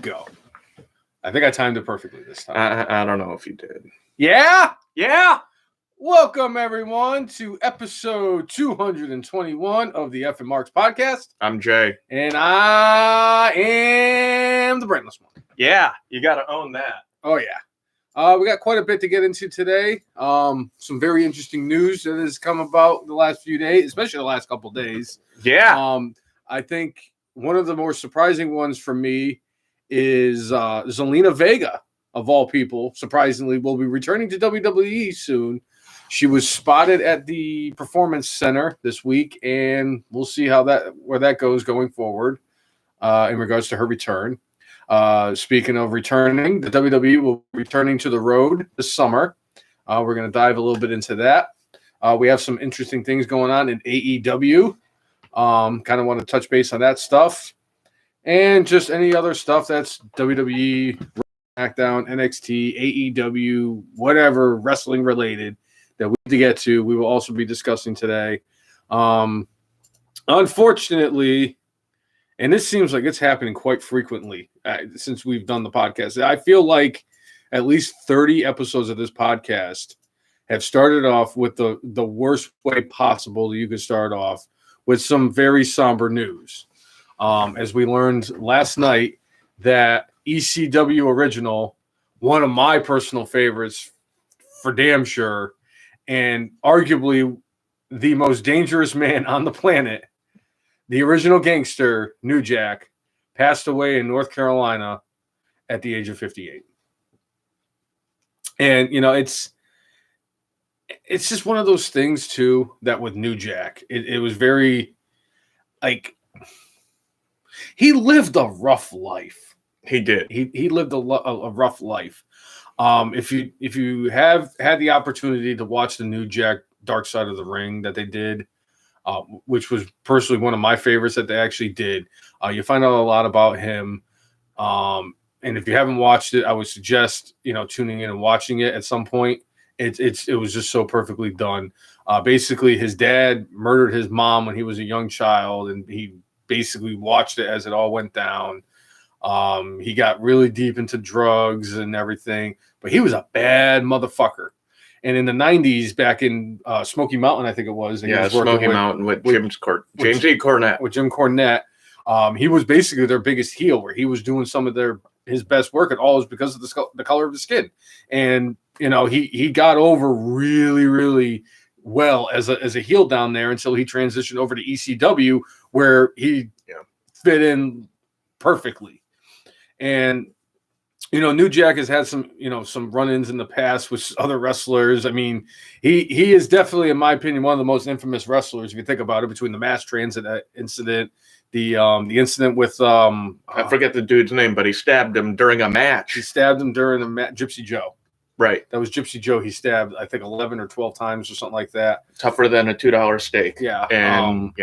Go. I think I timed it perfectly this time. I don't know if you did. Yeah. Welcome, everyone, to episode 221 of the F and Marks podcast. I'm Jay. And I am the brainless one. Yeah, you got to own that. Oh, yeah. We got quite a bit to get into today. Some very interesting news that has come about the last few days, especially the last couple of days. Yeah. I think one of the more surprising ones for me is Zelina Vega, of all people, surprisingly, will be returning to WWE soon. She was spotted at the Performance Center this week, and we'll see where that goes going forward in regards to her return. Speaking of returning, the WWE will be returning to the road this summer. We're going to dive a little bit into that. We have some interesting things going on in AEW. Kind of want to touch base on that stuff. And just any other stuff that's WWE, SmackDown, NXT, AEW, whatever wrestling related that we need to get to, we will also be discussing today. Unfortunately, and this seems like it's happening quite frequently since we've done the podcast. I feel like at least 30 episodes of this podcast have started off with the worst way possible that you could start off, with some very somber news. As we learned last night that ECW Original, one of my personal favorites for damn sure, and arguably the most dangerous man on the planet, the original gangster, New Jack, passed away in North Carolina at the age of 58. And, you know, it's just one of those things, too, that with New Jack, it was very, like, he lived a rough life. He did. He lived a rough life. If you have had the opportunity to watch the New Jack Dark Side of the Ring that they did, which was personally one of my favorites that they actually did, you find out a lot about him. And if you haven't watched it, I would suggest tuning in and watching it at some point. It was just so perfectly done. Basically, his dad murdered his mom when he was a young child, and he basically watched it as it all went down. He got really deep into drugs and everything, but he was a bad motherfucker. And in the 90s, back in Smoky Mountain, I think it was. Yeah, Smoky Mountain with James E. Cornette. With Jim Cornette. He was basically their biggest heel, where he was doing some of his best work, and all was because of the color of his skin. And, he got over really, really well as a heel down there until he transitioned over to ECW, where he fit in perfectly. And New Jack has had some run-ins in the past with other wrestlers. I mean, he is definitely, in my opinion, one of the most infamous wrestlers, if you think about it, between the mass transit incident, the incident with I forget the dude's name, but he stabbed him during a match. He stabbed him during a match, Gypsy Joe. Right. That was Gypsy Joe. He stabbed, I think, 11 or 12 times or something like that. Tougher than a $2 steak. Yeah. And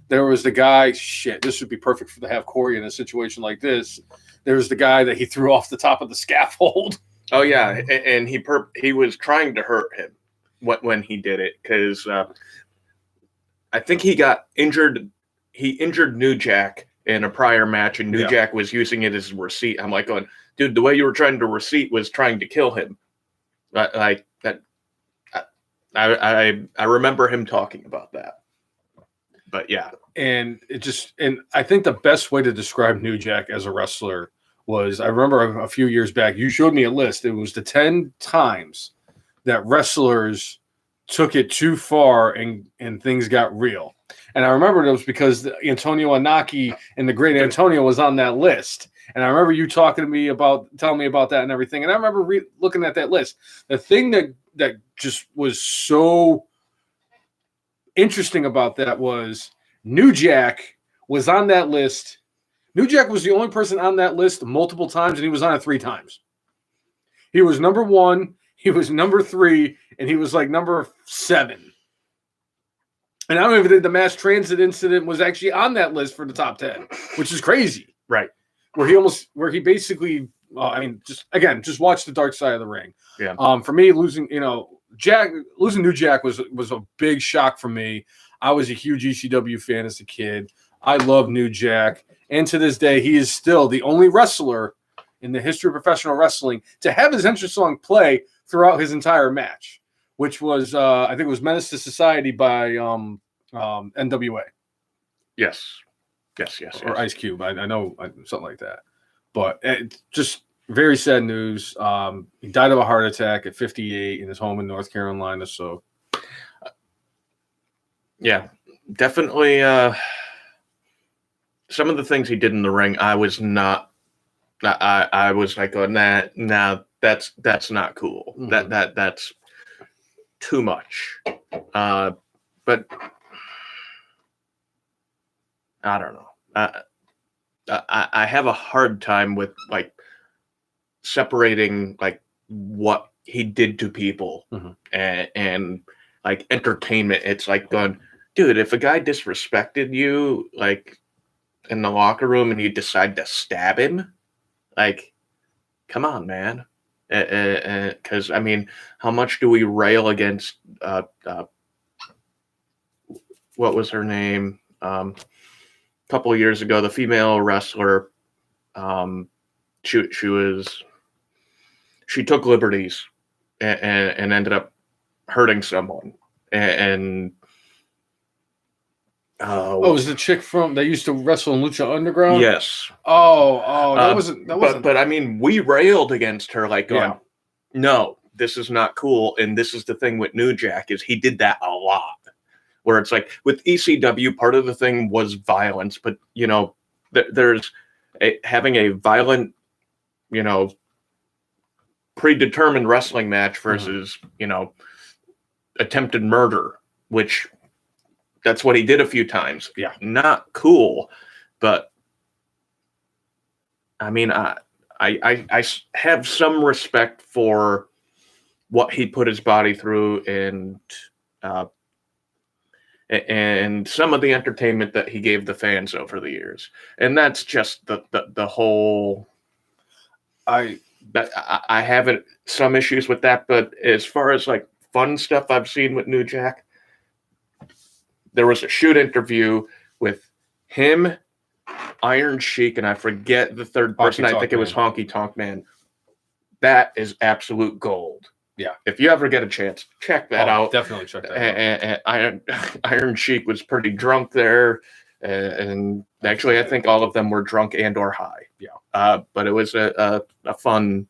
there was the guy, this would be perfect to have Corey in a situation like this. There's the guy that he threw off the top of the scaffold. Oh, yeah. And he was trying to hurt him when he did it, because I think he got injured. He injured New Jack in a prior match, and New Jack was using it as a receipt. I'm like going, dude, the way you were trying to receipt was trying to kill him. I remember him talking about that. But yeah. And I think the best way to describe New Jack as a wrestler was, I remember a few years back, you showed me a list. It was the 10 times that wrestlers took it too far and things got real. And I remember it was because Antonio Anaki and the Great Antonio was on that list. And I remember you telling me about that and everything. And I remember looking at that list. The thing that just was so interesting about that was New Jack was on that list. New Jack was the only person on that list multiple times, and he was on it 3 times. He was number 1, he was number 3, and he was like number 7. And I don't even think the mass transit incident was actually on that list for the top 10, which is crazy. Right. Where he basically, just watch the Dark Side of the Ring. Yeah. For me, losing New Jack was a big shock for me. I was a huge ECW fan as a kid. I love New Jack, And to this day, he is still the only wrestler in the history of professional wrestling to have his entrance song play throughout his entire match, which was, I think it was Menace to Society by NWA. Yes. Or Ice Cube. I know something like that. But just very sad news. He died of a heart attack at 58 in his home in North Carolina. So, yeah, definitely. Some of the things he did in the ring, I was not. I was like, oh, nah, that's not cool. Mm-hmm. That's too much. But I don't know. I have a hard time with like separating like what he did to people mm-hmm. and like entertainment. It's like going, dude, if a guy disrespected you like in the locker room and you decide to stab him, like, come on, man. Because I mean, how much do we rail against? What was her name? A couple of years ago, the female wrestler. She took liberties and ended up hurting someone. And was the chick from that used to wrestle in Lucha Underground? Yes. That wasn't. But I mean, we railed against her, like going, no, this is not cool. And this is the thing with New Jack is he did that a lot. Where it's like with ECW, part of the thing was violence, but you know, there's having a violent, you know, predetermined wrestling match versus you know, attempted murder, which. That's what he did a few times. Yeah. Not cool. But I mean, I have some respect for what he put his body through and some of the entertainment that he gave the fans over the years. And that's just the whole I have some issues with that, but as far as like fun stuff I've seen with New Jack, there was a shoot interview with him, Iron Sheik, and I forget the third person. I think it was Honky Tonk Man. That is absolute gold. Yeah. If you ever get a chance, check that out. Definitely check that out. And Iron Sheik was pretty drunk there. And actually, I think all of them were drunk and or high. Yeah. But it was a fun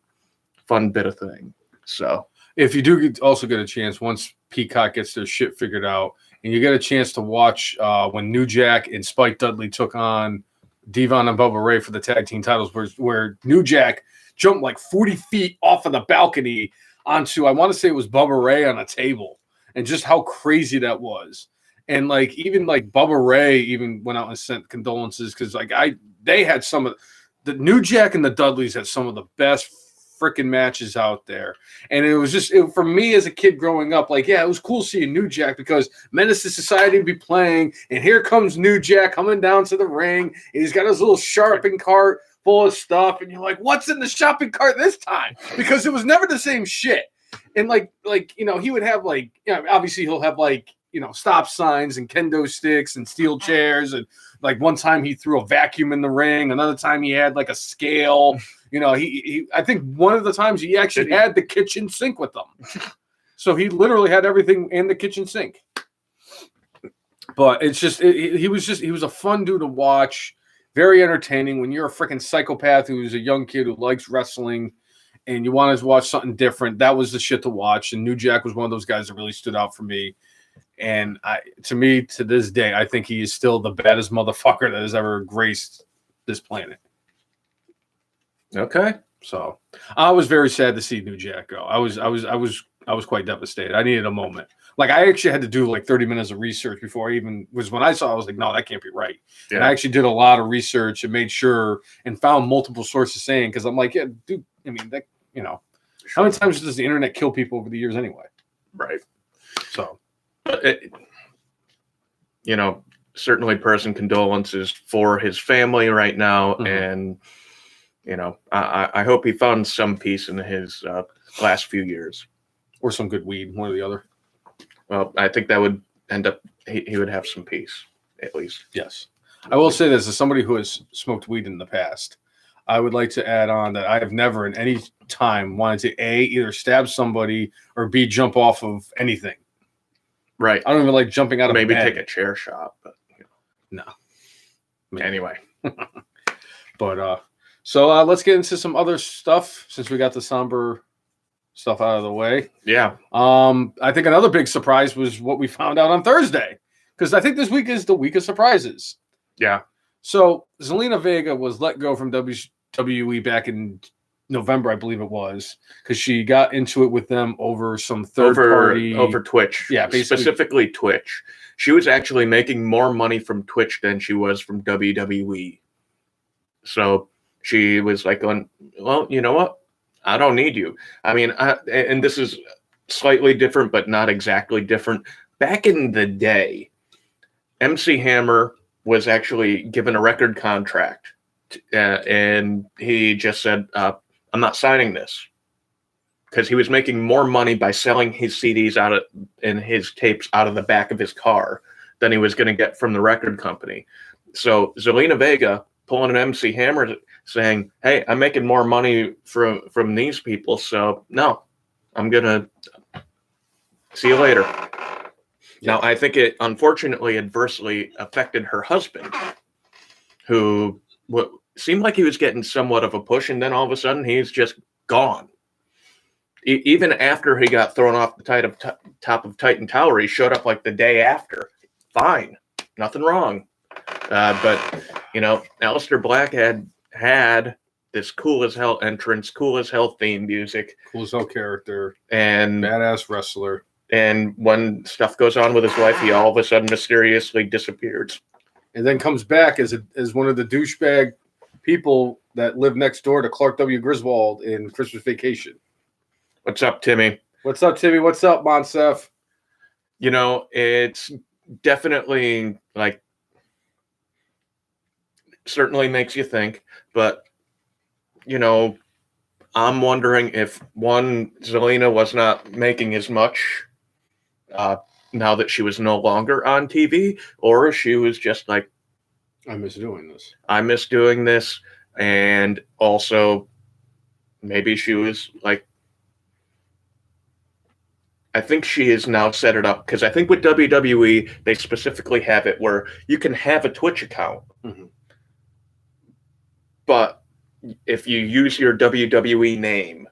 bit of thing. So if you do also get a chance, once Peacock gets their shit figured out, and you get a chance to watch when New Jack and Spike Dudley took on Devon and Bubba Ray for the tag team titles, where New Jack jumped like 40 feet off of the balcony onto, I want to say it was Bubba Ray on a table, and just how crazy that was. And like even like Bubba Ray even went out and sent condolences because like they had some of the New Jack and the Dudleys had some of the best freaking matches out there. And it was just for me as a kid growing up, like, yeah, it was cool seeing New Jack because Menace to Society would be playing, and here comes New Jack coming down to the ring, and he's got his little shopping cart full of stuff, and you're like, what's in the shopping cart this time? Because it was never the same shit. And like you know, he would have like, you know, obviously he'll have like, you know, stop signs and kendo sticks and steel chairs, and like one time he threw a vacuum in the ring, another time he had like a scale. You know, he I think one of the times he actually had the kitchen sink with him. So he literally had everything in the kitchen sink. But it's just he was a fun dude to watch, very entertaining. When you're a freaking psychopath who's a young kid who likes wrestling and you want to watch something different, that was the shit to watch. And New Jack was one of those guys that really stood out for me. And to me, to this day, I think he is still the baddest motherfucker that has ever graced this planet. Okay. So I was very sad to see New Jack go. I was quite devastated. I needed a moment. Like I actually had to do like 30 minutes of research before I even when I saw it, I was like, no, that can't be right. Yeah. And I actually did a lot of research and made sure and found multiple sources saying, because I'm like, yeah, dude, I mean, that, you know, how many times does the internet kill people over the years anyway? Right. So, you know, certainly personal condolences for his family right now. Mm-hmm. And, you know, I hope he found some peace in his last few years. Or some good weed, one or the other. Well, I think that would end up, he would have some peace, at least. Yes. I will say this, as somebody who has smoked weed in the past, I would like to add on that I have never in any time wanted to either stab somebody or jump off of anything. Right. I don't even like jumping out of Maybe bed. take a chair shot, but no. Anyway. But so let's get into some other stuff since we got the somber stuff out of the way. Yeah. I think another big surprise was what we found out on Thursday, because I think this week is the week of surprises. Yeah. So Zelina Vega was let go from WWE back in November, I believe it was, because she got into it with them over some third party over Twitch. Yeah, basically. Specifically Twitch. She was actually making more money from Twitch than she was from WWE. So she was like, well, you know what? I don't need you. I mean, and this is slightly different, but not exactly different. Back in the day, MC Hammer was actually given a record contract, and he just said, I'm not signing this, because he was making more money by selling his CDs and his tapes out of the back of his car than he was going to get from the record company. So Zelina Vega pulling an MC Hammer saying, hey, I'm making more money from these people, so no, I'm going to see you later. Yeah. Now, I think it unfortunately adversely affected her husband, who seemed like he was getting somewhat of a push, and then all of a sudden he's just gone. Even after he got thrown off the top of Titan Tower, he showed up like the day after. Fine. Nothing wrong. But, you know, Aleister Black had this cool as hell entrance, cool as hell theme music. Cool as hell character. And badass wrestler. And when stuff goes on with his wife, he all of a sudden mysteriously disappears. And then comes back as one of the douchebag people that live next door to Clark W. Griswold in Christmas Vacation. What's up, Timmy? What's up, Timmy? What's up, Monsef? You know, it's definitely like certainly makes you think, but you know, I'm wondering if Zelina was not making as much now that she was no longer on TV, or she was just like, I miss doing this. And also maybe she was like, I think she has now set it up, because I think with WWE, they specifically have it where you can have a Twitch account, but if you use your WWE name,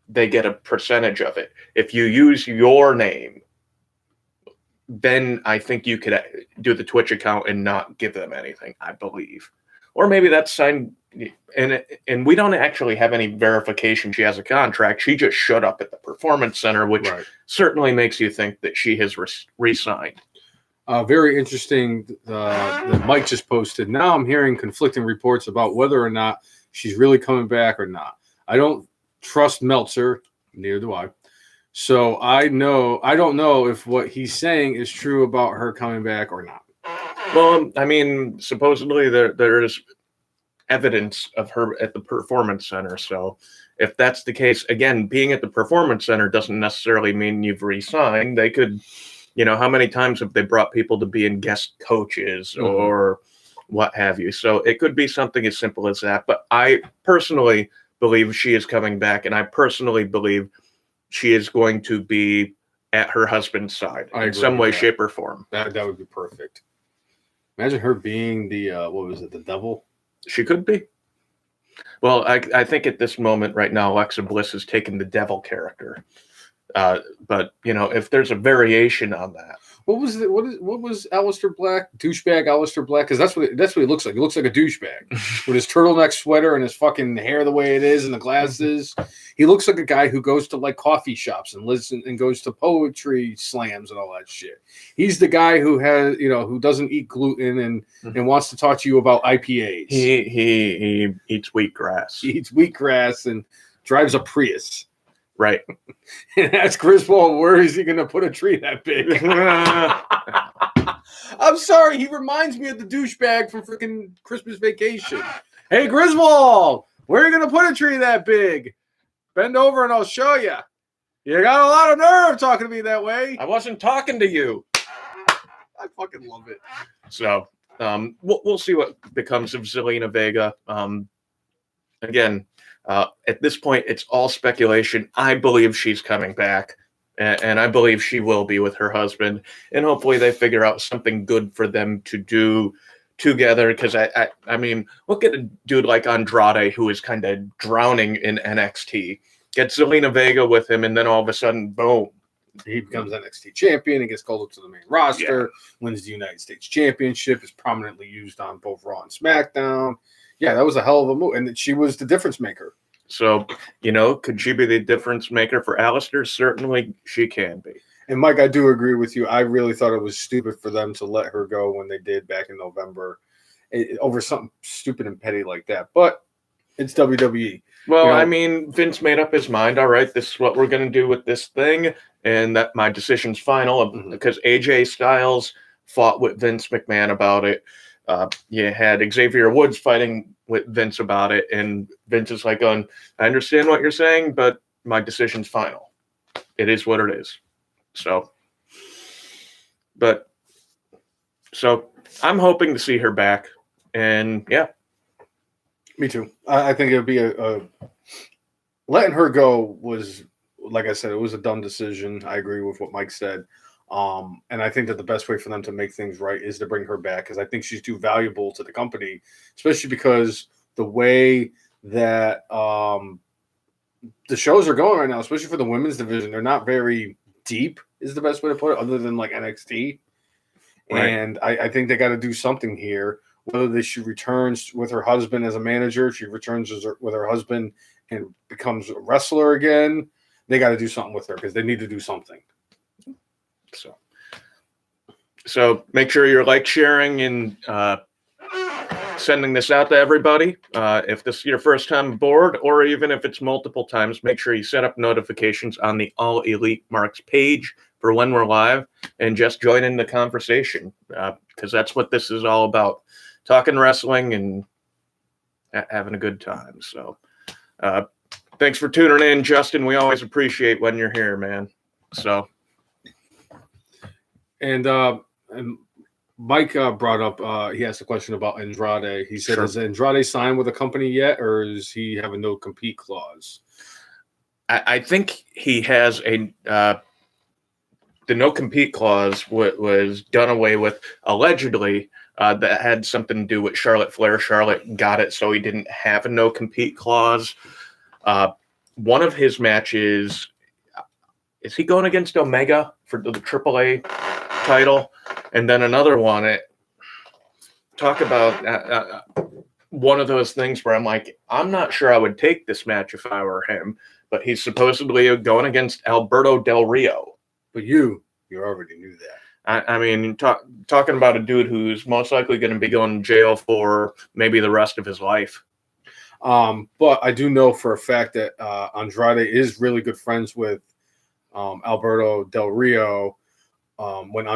they get a percentage of it. If you use your name, then I think you could do the Twitch account and not give them anything, I believe. Or maybe that's signed, and we don't actually have any verification she has a contract. She just showed up at the Performance Center, which certainly makes you think that she has re-signed. Very interesting. The Mike just posted. Now I'm hearing conflicting reports about whether or not she's really coming back or not. I don't trust Meltzer. Neither do I. So I don't know if what he's saying is true about her coming back or not. Well, I mean, supposedly there is evidence of her at the Performance Center. So if that's the case, again, being at the Performance Center doesn't necessarily mean you've re-signed. They could, you know, how many times have they brought people to be in guest coaches or what have you? So it could be something as simple as that. But I personally believe she is coming back, and I personally believe she is going to be at her husband's side in some way, shape, or form. That would be perfect. Imagine her being the the devil? She could be. Well, I think at this moment right now, Alexa Bliss has taken the devil character. But you know, if there's a variation on that, what was Aleister Black, douchebag Aleister Black? Because that's what he looks like. He looks like a douchebag with his turtleneck sweater and his fucking hair the way it is and the glasses. He looks like a guy who goes to like coffee shops and listens and goes to poetry slams and all that shit. He's the guy who who doesn't eat gluten and wants to talk to you about IPAs. He eats wheatgrass. He eats wheatgrass and drives a Prius. Right. And ask Griswold, where is he going to put a tree that big? I'm sorry. He reminds me of the douchebag from freaking Christmas Vacation. Hey, Griswold, where are you going to put a tree that big? Bend over and I'll show you. You got a lot of nerve talking to me that way. I wasn't talking to you. I fucking love it. So, we'll see what becomes of Zelina Vega. Again, at this point, it's all speculation. I believe she's coming back, and I believe she will be with her husband, and hopefully they figure out something good for them to do together. Because I mean, look at a dude like Andrade, who is kind of drowning in NXT. Get Zelina Vega with him, and then all of a sudden, boom. He becomes NXT champion and gets called up to the main roster, wins the United States Championship, is prominently used on both Raw and SmackDown. Yeah, that was a hell of a move. And she was the difference maker. So, could she be the difference maker for Alistair? Certainly she can be. And Mike, I do agree with you. I really thought it was stupid for them to let her go when they did back in November over something stupid and petty like that. But it's WWE. Well, I mean, Vince made up his mind. All right, this is what we're going to do with this thing. And that my decision's final because AJ Styles fought with Vince McMahon about it. You had Xavier Woods fighting with Vince about it. And Vince is like, I understand what you're saying, but my decision's final. It is what it is. So I'm hoping to see her back. And yeah. Me too. I think it would be letting her go was, like I said, it was a dumb decision. I agree with what Mike said. And I think that the best way for them to make things right is to bring her back because I think she's too valuable to the company, especially because the way that the shows are going right now, especially for the women's division, they're not very deep is the best way to put it, other than like NXT. Right. And I think they got to do something here. Whether she returns with her husband as a manager, she returns with her husband and becomes a wrestler again, they got to do something with her because they need to do something. So make sure you're sharing, and sending this out to everybody. If this is your first time aboard, or even if it's multiple times, make sure you set up notifications on the All Elite Marks page for when we're live, and just join in the conversation because that's what this is all about. Talking wrestling and having a good time. So thanks for tuning in, Justin. We always appreciate when you're here, man. So. And Mike brought up, he asked a question about Andrade. He said, Is Andrade signed with a company yet, or does he have a no-compete clause? I think he has the no-compete clause was done away with, allegedly. That had something to do with Charlotte Flair. Charlotte got it, so he didn't have a no-compete clause. One of his matches, is he going against Omega for the AAA title? And then another one, talk about one of those things where I'm like, I'm not sure I would take this match if I were him, but he's supposedly going against Alberto Del Rio. But you already knew that. I mean, talking about a dude who's most likely going to be going to jail for maybe the rest of his life. But I do know for a fact that Andrade is really good friends with Alberto Del Rio. When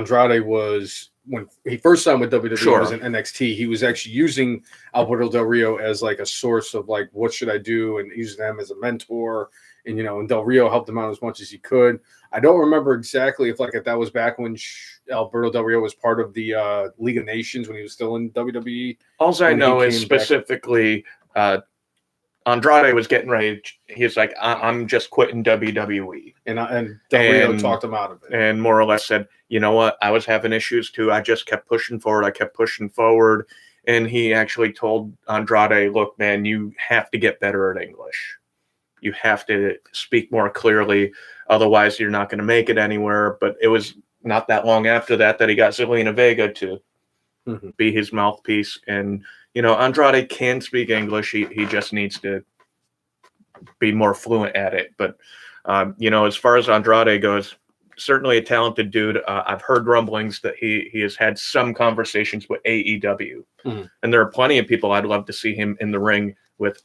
he first signed with WWE, was in NXT, he was actually using Alberto Del Rio as like a source of like, what should I do? And using them as a mentor. And, and Del Rio helped him out as much as he could. I don't remember exactly if that was back when Alberto Del Rio was part of the League of Nations when he was still in WWE. All I know is specifically Andrade was getting ready. He's like, I'm just quitting WWE. And Del Rio talked him out of it. And more or less said, you know what? I was having issues too. I just kept pushing forward. I kept pushing forward. And he actually told Andrade, look, man, you have to get better at English. You have to speak more clearly. Otherwise, you're not going to make it anywhere. But it was not that long after that he got Zelina Vega to be his mouthpiece. And, Andrade can speak English. He just needs to be more fluent at it. But, as far as Andrade goes, certainly a talented dude. I've heard rumblings that he has had some conversations with AEW. And there are plenty of people I'd love to see him in the ring with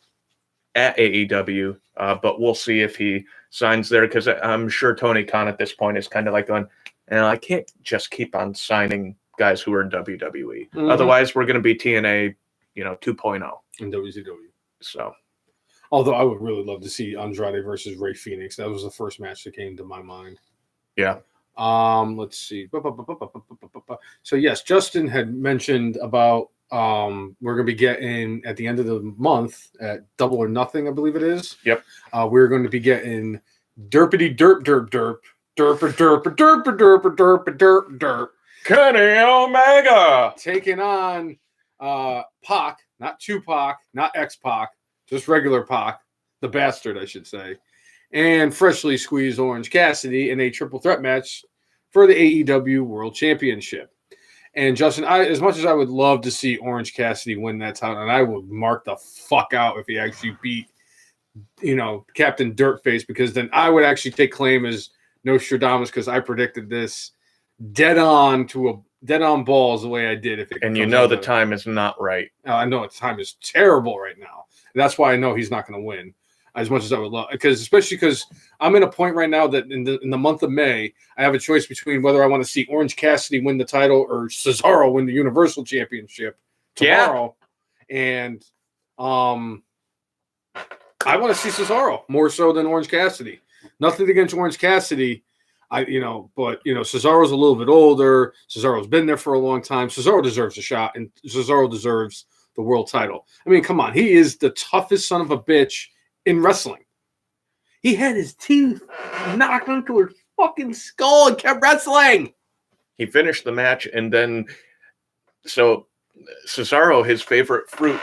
at AEW, but we'll see if he signs there, because I'm sure Tony Khan at this point is kind of like going, I can't just keep on signing guys who are in WWE. Otherwise, we're going to be TNA, 2.0 in WCW. So, although I would really love to see Andrade versus Rey Fenix. That was the first match that came to my mind. Yeah. Let's see. So yes, Justin had mentioned about we're gonna be getting at the end of the month at Double or Nothing, I believe it is. Yep. We're going to be getting derpity derp derp derp derp derp derp derp derp derp derp Kenny Omega taking on Pac, not Tupac, not X-Pac, just regular Pac, the bastard, I should say, and freshly squeezed Orange Cassidy in a triple threat match for the AEW World Championship. And Justin, as much as I would love to see Orange Cassidy win that title, and I would mark the fuck out if he actually beat, Captain Dirtface, because then I would actually take claim as Nostradamus, because I predicted this dead on balls the way I did. And the time is not right. I know the time is terrible right now. That's why I know he's not going to win. As much as I would love, especially because I'm in a point right now that in the month of May, I have a choice between whether I want to see Orange Cassidy win the title or Cesaro win the Universal Championship tomorrow. Yeah. And I want to see Cesaro more so than Orange Cassidy. Nothing against Orange Cassidy, but Cesaro's a little bit older. Cesaro's been there for a long time. Cesaro deserves a shot, and Cesaro deserves the world title. I mean, come on, he is the toughest son of a bitch in wrestling. He had his teeth knocked into his fucking skull and kept wrestling. He finished the match, and then so Cesaro, his favorite fruit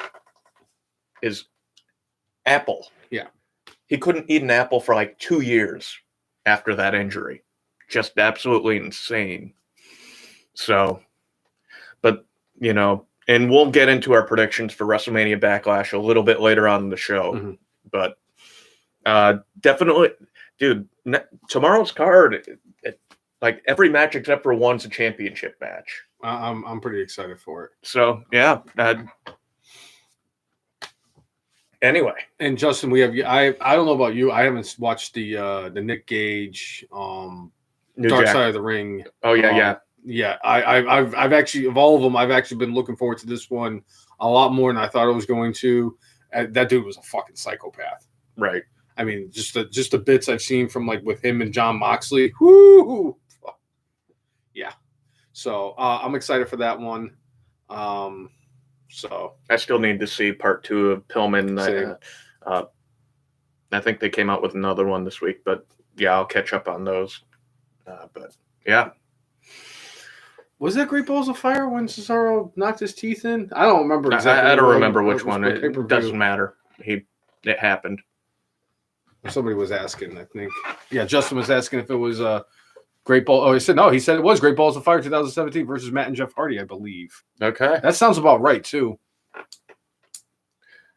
is apple. Yeah. He couldn't eat an apple for like 2 years after that injury. Just absolutely insane. So, but, and we'll get into our predictions for WrestleMania Backlash a little bit later on in the show. Mm-hmm. But definitely, dude, tomorrow's card, like every match except for one's a championship match. I'm pretty excited for it. So, yeah. Anyway. And Justin, we have I don't know about you. I haven't watched the Nick Gage Dark Side of the Ring. Oh yeah. Yeah. I've actually, of all of them, I've actually been looking forward to this one a lot more than I thought I was going to. That dude was a fucking psychopath. Right. I mean, just the bits I've seen from with him and John Moxley. Whoo! Yeah. So I'm excited for that one. So I still need to see part 2 of Pillman. I think they came out with another one this week, but yeah, I'll catch up on those. But yeah. Was that Great Balls of Fire when Cesaro knocked his teeth in? I don't remember exactly. I don't remember which one. It doesn't matter. It happened. Somebody was asking, I think. Yeah, Justin was asking if it was Great Ball. Oh, he said no. He said it was Great Balls of Fire 2017 versus Matt and Jeff Hardy, I believe. Okay. That sounds about right, too.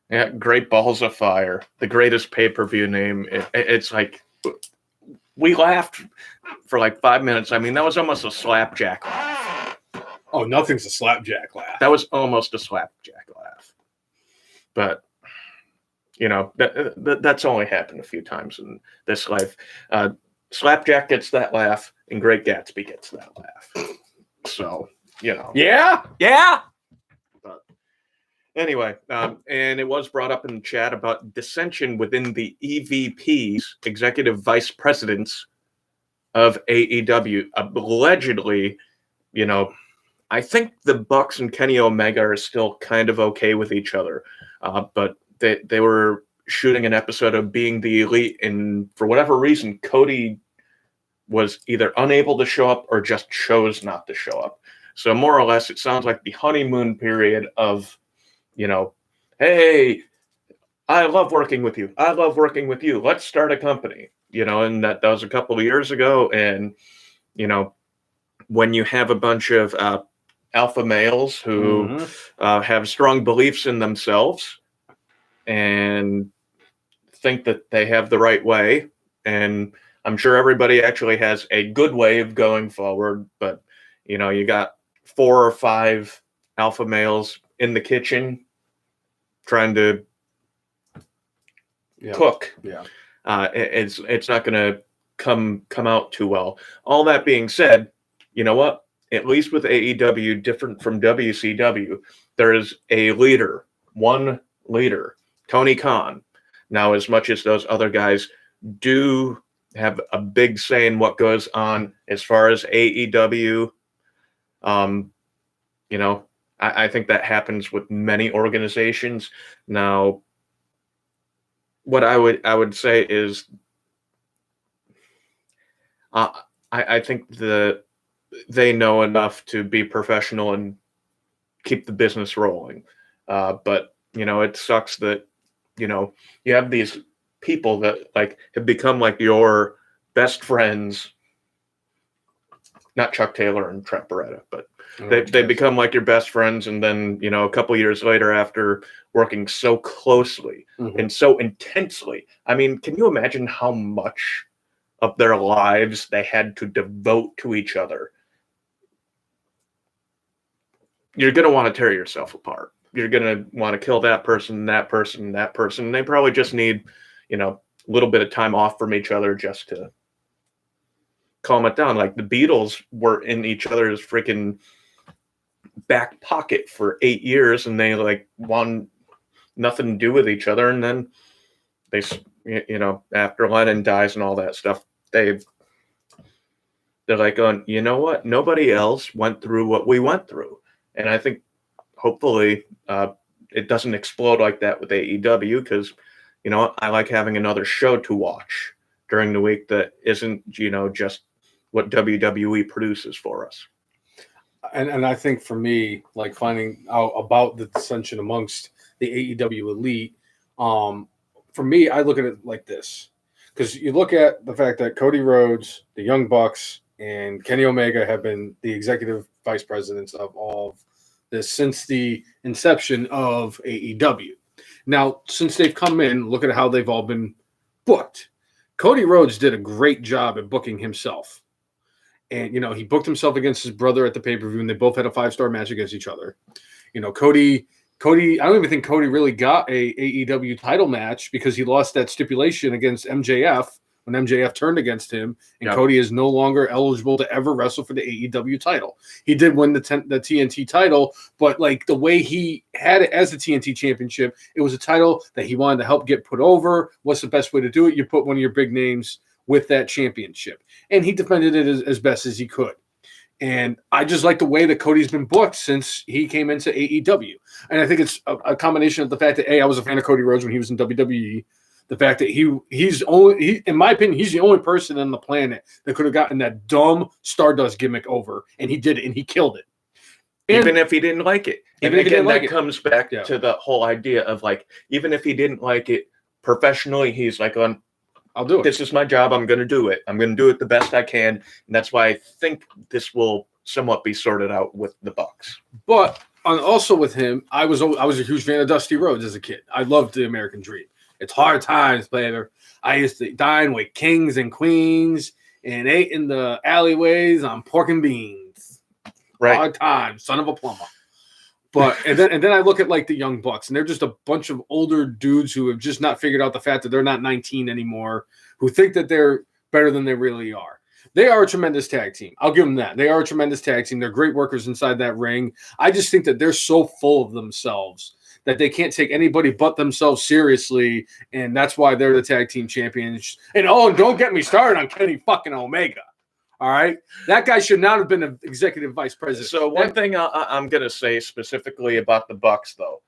Yeah, Great Balls of Fire. The greatest pay-per-view name. It's like, we laughed for like 5 minutes. I mean, that was almost a slapjack laugh. Oh, nothing's a slapjack laugh. That was almost a slapjack laugh. But, that's only happened a few times in this life. Slapjack gets that laugh, and Great Gatsby gets that laugh. So, Yeah. But anyway, and it was brought up in the chat about dissension within the EVPs, executive vice presidents of AEW. Allegedly, I think the Bucks and Kenny Omega are still kind of okay with each other, but they were shooting an episode of Being the Elite, and for whatever reason, Cody was either unable to show up or just chose not to show up. So more or less, it sounds like the honeymoon period of, hey, I love working with you. I love working with you. Let's start a company, and that was a couple of years ago. And, when you have a bunch of alpha males who have strong beliefs in themselves and think that they have the right way, and I'm sure everybody actually has a good way of going forward, but you got 4 or 5 alpha males in the kitchen trying to cook. Yeah. It's not going to come out too well. All that being said, you know what? At least with AEW, different from WCW, there is a leader, one leader, Tony Khan. Now, as much as those other guys do have a big say in what goes on as far as AEW. You know, I think that happens with many organizations. Now, what I would say is, I think they know enough to be professional and keep the business rolling. But you know, it sucks that you have these people that like have become like your best friends. Not Chuck Taylor and Trent Beretta, but they become like your best friends, and then a couple years later, after working so closely and so intensely, I mean, can you imagine how much of their lives they had to devote to each other? You're going to want to tear yourself apart. You're going to want to kill that person, that person, that person. They probably just need, a little bit of time off from each other just to calm it down. Like the Beatles were in each other's freaking back pocket for 8 years, and they like want nothing to do with each other. And then they, after Lennon dies and all that stuff, they're like, you know what? Nobody else went through what we went through. And I think hopefully it doesn't explode like that with AEW, because, I like having another show to watch during the week that isn't, just what WWE produces for us. And I think for me, like finding out about the dissension amongst the AEW elite, for me, I look at it like this. Because you look at the fact that Cody Rhodes, the Young Bucks, and Kenny Omega have been the executive vice presidents of all of this since the inception of AEW. Now, since they've come in, look at how they've all been booked. Cody Rhodes did a great job at booking himself. And, he booked himself against his brother at the pay-per-view, and they both had a 5-star match against each other. Cody, I don't even think Cody really got a AEW title match because he lost that stipulation against MJF when MJF turned against him, and Cody is no longer eligible to ever wrestle for the AEW title. He did win the TNT title, but like the way he had it as the TNT championship, it was a title that he wanted to help get put over. What's the best way to do it? You put one of your big names with that championship, and he defended it as best as he could. And I just like the way that Cody's been booked since he came into AEW. And I think it's a combination of the fact that, I was a fan of Cody Rhodes when he was in WWE. The fact that he's in my opinion, he's the only person on the planet that could have gotten that dumb Stardust gimmick over, and he did it, and he killed it. And even if he didn't like it. And again, that comes back to the whole idea of like, even if he didn't like it professionally, he's like, I'll do it. This is my job. I'm going to do it. I'm going to do it the best I can. And that's why I think this will somewhat be sorted out with the Bucks. But also with him, I was a huge fan of Dusty Rhodes as a kid. I loved the American Dream. It's hard times, baby. I used to dine with kings and queens and ate in the alleyways on pork and beans. Right. Hard times, son of a plumber. But and then I look at like the Young Bucks, and they're just a bunch of older dudes who have just not figured out the fact that they're not 19 anymore, who think that they're better than they really are. They are a tremendous tag team. I'll give them that. They are a tremendous tag team. They're great workers inside that ring. I just think that they're so full of themselves that they can't take anybody but themselves seriously, and that's why they're the tag team champions. And don't get me started on Kenny fucking Omega. All right, that guy should not have been an executive vice president. So one thing I'm going to say specifically about the Bucks, though,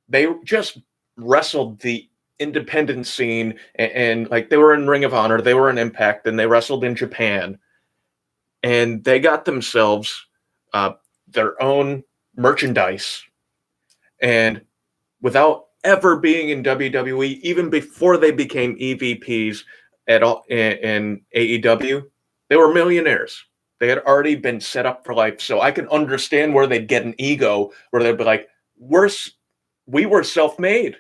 they just wrestled the independent scene, and like they were in Ring of Honor, they were in Impact, and they wrestled in Japan, and they got themselves their own merchandise. And without ever being in WWE, even before they became EVPs at all in AEW, they were millionaires. They had already been set up for life. So I can understand where they'd get an ego, where they'd be like, we were self-made.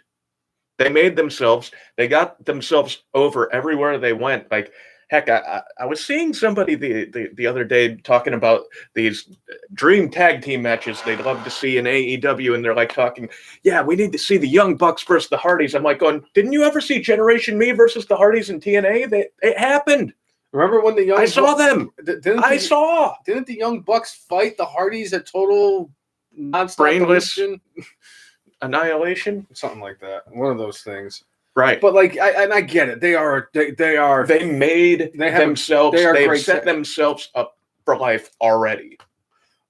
They made themselves. They got themselves over everywhere they went. Like, heck, I was seeing somebody the other day talking about these dream tag team matches they'd love to see in AEW, and they're like talking, yeah, we need to see the Young Bucks versus the Hardys. I'm like going, didn't you ever see Generation Me versus the Hardys in TNA? It happened. Remember when the Young Bucks... I saw them. Didn't the Young Bucks fight the Hardys at Total Brainless Annihilation? Something like that. One of those things. Right. But like, I get it. They have set themselves up for life already.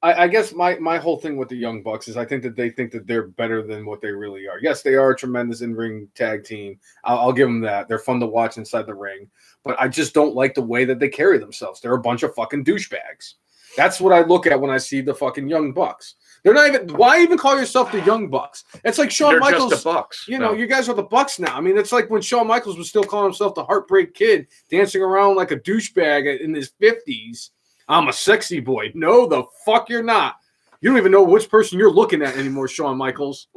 I guess my whole thing with the Young Bucks is I think that they think that they're better than what they really are. Yes, they are a tremendous in-ring tag team. I'll give them that. They're fun to watch inside the ring. But I just don't like the way that they carry themselves. They're a bunch of fucking douchebags. That's what I look at when I see the fucking Young Bucks. They're not even. Why even call yourself the Young Bucks? It's like Shawn Michaels. Just the Bucks. You know, you guys are the Bucks now. I mean, it's like when Shawn Michaels was still calling himself the Heartbreak Kid, dancing around like a douchebag in his 50s. I'm a sexy boy. No, the fuck you're not. You don't even know which person you're looking at anymore, Shawn Michaels.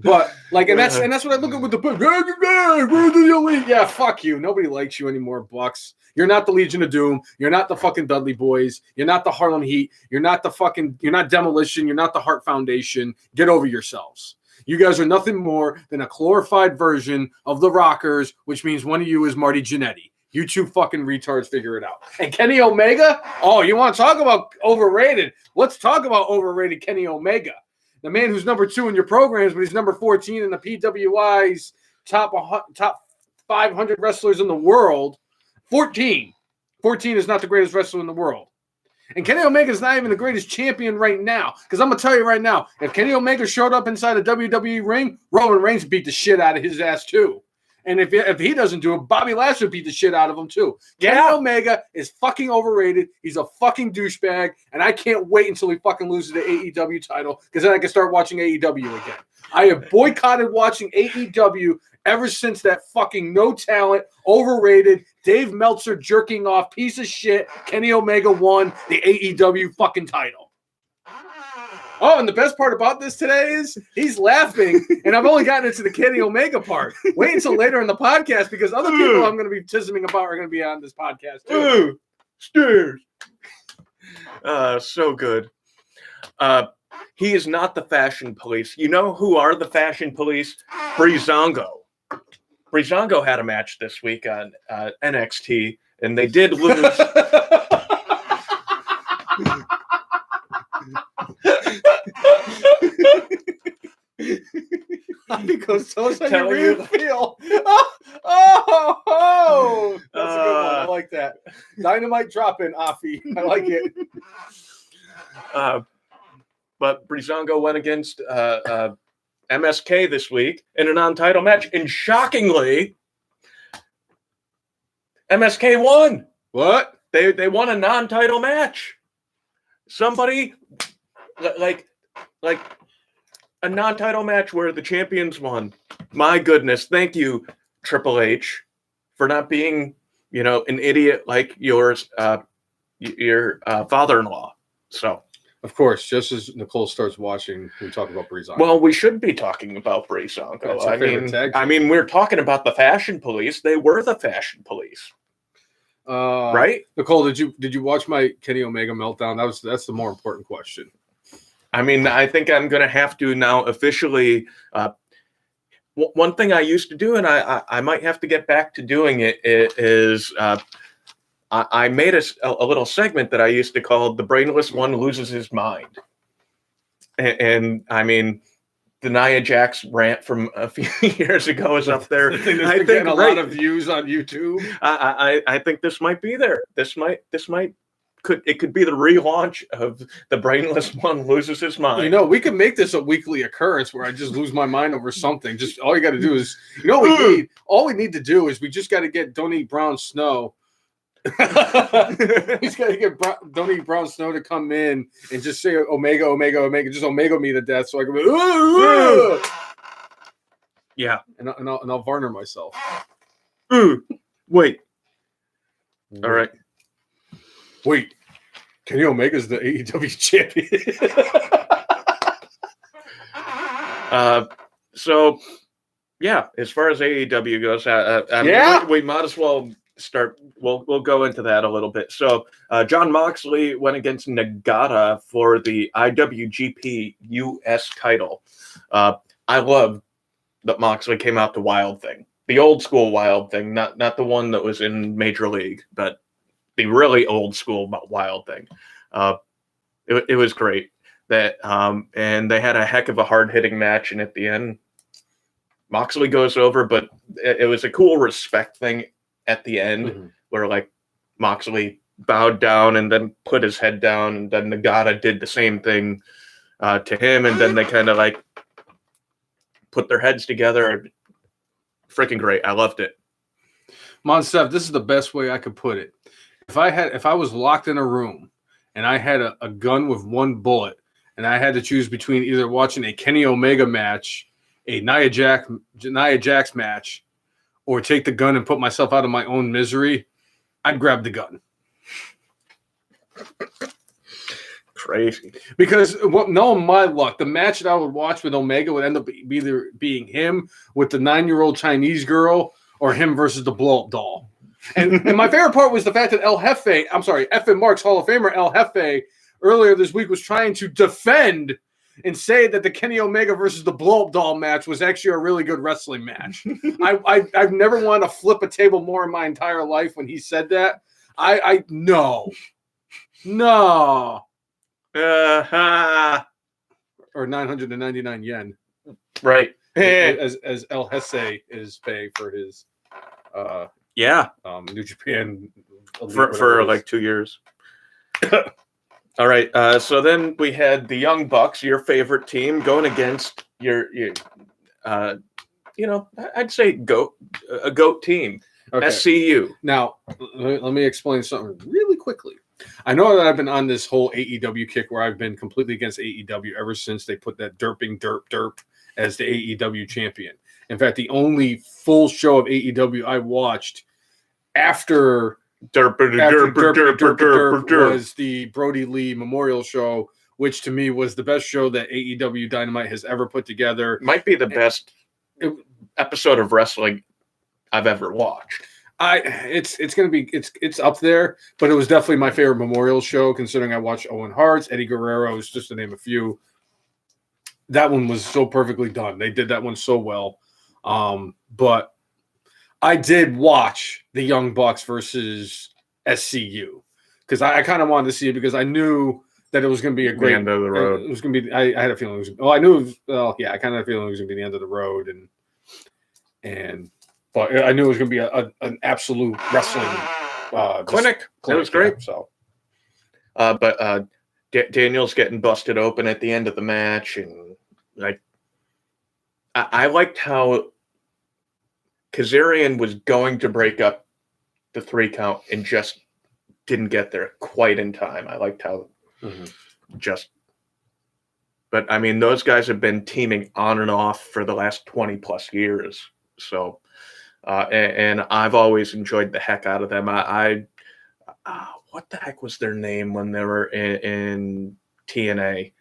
But like, and that's what I look at with the Bucks. We're the elite. Yeah, fuck you. Nobody likes you anymore, Bucks. You're not the Legion of Doom. You're not the fucking Dudley Boys. You're not the Harlem Heat. You're not Demolition. You're not the Hart Foundation. Get over yourselves. You guys are nothing more than a glorified version of the Rockers, which means one of you is Marty Jannetty. You two fucking retards figure it out. And Kenny Omega? Oh, you want to talk about overrated? Let's talk about overrated Kenny Omega. The man who's number 2 in your programs, but he's number 14 in the PWI's top 500 wrestlers in the world. 14. 14 is not the greatest wrestler in the world. And Kenny Omega is not even the greatest champion right now. Because I'm going to tell you right now, if Kenny Omega showed up inside a WWE ring, Roman Reigns beat the shit out of his ass too. And if he doesn't do it, Bobby Lashley beat the shit out of him too. Kenny Omega is fucking overrated. He's a fucking douchebag. And I can't wait until he fucking loses the AEW title because then I can start watching AEW again. I have boycotted watching AEW ever since that fucking no talent, overrated, Dave Meltzer jerking off piece of shit Kenny Omega won the AEW fucking title. Oh, and the best part about this today is he's laughing, and I've only gotten into the Kenny Omega part. Wait until later in the podcast because other people I'm going to be tisming about are going to be on this podcast too. Stairs. So good. He is not the fashion police. You know who are the fashion police? Breezango. Breezango had a match this week on NXT, and they did lose. Because those how you really feel. Oh, that's a good one. I like that. Dynamite drop-in, Afi. I like it. But Breezango went against MSK this week in a non-title match, and shockingly, MSK won. What? They won a non-title match. Somebody like a non-title match where the champions won. My goodness, thank you, Triple H, for not being, an idiot like your father-in-law. So, of course, just as Nicole starts watching, we talk about Breezango. Well, we should be talking about Breezango. I mean, we're talking about the fashion police. They were the fashion police. Right? Nicole, did you watch my Kenny Omega meltdown? That's the more important question. I mean, I think I'm going to have to now officially. One thing I used to do, and I might have to get back to doing it, is I made a little segment that I used to call "The Brainless One Loses His Mind," and I mean, the Nia Jax rant from a few years ago is up there. I think a lot of views on YouTube. I think this might be there. This could be the relaunch of the Brainless One Loses His Mind. We could make this a weekly occurrence where I just lose my mind over something. Just all you got to do is, all we need to do is we just got to get Don't Eat Brown Snow. He's got to get Don't Eat Brown Snow to come in and just say Omega, Omega, Omega, just Omega me to death, so I can be, yeah, and I'll Varner myself. Wait. All right. Wait, Kenny Omega's the AEW champion. So, yeah, as far as AEW goes, we might as well start. We'll go into that a little bit. So, Jon Moxley went against Nagata for the IWGP US title. I love that Moxley came out the Wild Thing, the old school Wild Thing, not the one that was in Major League, but the really old school Wild Thing. It was great. And they had a heck of a hard hitting match, and at the end, Moxley goes over, but it was a cool respect thing at the end Mm-hmm. where like Moxley bowed down and then put his head down, and then Nagata did the same thing to him, and then they kind of like put their heads together. Freaking great. I loved it. Monstef, this is the best way I could put it. If I was locked in a room and I had a gun with one bullet and I had to choose between either watching a Kenny Omega match, a Nia Jax match, or take the gun and put myself out of my own misery, I'd grab the gun. Crazy. Because knowing my luck, the match that I would watch with Omega would end up either being him with the 9-year-old Chinese girl or him versus the blow-up doll. And my favorite part was the fact that F&M Marks Hall of Famer El Jefe earlier this week was trying to defend and say that the Kenny Omega versus the blow-up doll match was actually a really good wrestling match. I've never wanted to flip a table more in my entire life when he said that. No. Or 999 yen. Right. As El Jefe is paying for his New Japan for like 2 years. All right. So then we had the Young Bucks, your favorite team, going against your I'd say a GOAT team, okay. SCU. Now, let me explain something really quickly. I know that I've been on this whole AEW kick where I've been completely against AEW ever since they put that derp as the AEW champion. In fact, the only full show of AEW I watched after derp was the Brody Lee Memorial Show, which to me was the best show that AEW Dynamite has ever put together. Might be the best episode of wrestling I've ever watched. It's up there, but it was definitely my favorite Memorial show, considering I watched Owen Hart's, Eddie Guerrero's, just to name a few. That one was so perfectly done. They did that one so well. But I did watch the Young Bucks versus SCU because I kind of wanted to see it because I knew that it was going to be a great end of the road. It was going to be. I had a feeling. I knew. I kind of had a feeling it was going to be the end of the road, but I knew it was going to be an absolute wrestling clinic. It was great. Yeah, so, but Daniel's getting busted open at the end of the match, and like I liked how Kazarian was going to break up the 3 count and just didn't get there quite in time. I liked how but I mean, those guys have been teaming on and off for the last 20 plus years. So, and I've always enjoyed the heck out of them. What the heck was their name when they were in TNA?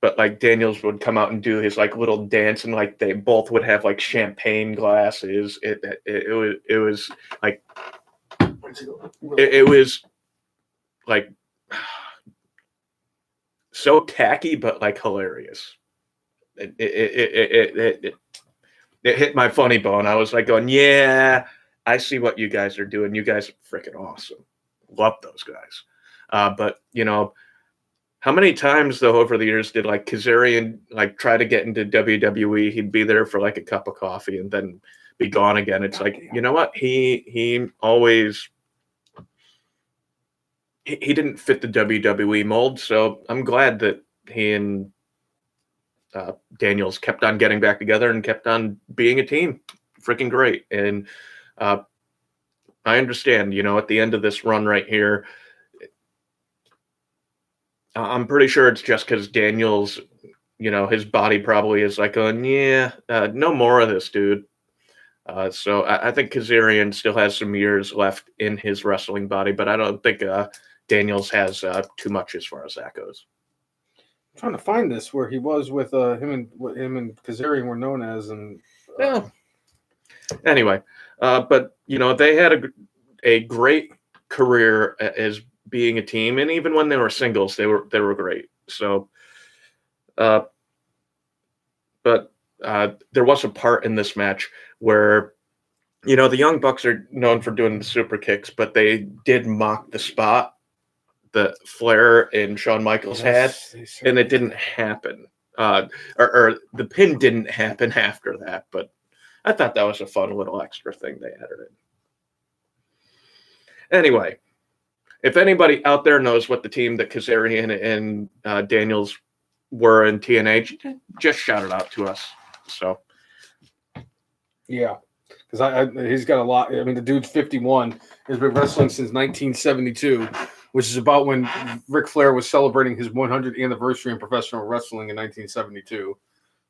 But like Daniels would come out and do his like little dance, and like they both would have like champagne glasses. It was like it was like so tacky, but like hilarious. It hit my funny bone. I was like going, yeah, I see what you guys are doing. You guys are freaking awesome. Love those guys. But you know, how many times though over the years did like Kazarian like try to get into WWE? He'd be there for like a cup of coffee and then be gone again. It's like, you know what? He always he didn't fit the WWE mold. So I'm glad that he and Daniels kept on getting back together and kept on being a team. Freaking great. And I understand, you know, at the end of this run right here, I'm pretty sure it's just because Daniels, you know, his body probably is like, no more of this, dude. So I think Kazarian still has some years left in his wrestling body, but I don't think Daniels has too much as far as that goes. I'm trying to find this where he was with him and Kazarian were known as, and anyway, but you know, they had a great career as being a team, and even when they were singles, they were great. So, but there was a part in this match where, you know, the Young Bucks are known for doing the super kicks, but they did mock the spot that Flair and Shawn Michaels had, and it didn't happen. Or the pin didn't happen after that, but I thought that was a fun little extra thing they added in. Anyway, if anybody out there knows what the team that Kazarian and Daniels were in TNA, just shout it out to us. So, yeah, because he's got a lot. I mean, the dude's 51. He's been wrestling since 1972, which is about when Ric Flair was celebrating his 100th anniversary in professional wrestling in 1972.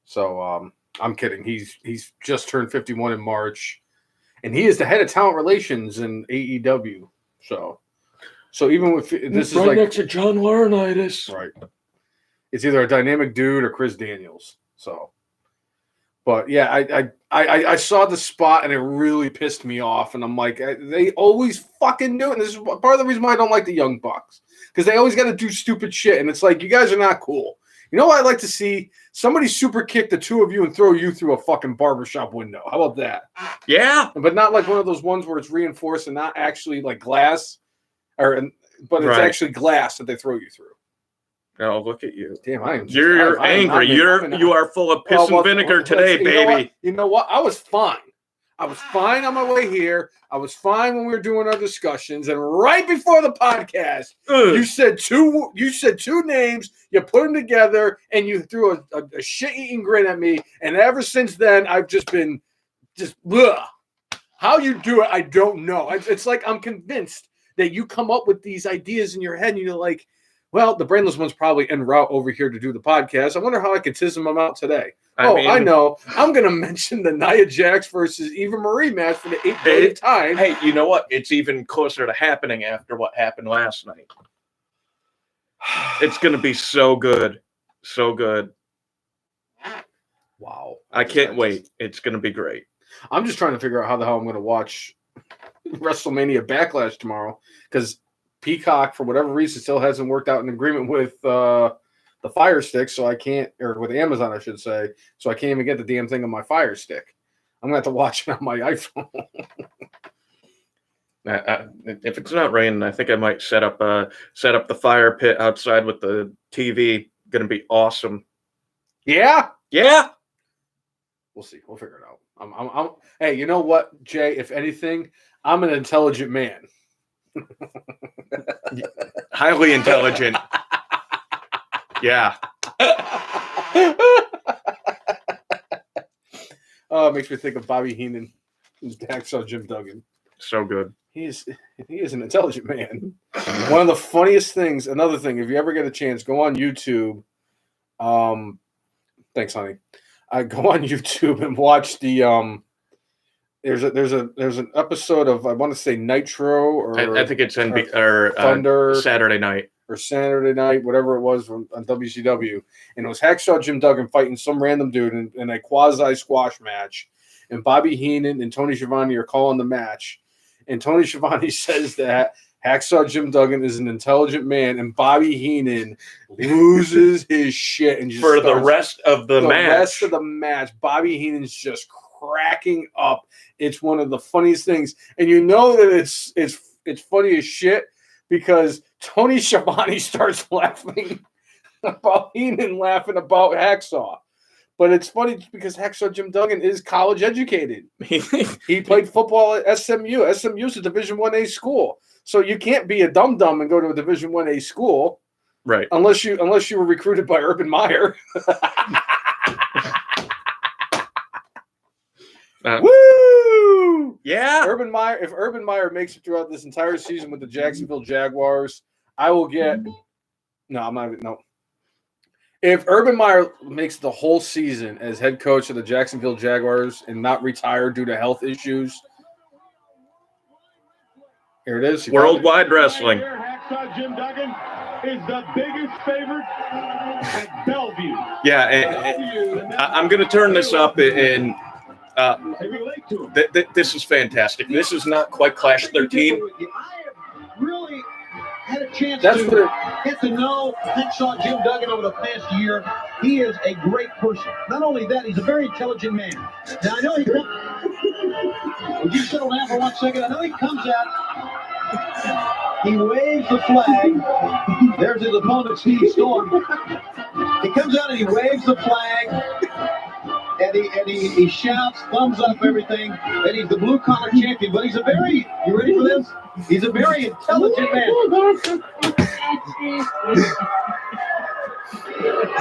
So, I'm kidding. He's just turned 51 in March, and he is the head of talent relations in AEW. So even with this is right like next to John Laurinaitis, right? It's either a dynamic dude or Chris Daniels. So, but yeah, I saw the spot and it really pissed me off, and I'm like, they always fucking do it. And this is part of the reason why I don't like the Young Bucks, because they always got to do stupid shit, and it's like, you guys are not cool. You know what I'd like to see? Somebody super kick the two of you and throw you through a fucking barbershop window. How about that? Yeah. But not like one of those ones where it's reinforced and not actually like glass, but it's actually glass that they throw you through. Oh, look at you. Damn, I am. You're angry. You are full of piss and vinegar today, baby. You know what? I was fine. I was fine on my way here. I was fine when we were doing our discussions, and right before the podcast, you said two names. You put them together, and you threw a shit-eating grin at me. And ever since then, I've just been ugh. How you do it, I don't know. It's like I'm convinced that you come up with these ideas in your head, and you're like, well, the brainless one's probably en route over here to do the podcast. I wonder how I could tism them out today. I know. I'm going to mention the Nia Jax versus Eva Marie match for the 8th time. Hey, you know what? It's even closer to happening after what happened last night. It's going to be so good. So good. Wow. I can't wait. It's going to be great. I'm just trying to figure out how the hell I'm going to watch Wrestlemania Backlash tomorrow, because Peacock, for whatever reason, still hasn't worked out an agreement with the Fire Stick, so I can't, or with Amazon, I should say, so I can't even get the damn thing on my Fire Stick. I'm gonna have to watch it on my iPhone. If it's not raining, I think I might set up the fire pit outside with the TV. Gonna be awesome. Yeah. We'll see. We'll figure it out. Hey, you know what, Jay? If anything, I'm an intelligent man. Highly intelligent. Yeah. Oh, it makes me think of Bobby Heenan and Hacksaw Jim Duggan. So good. He is an intelligent man. One of the funniest things. Another thing, if you ever get a chance, go on YouTube. Thanks, honey. Go on YouTube and watch the There's an episode of, I want to say, Nitro, or I think it's Thunder, Saturday night, whatever it was, on WCW, and it was Hacksaw Jim Duggan fighting some random dude in a quasi squash match, and Bobby Heenan and Tony Schiavone are calling the match, and Tony Schiavone says that Hacksaw Jim Duggan is an intelligent man, and Bobby Heenan loses his shit and just for the rest of the match. The rest of the match, Bobby Heenan's just cracking up. It's one of the funniest things, and you know that it's funny as shit because Tony Schiavone starts laughing about Heenan laughing about Hacksaw. But it's funny because Hacksaw Jim Duggan is college educated. He played football at SMU. SMU's a Division I-A school, so you can't be a dum-dum and go to a Division I-A school, right? Unless you were recruited by Urban Meyer. Woo! Yeah. Urban Meyer. If Urban Meyer makes it throughout this entire season with the Jacksonville Jaguars, I will get. No, I'm not. No. If Urban Meyer makes the whole season as head coach of the Jacksonville Jaguars and not retire due to health issues, here it is. Worldwide Wrestling. Hacksaw Jim Duggan is the biggest favorite at Bellevue. Yeah, and I'm going to turn this up and. This is fantastic. This is not quite Clash 13. I have really had a chance to get to know Hacksaw Jim Duggan over the past year. He is a great person. Not only that, he's a very intelligent man. Now, I know he would you settle down for 1 second? I know he comes out. He waves the flag. There's his opponent, Steve Storm. He comes out and he waves the flag. and he shouts, thumbs up, everything. And he's the blue collar champion. But he's a very, you ready for this? He's a very intelligent man.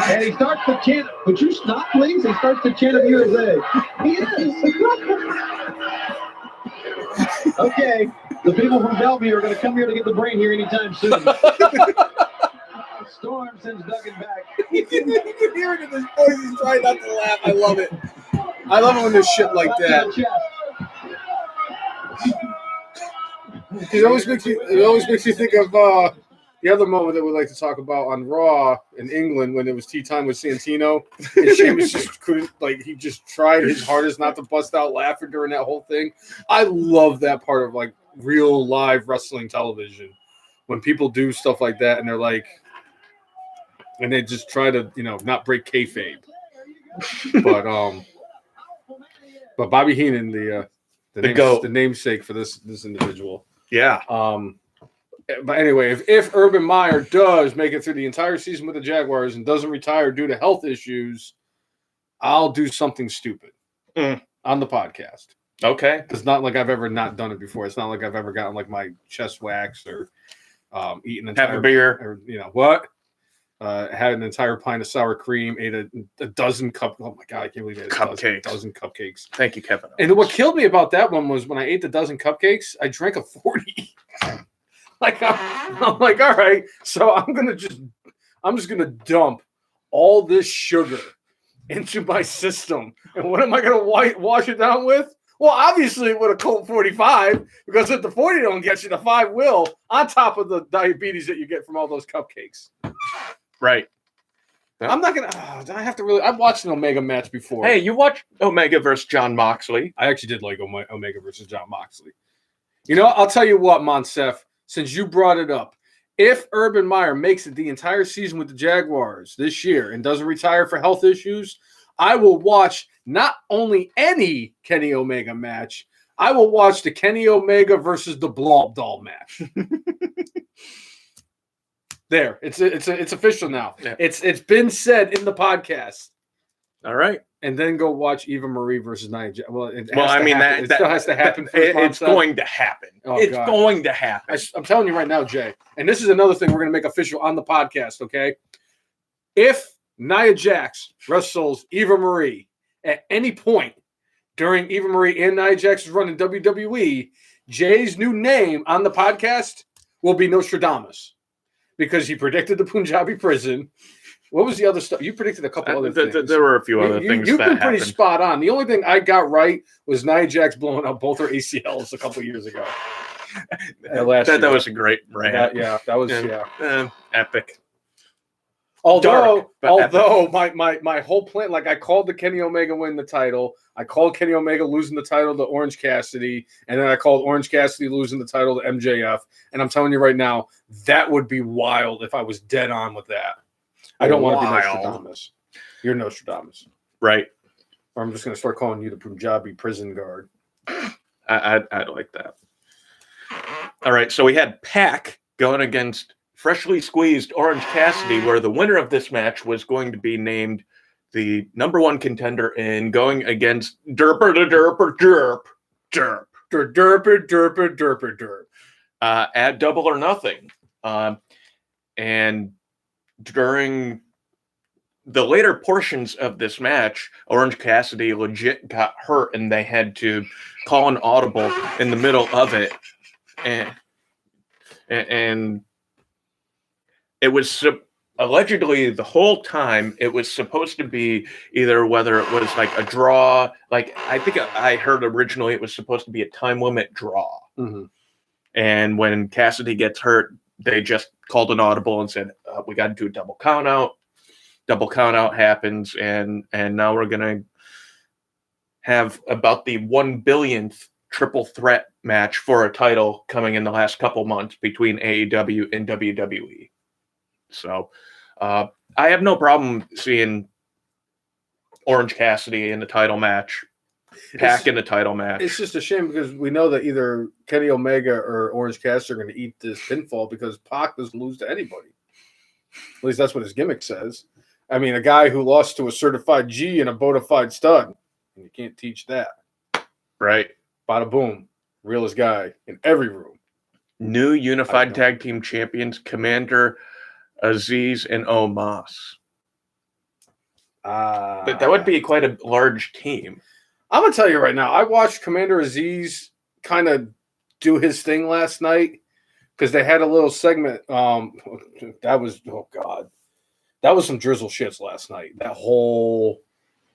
And he starts to chant. Would you stop, please? He starts to chant of USA. He is. Okay, the people from Bellevue are going to come here to get the brain here anytime soon. Storm sends Duggan back. You can hear it in his voice. He's trying not to laugh. I love it. I love it when there's shit like that. It always makes you think of the other moment that we like to talk about on Raw in England when it was tea time with Santino. And Sheamus just couldn't, he just tried his hardest not to bust out laughing during that whole thing. I love that part of real live wrestling television when people do stuff like that and they're like, and they just try to, not break kayfabe. But Bobby Heenan, the namesake for this individual. Yeah. But anyway, if Urban Meyer does make it through the entire season with the Jaguars and doesn't retire due to health issues, I'll do something stupid on the podcast. Okay. It's not like I've ever not done it before. It's not like I've ever gotten my chest waxed or eaten an entire have a beer or what. Had an entire pint of sour cream, ate a dozen oh my God, I can't believe it. A dozen cupcakes. Thank you, Kevin. And what killed me about that one was when I ate the dozen cupcakes, I drank a 40. I'm like, all right, so I'm just gonna dump all this sugar into my system. And what am I gonna wash it down with? Well, obviously with a Colt 45, because if the 40 don't get you, the 5 will, on top of the diabetes that you get from all those cupcakes. Right. I'm not gonna. I have to really. I've watched an Omega match before. Hey, you watched Omega versus John Moxley? I actually did like Omega versus John Moxley. I'll tell you what, Monsef. Since you brought it up, if Urban Meyer makes it the entire season with the Jaguars this year and doesn't retire for health issues, I will watch not only any Kenny Omega match, I will watch the Kenny Omega versus the Blow Up Doll match. There, it's official now. Yeah. It's been said in the podcast. All right, and then go watch Eva Marie versus Nia Jax. Well, it still has to happen. It's going to happen. Oh, it's God. Going to happen. I'm telling you right now, Jay. And this is another thing we're going to make official on the podcast. Okay, if Nia Jax wrestles Eva Marie at any point during Eva Marie and Nia Jax's run in WWE, Jay's new name on the podcast will be Nostradamus. Because he predicted the Punjabi prison. What was the other stuff? You predicted a couple other things. There were a few other things. You've been pretty spot on. The only thing I got right was Nia Jax blowing up both her ACLs a couple years ago. That was a great rant. That was epic. Although my whole plan, I called the Kenny Omega win the title. I called Kenny Omega losing the title to Orange Cassidy, and then I called Orange Cassidy losing the title to MJF. And I'm telling you right now, that would be wild if I was dead on with that. I don't want to be Nostradamus. You're Nostradamus. Right. Or I'm just going to start calling you the Punjabi prison guard. I'd like that. All right, so we had Pac going against freshly squeezed Orange Cassidy, where the winner of this match was going to be named the number one contender in going against Derp at Double or Nothing. And during the later portions of this match, Orange Cassidy legit got hurt and they had to call an audible in the middle of it. And it was allegedly the whole time it was supposed to be either whether it was a draw, I think I heard originally it was supposed to be a time limit draw. Mm-hmm. And when Cassidy gets hurt, they just called an audible and said, we got to do a double count out. Double count out happens. And now we're going to have about the 1 billionth triple threat match for a title coming in the last couple months between AEW and WWE. So I have no problem seeing Orange Cassidy in the title match, Pac in the title match. It's just a shame because we know that either Kenny Omega or Orange Cassidy are going to eat this pinfall because Pac doesn't lose to anybody. At least that's what his gimmick says. I mean, a guy who lost to a certified G and a bona fide stud. And you can't teach that. Right. Bada boom. Realest guy in every room. New unified tag team champions, Commander Aziz and Omos. That would be quite a large team. I'm going to tell you right now, I watched Commander Aziz kind of do his thing last night because they had a little segment. That was, oh God. That was some drizzle shits last night.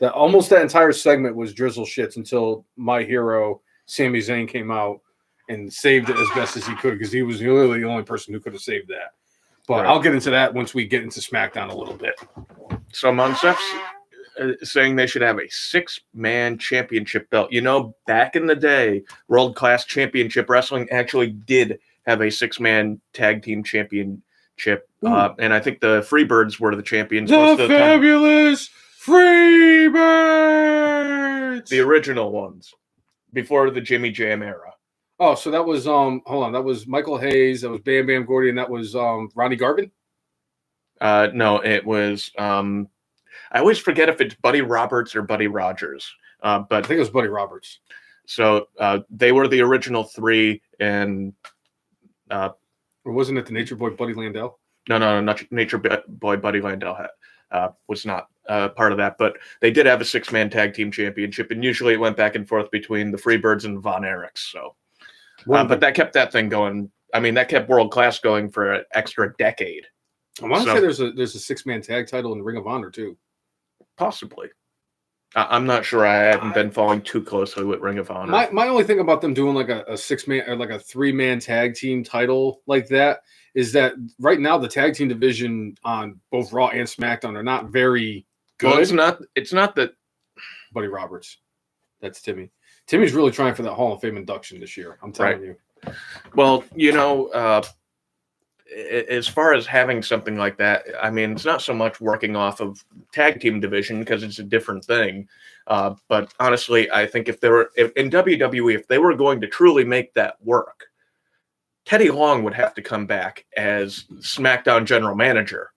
Almost that entire segment was drizzle shits until my hero, Sami Zayn, came out and saved it as best as he could because he was literally the only person who could have saved that. But I'll get into that once we get into SmackDown a little bit. So Monsef's saying they should have a 6-man championship belt. You know, back in the day, World Class Championship Wrestling actually did have a 6-man tag team championship. And I think the Freebirds were the champions. The fabulous Freebirds! The original ones. Before the Jimmy Jam era. Oh, so that was hold on, that was Michael Hayes, that was Bam Bam Gordy, and that was Ronnie Garvin? No, it was I always forget if it's Buddy Roberts or Buddy Rogers. But I think it was Buddy Roberts. So they were the original 3, and or wasn't it the Nature Boy Buddy Landell? No, not Nature Boy Buddy Landell was not part of that, but they did have a 6-man tag team championship, and usually it went back and forth between the Freebirds and the Von Erichs. So, but that kept that thing going. I mean, that kept World Class going for an extra decade. I want to say there's a 6-man tag title in the Ring of Honor too. Possibly. I'm not sure. I haven't been following too closely with Ring of Honor. My only thing about them doing like a 6-man or like a 3-man tag team title like that is that right now the tag team division on both Raw and SmackDown are not very good. Well, it's not that Buddy Roberts. That's Timmy. Timmy's really trying for that Hall of Fame induction this year. I'm telling you. Well, you know, as far as having something like that, I mean, it's not so much working off of tag team division because it's a different thing. But honestly, I think if in WWE, if they were going to truly make that work, Teddy Long would have to come back as SmackDown general manager.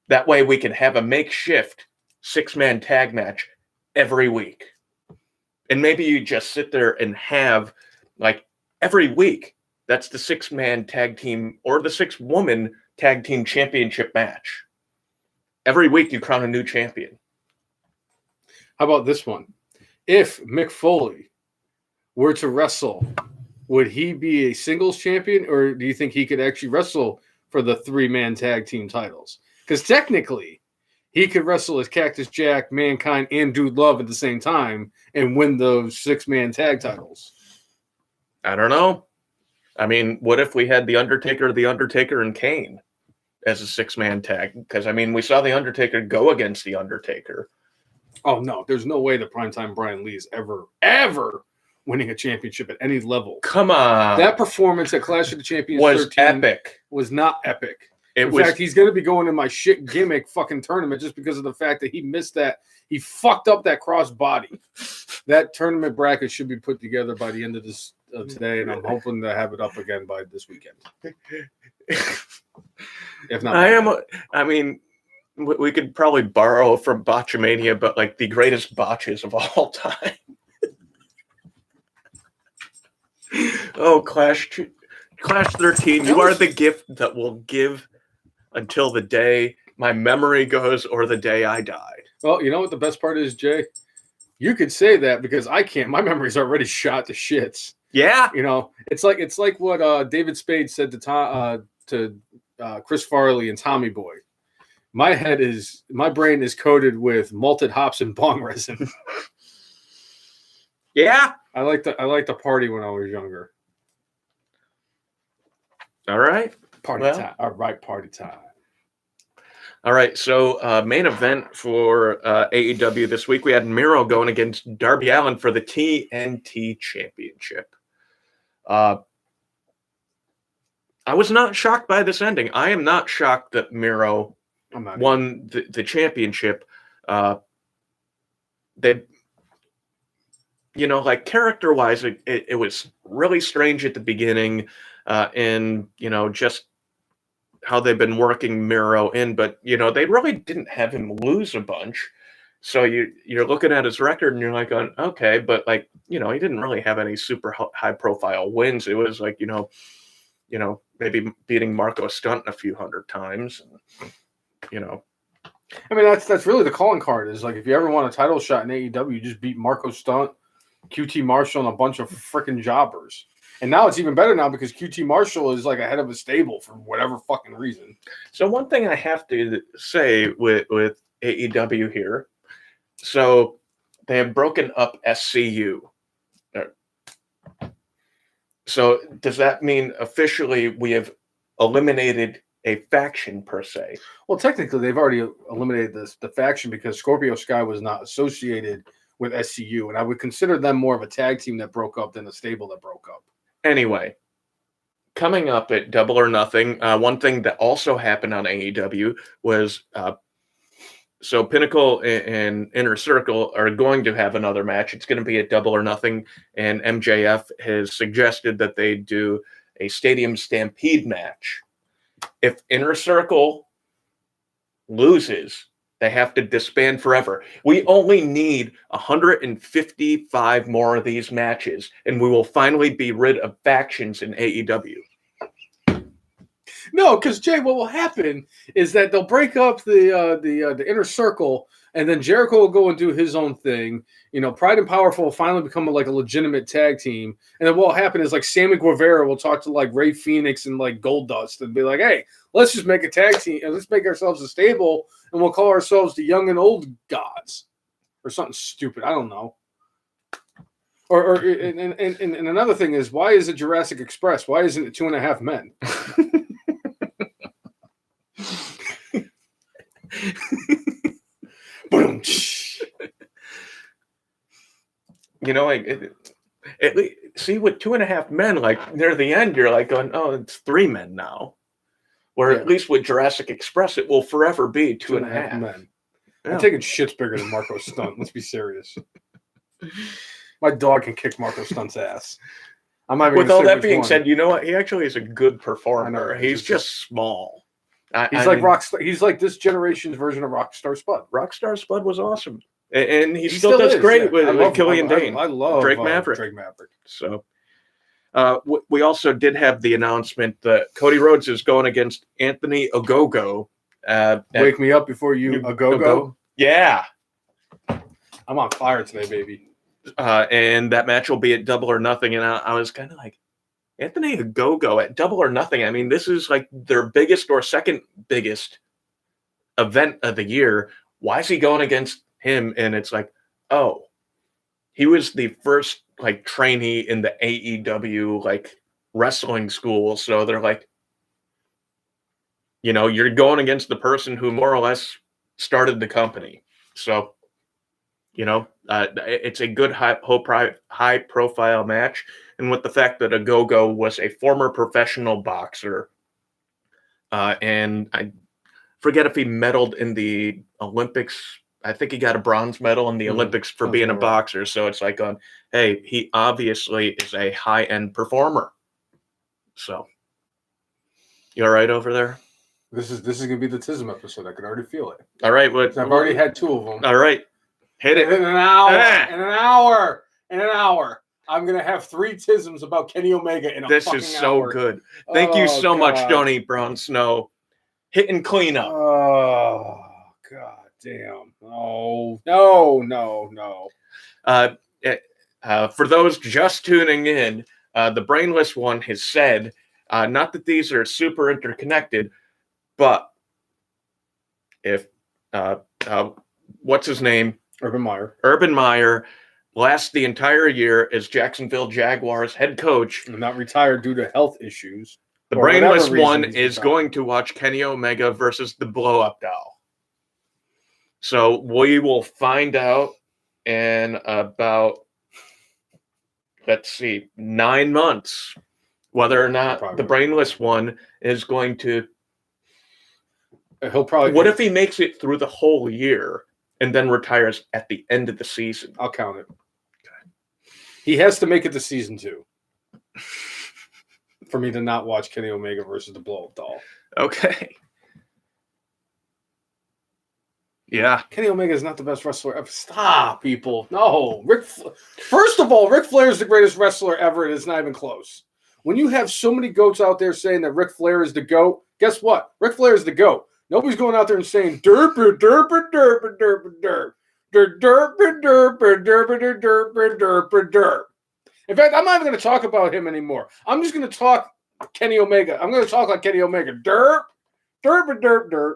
That way we can have a makeshift 6-man tag match every week. And maybe you just sit there and have, like, every week, that's the 6-man tag team or the 6-woman tag team championship match. Every week you crown a new champion. How about this one? If Mick Foley were to wrestle, would he be a singles champion, or do you think he could actually wrestle for the 3-man tag team titles? Because technically, he could wrestle as Cactus Jack, Mankind, and Dude Love at the same time and win those 6-man tag titles. I don't know. I mean, what if we had The Undertaker, and Kane as a 6-man tag? Because, I mean, we saw The Undertaker go against The Undertaker. Oh, no. There's no way that Primetime Brian Lee is ever winning a championship at any level. Come on. That performance at Clash of the Champions was 13 epic. Was not epic. In fact, he's going to be going in my shit gimmick fucking tournament just because of the fact that he missed that. He fucked up that cross body. That tournament bracket should be put together by the end of this today, and I'm hoping to have it up again by this weekend. If not, I mean, we could probably borrow from Botchamania, but like the greatest botches of all time. Oh, Clash 13, you are the gift that will give until the day my memory goes or the day I died. Well, you know what the best part is, Jay? You could say that because I can't. My memory's already shot to shits. Yeah. You know, it's like what David Spade said to Chris Farley and Tommy Boy. My brain is coated with malted hops and bong resin. Yeah. I like to party when I was younger. All right. Party time. All right, party time. All right, so main event for AEW this week, we had Miro going against Darby Allin for the TNT Championship. I was not shocked by this ending. I am not shocked that Miro won the championship. They, you know, like character-wise, it was really strange at the beginning, and, you know, just how they've been working Miro in, but they really didn't have him lose a bunch. So you're looking at his record and you're like, going, okay, but like he didn't really have any super high profile wins. It was like maybe beating Marco Stunt a few hundred times. I mean, that's really the calling card. Is like if you ever want a title shot in AEW, you just beat Marco Stunt, QT Marshall, and a bunch of freaking jobbers. And now it's even better now because QT Marshall is like ahead of a stable for whatever fucking reason. So one thing I have to say with AEW here, so they have broken up SCU. So does that mean officially we have eliminated a faction per se? Well, technically, they've already eliminated the faction because Scorpio Sky was not associated with SCU, and I would consider them more of a tag team that broke up than a stable that broke up. Anyway, coming up at Double or Nothing, one thing that also happened on AEW was so Pinnacle and Inner Circle are going to have another match. It's going to be at Double or Nothing, and MJF has suggested that they do a Stadium Stampede match. If Inner Circle loses, they have to disband forever. We only need 155 more of these matches, and we will finally be rid of factions in AEW. No, because Jay, what will happen is that they'll break up the Inner Circle, and then Jericho will go and do his own thing. Pride and Powerful will finally become like a legitimate tag team. And then what will happen is like Sammy Guevara will talk to like Ray Phoenix and like Goldust and be like, "Hey, let's just make a tag team and let's make ourselves a stable, and we'll call ourselves the Young and Old Gods," or something stupid. I don't know. And another thing is, why is it Jurassic Express? Why isn't it 2.5 Men? Boom. At least, see, with 2.5 Men, like near the end, you're like going, "Oh, it's 3 men now." Where at least with Jurassic Express, it will forever be 2.5 Men. Yeah. I'm taking shit's bigger than Marco Stunt. Let's be serious. My dog can kick Marco Stunt's ass. With all that being said, you know what? He actually is a good performer. I know, he's just small. He's like Rockstar. He's like this generation's version of Rockstar Spud. Rockstar Spud was awesome, and he still does great with Killian Dane. I love Drake Maverick. Drake Maverick. So, we also did have the announcement that Cody Rhodes is going against Anthony Ogogo. Wake me up before you Ogogo. Yeah, I'm on fire today, baby. And that match will be at Double or Nothing, and I was kind of like, Anthony Ogogo at Double or Nothing. I mean, this is like their biggest or second biggest event of the year. Why is he going against him? And it's like, oh, he was the first like trainee in the AEW like wrestling school. So they're like, you're going against the person who more or less started the company. So, it's a good high profile match. And with the fact that Ogogo was a former professional boxer, and I forget if he medaled in the Olympics. I think he got a bronze medal in the Olympics for being a boxer. So it's like, hey, he obviously is a high-end performer. So, you all right over there? This is gonna be the TISM episode. I can already feel it. All right, I've already had 2 of them. All right, hit it in an hour. In an hour. I'm going to have 3 TISMs about Kenny Omega in a This fucking is so hour. good. Thank you so much, Johnny Brown Snow. Hit and clean up. Oh, God damn. No. For those just tuning in, the Brainless One has said, not that these are super interconnected, but if, what's his name? Urban Meyer lasts the entire year as Jacksonville Jaguars head coach. Not retired due to health issues. The Brainless One is going to watch Kenny Omega versus the Blow Up Doll. So we will find out in about, 9 months, whether or not the Brainless One is going to. He'll probably. What if he makes it through the whole year and then retires at the end of the season? I'll count it. Okay. He has to make it to season 2 for me to not watch Kenny Omega versus the Blow Up Doll. Okay. Yeah. Kenny Omega is not the best wrestler ever. Stop, people. No. First of all, Ric Flair is the greatest wrestler ever, and it's not even close. When you have so many goats out there saying that Ric Flair is the GOAT, guess what? Ric Flair is the GOAT. Nobody's going out there and saying derp, derp, derp, derp, derp, derp, derp, derp, derp, derp, derp, derp, derp. In fact, I'm not even going to talk about him anymore. I'm just going to talk Kenny Omega. I'm going to talk like Kenny Omega. Derp, derp, derp, derp.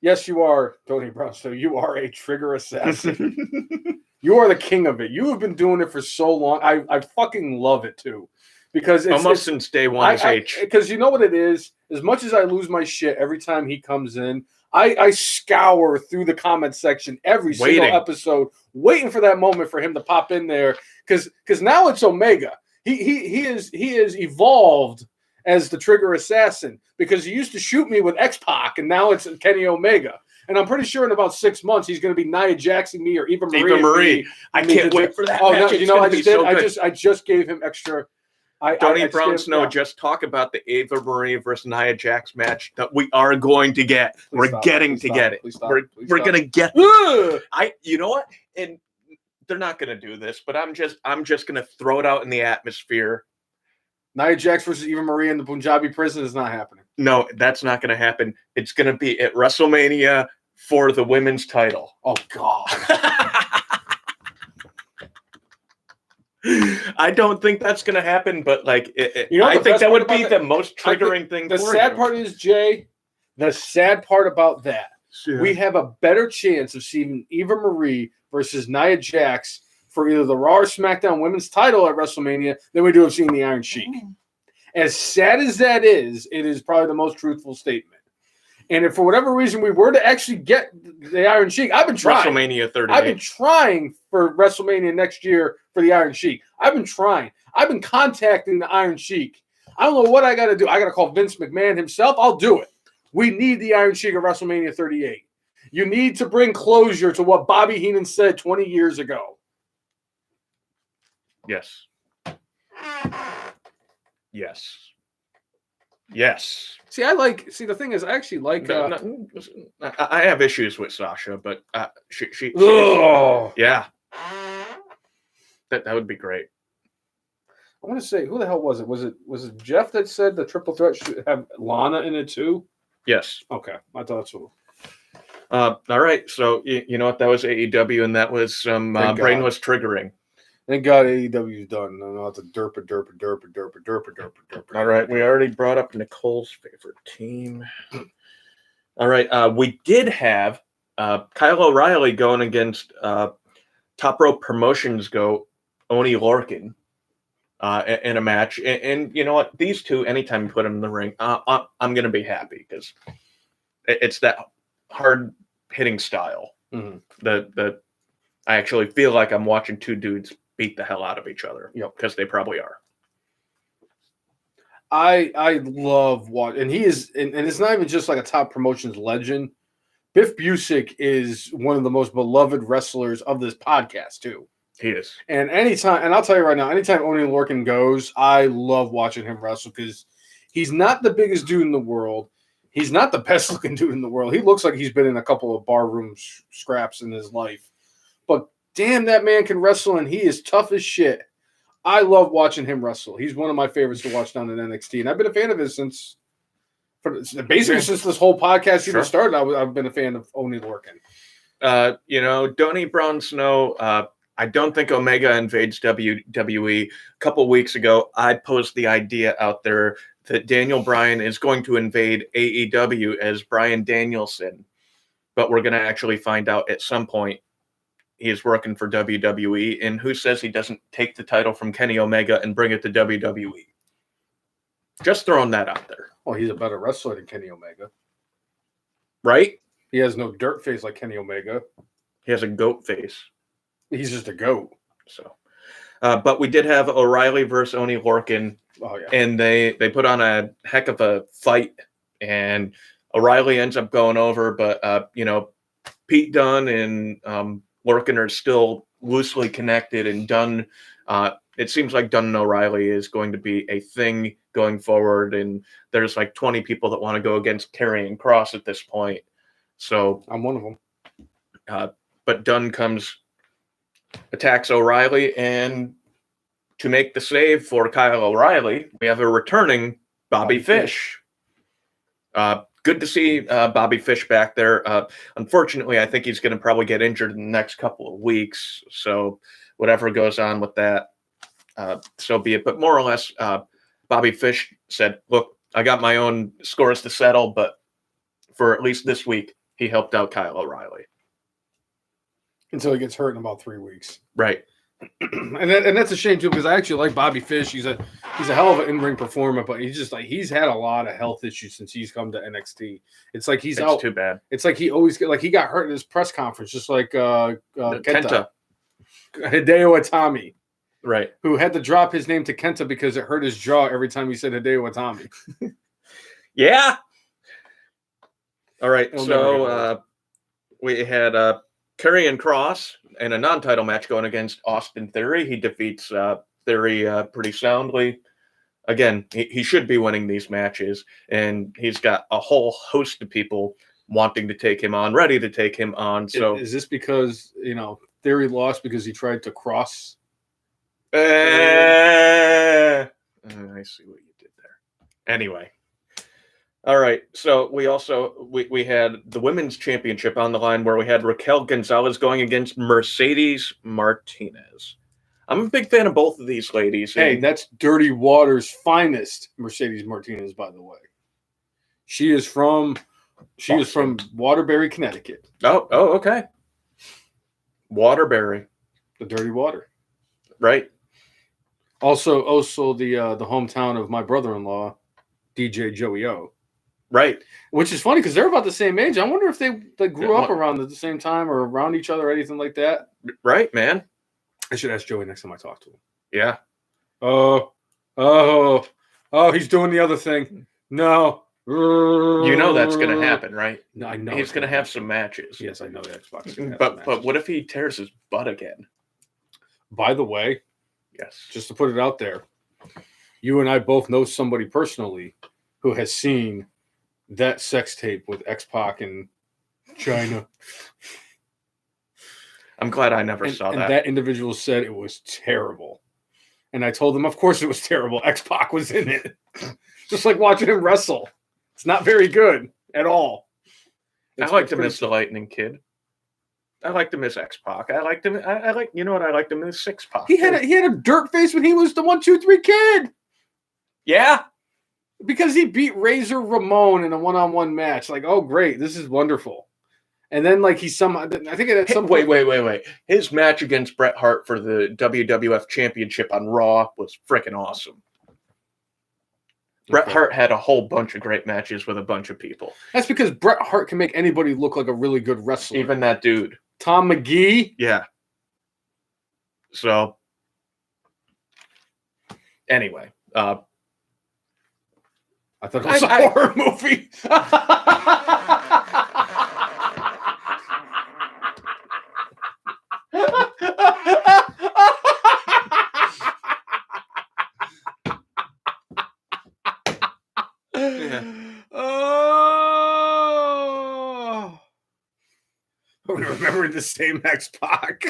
Yes, you are, Tony Brown. So you are a trigger assassin. You are the king of it. You have been doing it for so long. I fucking love it too. Because almost since day one. Because you know what it is? As much as I lose my shit every time he comes in, I scour through the comment section every single episode, waiting for that moment for him to pop in there. Because now it's Omega. He is evolved as the trigger assassin, because he used to shoot me with X-Pac, and now it's Kenny Omega. And I'm pretty sure in about 6 months he's going to be Nia Jaxing me or Eva Marie. I can't wait for that. Oh match. no! You know I just gave him extra. Tony Brown Snow, just talk about the Eva Marie versus Nia Jax match that we are going to get. We're getting to get it. We're going to get it. You know what? And they're not going to do this, but I'm just going to throw it out in the atmosphere. Nia Jax versus Eva Marie in the Punjabi prison is not happening. No, that's not going to happen. It's going to be at WrestleMania for the women's title. Oh, God. I don't think that's going to happen, but like, I think that would be the most triggering thing. The sad part is, Jay, the sad part about that, we have a better chance of seeing Eva Marie versus Nia Jax for either the Raw or SmackDown women's title at WrestleMania than we do of seeing the Iron Sheik. As sad as that is, it is probably the most truthful statement. And if for whatever reason we were to actually get the Iron Sheik, I've been trying. WrestleMania 38. I've been trying for WrestleMania next year for the Iron Sheik. I've been trying. I've been contacting the Iron Sheik. I don't know what I got to do. I got to call Vince McMahon himself. I'll do it. We need the Iron Sheik at WrestleMania 38. You need to bring closure to what Bobby Heenan said 20 years ago. Yes. Yes. Yes. See, the thing is, I actually like. I have issues with Sasha, but she yeah. That would be great. I want to say, who the hell was it? Was it Jeff that said the triple threat should have Lana in it too? Yes. Okay, I thought so. All right, so you know what? That was AEW, and that was some brainless triggering. Thank God AEW's done. No, it's a derp. All right, we already brought up Nicole's favorite team. All right, we did have Kyle O'Reilly going against Top Rope Promotions Oni Lorcan in a match. And you know what? These two, anytime you put them in the ring, I'm going to be happy because it's that hard-hitting style. Mm-hmm. That I actually feel like I'm watching two dudes beat the hell out of each other. Yep, because they probably are. I love what, and he is, and it's not even just like a Top Promotions legend. Biff Busick is one of the most beloved wrestlers of this podcast too. He is. And anytime, and I'll tell you right now, anytime Oni Lorcan goes, I love watching him wrestle because he's not the biggest dude in the world. He's not the best looking dude in the world. He looks like he's been in a couple of barroom scraps in his life. But damn, that man can wrestle, and he is tough as shit. I love watching him wrestle. He's one of my favorites to watch down in NXT, and I've been a fan of his since this whole podcast even started. I've been a fan of Oni Lorcan. Tony Brown Snow, I don't think Omega invades WWE. A couple weeks ago, I posed the idea out there that Daniel Bryan is going to invade AEW as Bryan Danielson, but we're going to actually find out at some point he is working for WWE, and who says he doesn't take the title from Kenny Omega and bring it to WWE? Just throwing that out there. Well, he's a better wrestler than Kenny Omega. Right? He has no dirt face like Kenny Omega. He has a goat face. He's just a goat. So, but we did have O'Reilly versus Oni Lorcan. Oh, yeah. And they put on a heck of a fight, and O'Reilly ends up going over, but Pete Dunne and Lorcan are still loosely connected, and Dunne it seems like Dunn and O'Reilly is going to be a thing going forward, and there's like 20 people that want to go against Karrion Kross at this point. So I'm one of them. But Dunn attacks O'Reilly, and to make the save for Kyle O'Reilly, we have a returning Bobby Fish. Good to see Bobby Fish back there. Unfortunately, I think he's going to probably get injured in the next couple of weeks. So whatever goes on with that, so be it. But more or less, Bobby Fish said, look, I got my own scores to settle, but for at least this week, he helped out Kyle O'Reilly. Until he gets hurt in about 3 weeks. Right. And that's a shame too, because I actually like Bobby Fish. He's a hell of an in-ring performer, but he's had a lot of health issues since he's come to NXT. It's like he's out. Too bad. It's like he got hurt at his press conference, just like Kenta. Hideo Itami. Right. Who had to drop his name to Kenta because it hurt his jaw every time he said Hideo Itami. Yeah. All right. So we had Karrion Kross in a non-title match going against Austin Theory. He defeats Theory pretty soundly. Again, he should be winning these matches, and he's got a whole host of people wanting to take him on, ready to take him on. So is this because Theory lost because he tried to cross? I see what you did there. Anyway. All right, so we had the women's championship on the line where we had Raquel Gonzalez going against Mercedes Martinez. I'm a big fan of both of these ladies. Hey, that's Dirty Water's finest, Mercedes Martinez, by the way. She is from Waterbury, Connecticut. Oh, okay. Waterbury, the Dirty Water, right? Also the hometown of my brother-in-law, DJ Joey O. Right. Which is funny because they're about the same age. I wonder if they grew up around at the same time or around each other or anything like that. Right, man. I should ask Joey next time I talk to him. Yeah. Oh, he's doing the other thing. No. You know that's going to happen, right? No, I know. He's going to have some matches. Yes, I know the Xbox is gonna have But what if he tears his butt again? By the way, yes, just to put it out there, you and I both know somebody personally who has seen that sex tape with X-Pac in China. I'm glad I never saw that. And that individual said it was terrible. And I told them, of course it was terrible. X-Pac was in it. Just like watching him wrestle. It's not very good at all. I like to miss the Lightning Kid. I like to miss X-Pac. I like you know what? I like to miss Six-Pac. He had a dirt face when he was the 1, 2, 3 kid. Yeah. Because he beat Razor Ramon in a one-on-one match. Like, oh, great. This is wonderful. And then, like, I think at some point. Wait. His match against Bret Hart for the WWF Championship on Raw was freaking awesome. Bret Hart had a whole bunch of great matches with a bunch of people. That's because Bret Hart can make anybody look like a really good wrestler. Even that dude. Tom McGee? Yeah. So, anyway. I thought it was a horror movie. Oh, we remember the same X-Pac.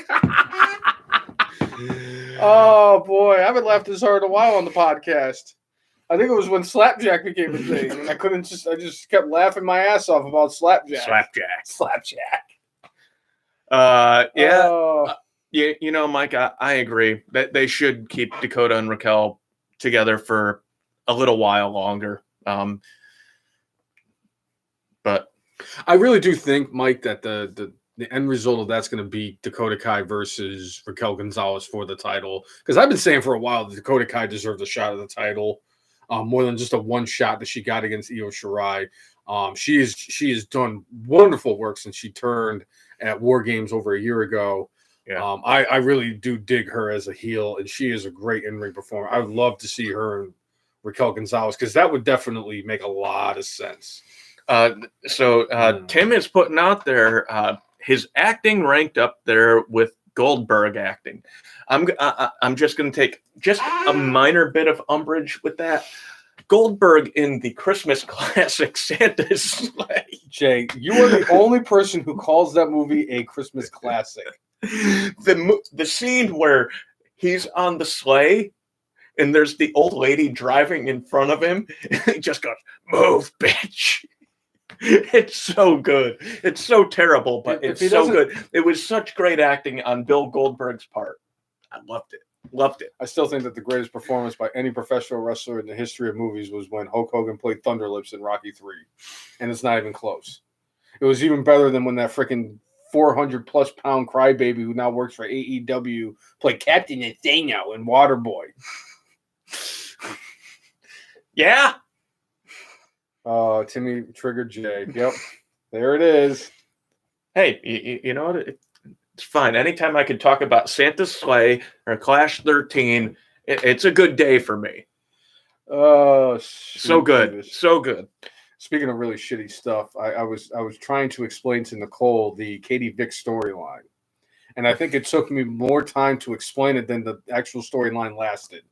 Oh boy, I haven't laughed this hard in a while on the podcast. I think it was when Slapjack became a thing, and I just kept laughing my ass off about Slapjack. Yeah. You know, Mike, I agree that they should keep Dakota and Raquel together for a little while longer. But I really do think, Mike, that the end result of that's going to be Dakota Kai versus Raquel Gonzalez for the title. Because I've been saying for a while that Dakota Kai deserves a shot at the title, more than just a one shot that she got against Io Shirai. She has done wonderful work since she turned at War Games over a year ago. Yeah. I really do dig her as a heel, and she is a great in-ring performer. I would love to see her and Raquel Gonzalez because that would definitely make a lot of sense. Tim is putting out there his acting ranked up there with Goldberg acting. I'm just going to take just a minor bit of umbrage with that. Goldberg in the Christmas classic Santa's Sleigh. Jay, you are the only person who calls that movie a Christmas classic. The scene where he's on the sleigh and there's the old lady driving in front of him, and he just goes, "Move, bitch." It's so good. It's so terrible, but it's so good. It was such great acting on Bill Goldberg's part. I loved it. Loved it. I still think that the greatest performance by any professional wrestler in the history of movies was when Hulk Hogan played Thunder Lips in Rocky 3. And it's not even close. It was even better than when that freaking 400-plus pound crybaby who now works for AEW played Captain Nathaniel in Waterboy. Yeah. Timmy triggered Jay. Yep. There it is. Hey, you know what? It's fine. Anytime I can talk about Santa's Sleigh or Clash 13, it's a good day for me. Oh, so good. So good. Speaking of really shitty stuff, I was trying to explain to Nicole the Katie Vick storyline. And I think it took me more time to explain it than the actual storyline lasted,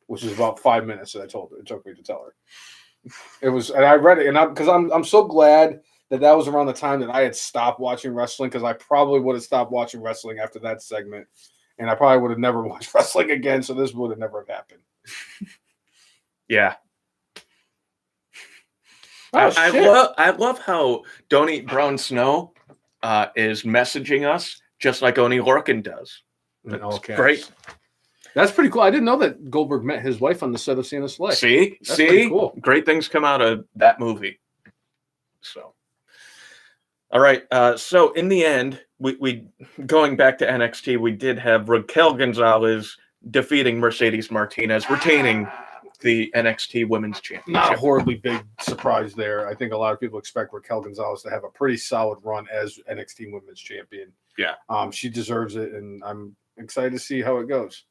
which is about 5 minutes that I told her. It took me to tell her. It was, and I read it, and because I'm so glad that was around the time that I had stopped watching wrestling, because I probably would have stopped watching wrestling after that segment, and I probably would have never watched wrestling again, so this would have never have happened. Yeah. Oh, I love how Don't Eat Brown Snow is messaging us just like Oni Lorcan does. That's great. That's pretty cool. I didn't know that Goldberg met his wife on the set of Santa's Sleigh. See? Cool. Great things come out of that movie. So, all right. So in the end, we going back to NXT, we did have Raquel Gonzalez defeating Mercedes Martinez, retaining the NXT Women's Championship. Not a horribly big surprise there. I think a lot of people expect Raquel Gonzalez to have a pretty solid run as NXT Women's Champion. Yeah. She deserves it, and I'm excited to see how it goes.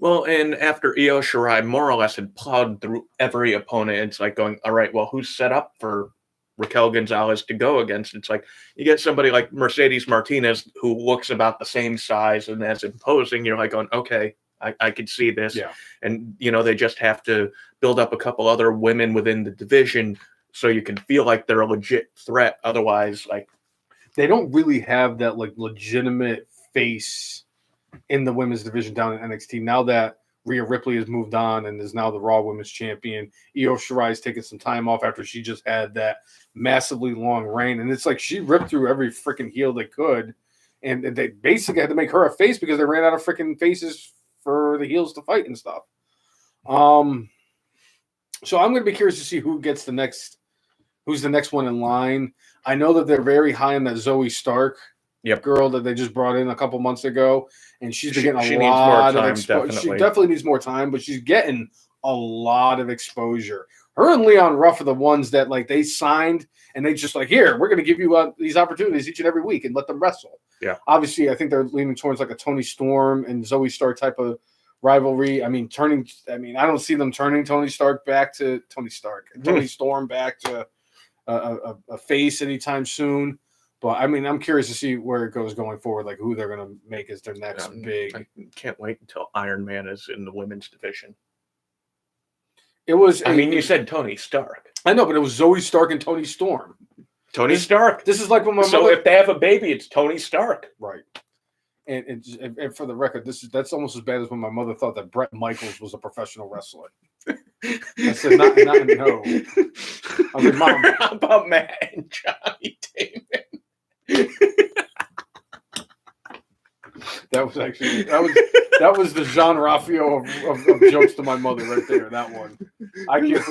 Well, and after Io Shirai more or less had plowed through every opponent, it's like going, all right, well, who's set up for Raquel Gonzalez to go against? It's like you get somebody like Mercedes Martinez who looks about the same size and as imposing. You're like going, okay, I could see this. Yeah. And, they just have to build up a couple other women within the division so you can feel like they're a legit threat. Otherwise, like, they don't really have that like legitimate face in the women's division down in NXT. Now that Rhea Ripley has moved on and is now the Raw Women's Champion, Io Shirai is taking some time off after she just had that massively long reign. And it's like she ripped through every freaking heel they could. And they basically had to make her a face because they ran out of freaking faces for the heels to fight and stuff. So I'm going to be curious to see who's the next one in line. I know that they're very high on that Zoe Stark girl that they just brought in a couple months ago, and she's been getting a lot of exposure. She definitely needs more time, but she's getting a lot of exposure. Her and Leon Ruff are the ones that like they signed, and they just like, here, we're going to give you these opportunities each and every week and let them wrestle. Yeah. Obviously, I think they're leaning towards like a Tony Storm and Zoe Stark type of rivalry. I don't see them turning Tony Storm back to a face anytime soon. But I'm curious to see where it goes going forward, like who they're going to make as their next big. I can't wait until Iron Man is in the women's division. It was. You said Tony Stark. I know, but it was Zoe Stark and Tony Storm. Tony Stark. This is like when my mother. So if they have a baby, it's Tony Stark, right? And for the record, that's almost as bad as when my mother thought that Bret Michaels was a professional wrestler. I said, not no. I was like, Mom. How about Matt and Johnny Damon? That was the Jean Ralphio of jokes to my mother right there. That one. I can't.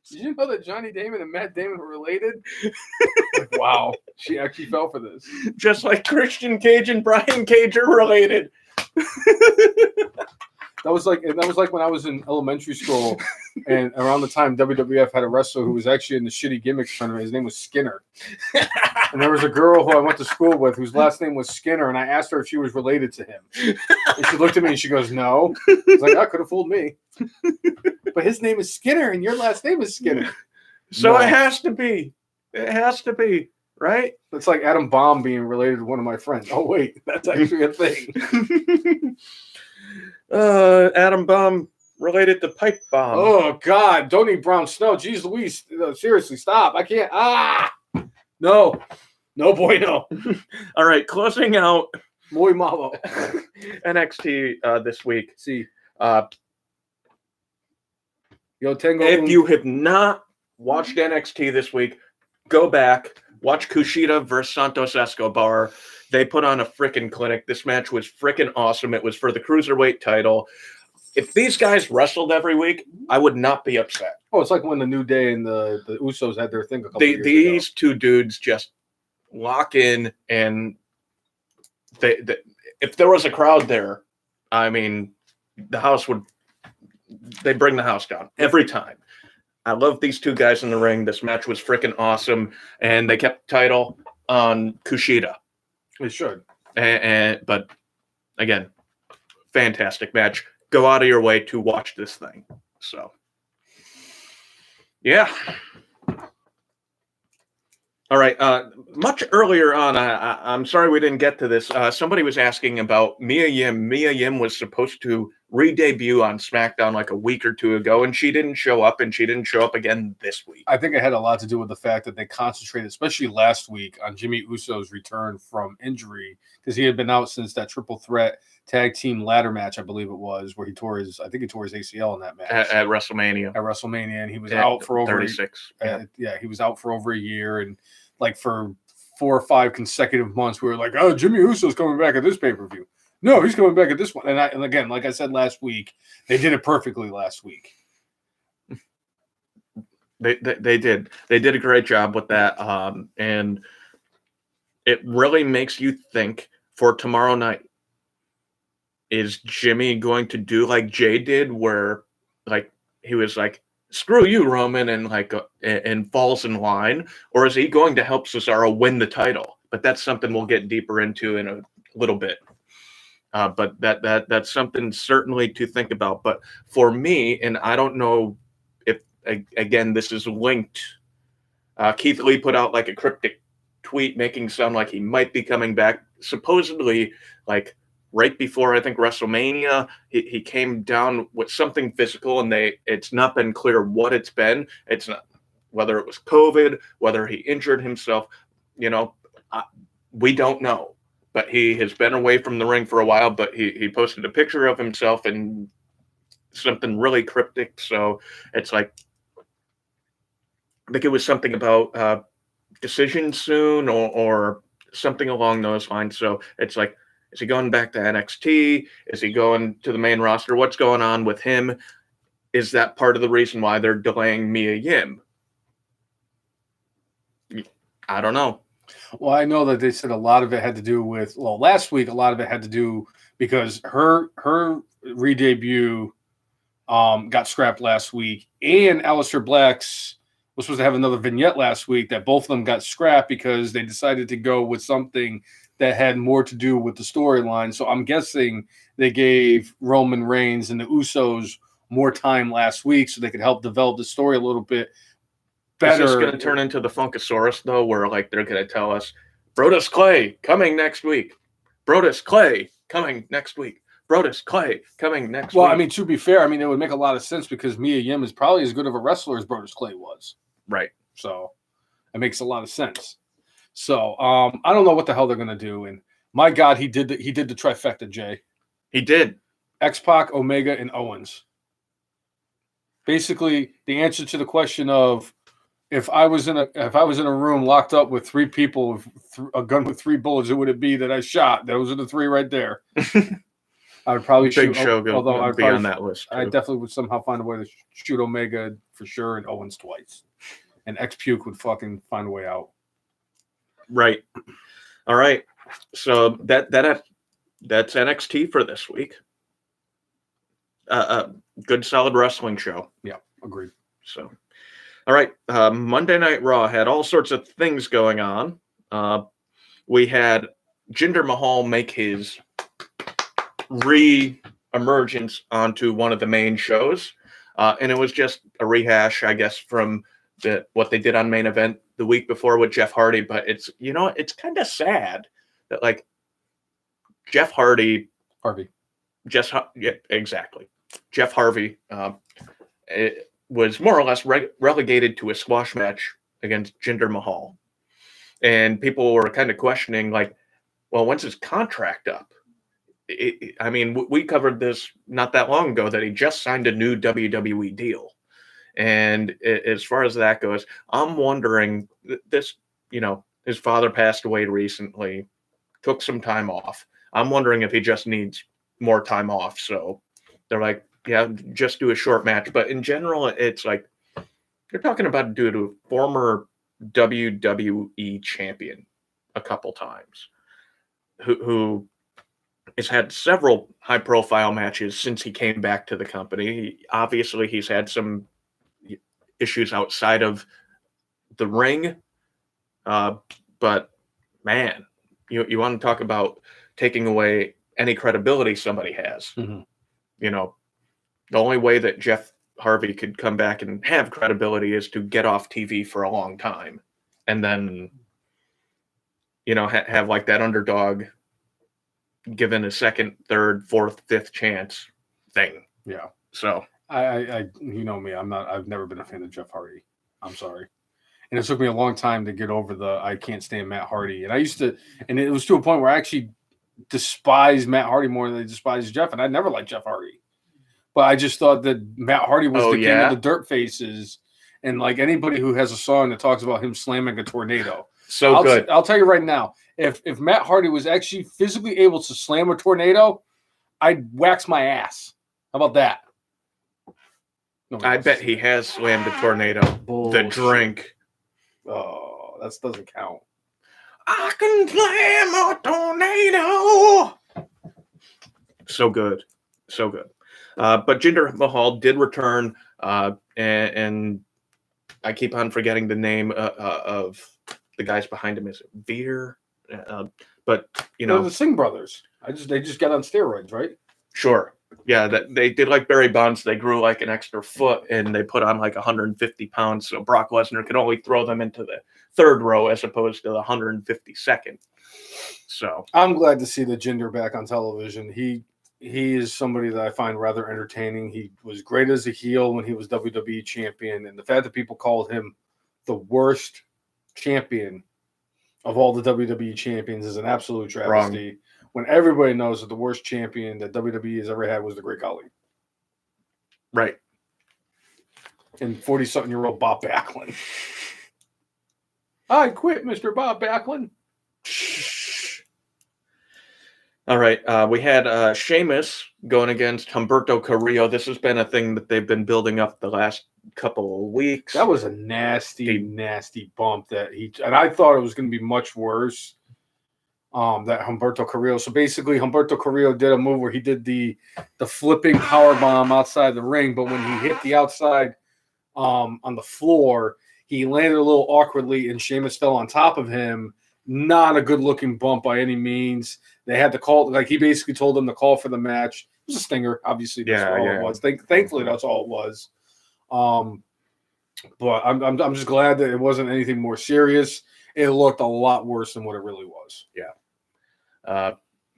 Did you know that Johnny Damon and Matt Damon were related? Like, wow, she actually fell for this. Just like Christian Cage and Brian Cage are related. That was like when I was in elementary school, and around the time WWF had a wrestler who was actually in the shitty gimmicks tournament. His name was Skinner, and there was a girl who I went to school with whose last name was Skinner, and I asked her if she was related to him, and she looked at me and she goes, "No." I was like, "That could have fooled me," but his name is Skinner, and your last name is Skinner. So no. It has to be. It has to be. right? It's like Adam Bomb being related to one of my friends. Oh wait, that's actually a thing. Adam Bomb related to Pipe Bomb. Oh God, don't eat brown snow. Jeez Louise, seriously, stop. I can't. No boy, no. All right, closing out Muy malo. NXT this week. See, Yo tengo if you have not watched NXT this week, go back, watch Kushida versus Santos Escobar. They put on a freaking clinic. This match was freaking awesome. It was for the Cruiserweight title. If these guys wrestled every week, I would not be upset. Oh, it's like when the New Day and the Usos had their thing a couple years ago. These two dudes just lock in, and they if there was a crowd there, I mean, the house would. They bring the house down every time. I love these two guys in the ring. This match was freaking awesome, and they kept the title on Kushida. It should. But again, fantastic match. Go out of your way to watch this thing. So, yeah. All right. Much earlier on, I'm sorry we didn't get to this. Somebody was asking about Mia Yim. Mia Yim was supposed to re-debut on SmackDown like a week or two ago, and she didn't show up, and she didn't show up again this week. I think it had a lot to do with the fact that they concentrated, especially last week, on Jimmy Uso's return from injury, because he had been out since that triple threat tag team ladder match, I believe it was, where he tore his ACL in that match at WrestleMania. At WrestleMania, and he was out for over 36. He was out for over a year, and like for 4 or 5 consecutive months, we were like, "Oh, Jimmy Uso's coming back at this pay-per-view." No, he's coming back at this one. And again, like I said last week, they did it perfectly last week. They did. They did a great job with that, and it really makes you think for tomorrow night. Is Jimmy going to do like Jay did, where like he was like, "Screw you, Roman," and like and falls in line, or is he going to help Cesaro win the title? But that's something we'll get deeper into in a little bit. But that's something certainly to think about. But for me, and I don't know if again this is linked. Keith Lee put out like a cryptic tweet making sound like he might be coming back. Supposedly, like right before I think WrestleMania, he came down with something physical, and it's not been clear what it's been. It's not whether it was COVID, whether he injured himself. We don't know. But he has been away from the ring for a while, but he posted a picture of himself and something really cryptic. So it's like, I think it was something about decision soon or something along those lines. So it's like, is he going back to NXT? Is he going to the main roster? What's going on with him? Is that part of the reason why they're delaying Mia Yim? I don't know. Well, I know that they said a lot of it had to do with, last week, a lot of it had to do because her re-debut got scrapped last week, and Aleister Black's was supposed to have another vignette last week that both of them got scrapped because they decided to go with something that had more to do with the storyline. So I'm guessing they gave Roman Reigns and the Usos more time last week so they could help develop the story a little bit better. Is this going to turn into the Funkasaurus, though, where like they're going to tell us, Brodus Clay coming next week. Brodus Clay coming next week. Brodus Clay coming next week. Well, I mean, to be fair, I mean, it would make a lot of sense because Mia Yim is probably as good of a wrestler as Brodus Clay was. Right. So it makes a lot of sense. So I don't know what the hell they're going to do. And my God, he did the trifecta, Jay. He did. X-Pac, Omega, and Owens. Basically, the answer to the question of if I was in a room locked up with 3 people with a gun with 3 bullets, who would it be that I shot? Those are the 3 right there. I would probably Big shoot. Show although I'd be probably, on that list. I definitely would somehow find a way to shoot Omega for sure and Owens twice, and X-Puke would fucking find a way out. Right. All right. So that's NXT for this week. Good solid wrestling show. Yeah, agreed. So, all right. Monday Night Raw had all sorts of things going on. We had Jinder Mahal make his re-emergence onto one of the main shows. And it was just a rehash, I guess, from what they did on Main Event the week before with Jeff Hardy, but it's kind of sad that like Jeff Harvey. Yeah, exactly. Jeff Harvey it was more or less relegated to a squash match against Jinder Mahal. And people were kind of questioning, like, well, when's his contract up? I mean, we covered this not that long ago that he just signed a new WWE deal. And as far as that goes, I'm wondering this, his father passed away recently, took some time off. I'm wondering if he just needs more time off. So they're like, yeah, just do a short match. But in general, it's like you're talking about a dude who former WWE champion a couple times, who has had several high-profile matches since he came back to the company. Obviously, he's had some issues outside of the ring, but man, you want to talk about taking away any credibility somebody has. Mm-hmm. The only way that Jeff Harvey could come back and have credibility is to get off TV for a long time and then have like that underdog given a second, third, fourth, fifth chance thing. Yeah. So I me, I've never been a fan of Jeff Hardy. I'm sorry. And it took me a long time to get over I can't stand Matt Hardy. And and it was to a point where I actually despised Matt Hardy more than I despised Jeff. And I never liked Jeff Hardy. But I just thought that Matt Hardy was the king of the dirt faces. And like anybody who has a song that talks about him slamming a tornado. Good. I'll tell you right now, if Matt Hardy was actually physically able to slam a tornado, I'd wax my ass. How about that? I bet he has slammed a tornado. Bullshit. The drink. Oh, that doesn't count. I can slam a tornado. So good. But Jinder Mahal did return, and I keep on forgetting the name of the guys behind him. Is it Veer? But the Singh brothers. They just got on steroids, right? Sure. Yeah, that they did like Barry Bonds. They grew like an extra foot, and they put on like 150 pounds. So Brock Lesnar could only throw them into the third row as opposed to the 152nd. So I'm glad to see the Jinder back on television. He is somebody that I find rather entertaining. He was great as a heel when he was WWE champion, and the fact that people called him the worst champion of all the WWE champions is an absolute travesty. Wrong. When everybody knows that the worst champion that WWE has ever had was the Great Khali. Right. And 40-something-year-old Bob Backlund. I quit, Mr. Bob Backlund. All right. We had Sheamus going against Humberto Carrillo. This has been a thing that they've been building up the last couple of weeks. That was a nasty bump and I thought it was going to be much worse. That Humberto Carrillo. So basically, Humberto Carrillo did a move where he did the flipping power bomb outside the ring, but when he hit the outside on the floor, he landed a little awkwardly, and Sheamus fell on top of him. Not a good-looking bump by any means. They had to call, like he basically told them to call for the match. It was a stinger, obviously. That's all it was. Thankfully, that's all it was. But I'm just glad that it wasn't anything more serious. It looked a lot worse than what it really was. Yeah.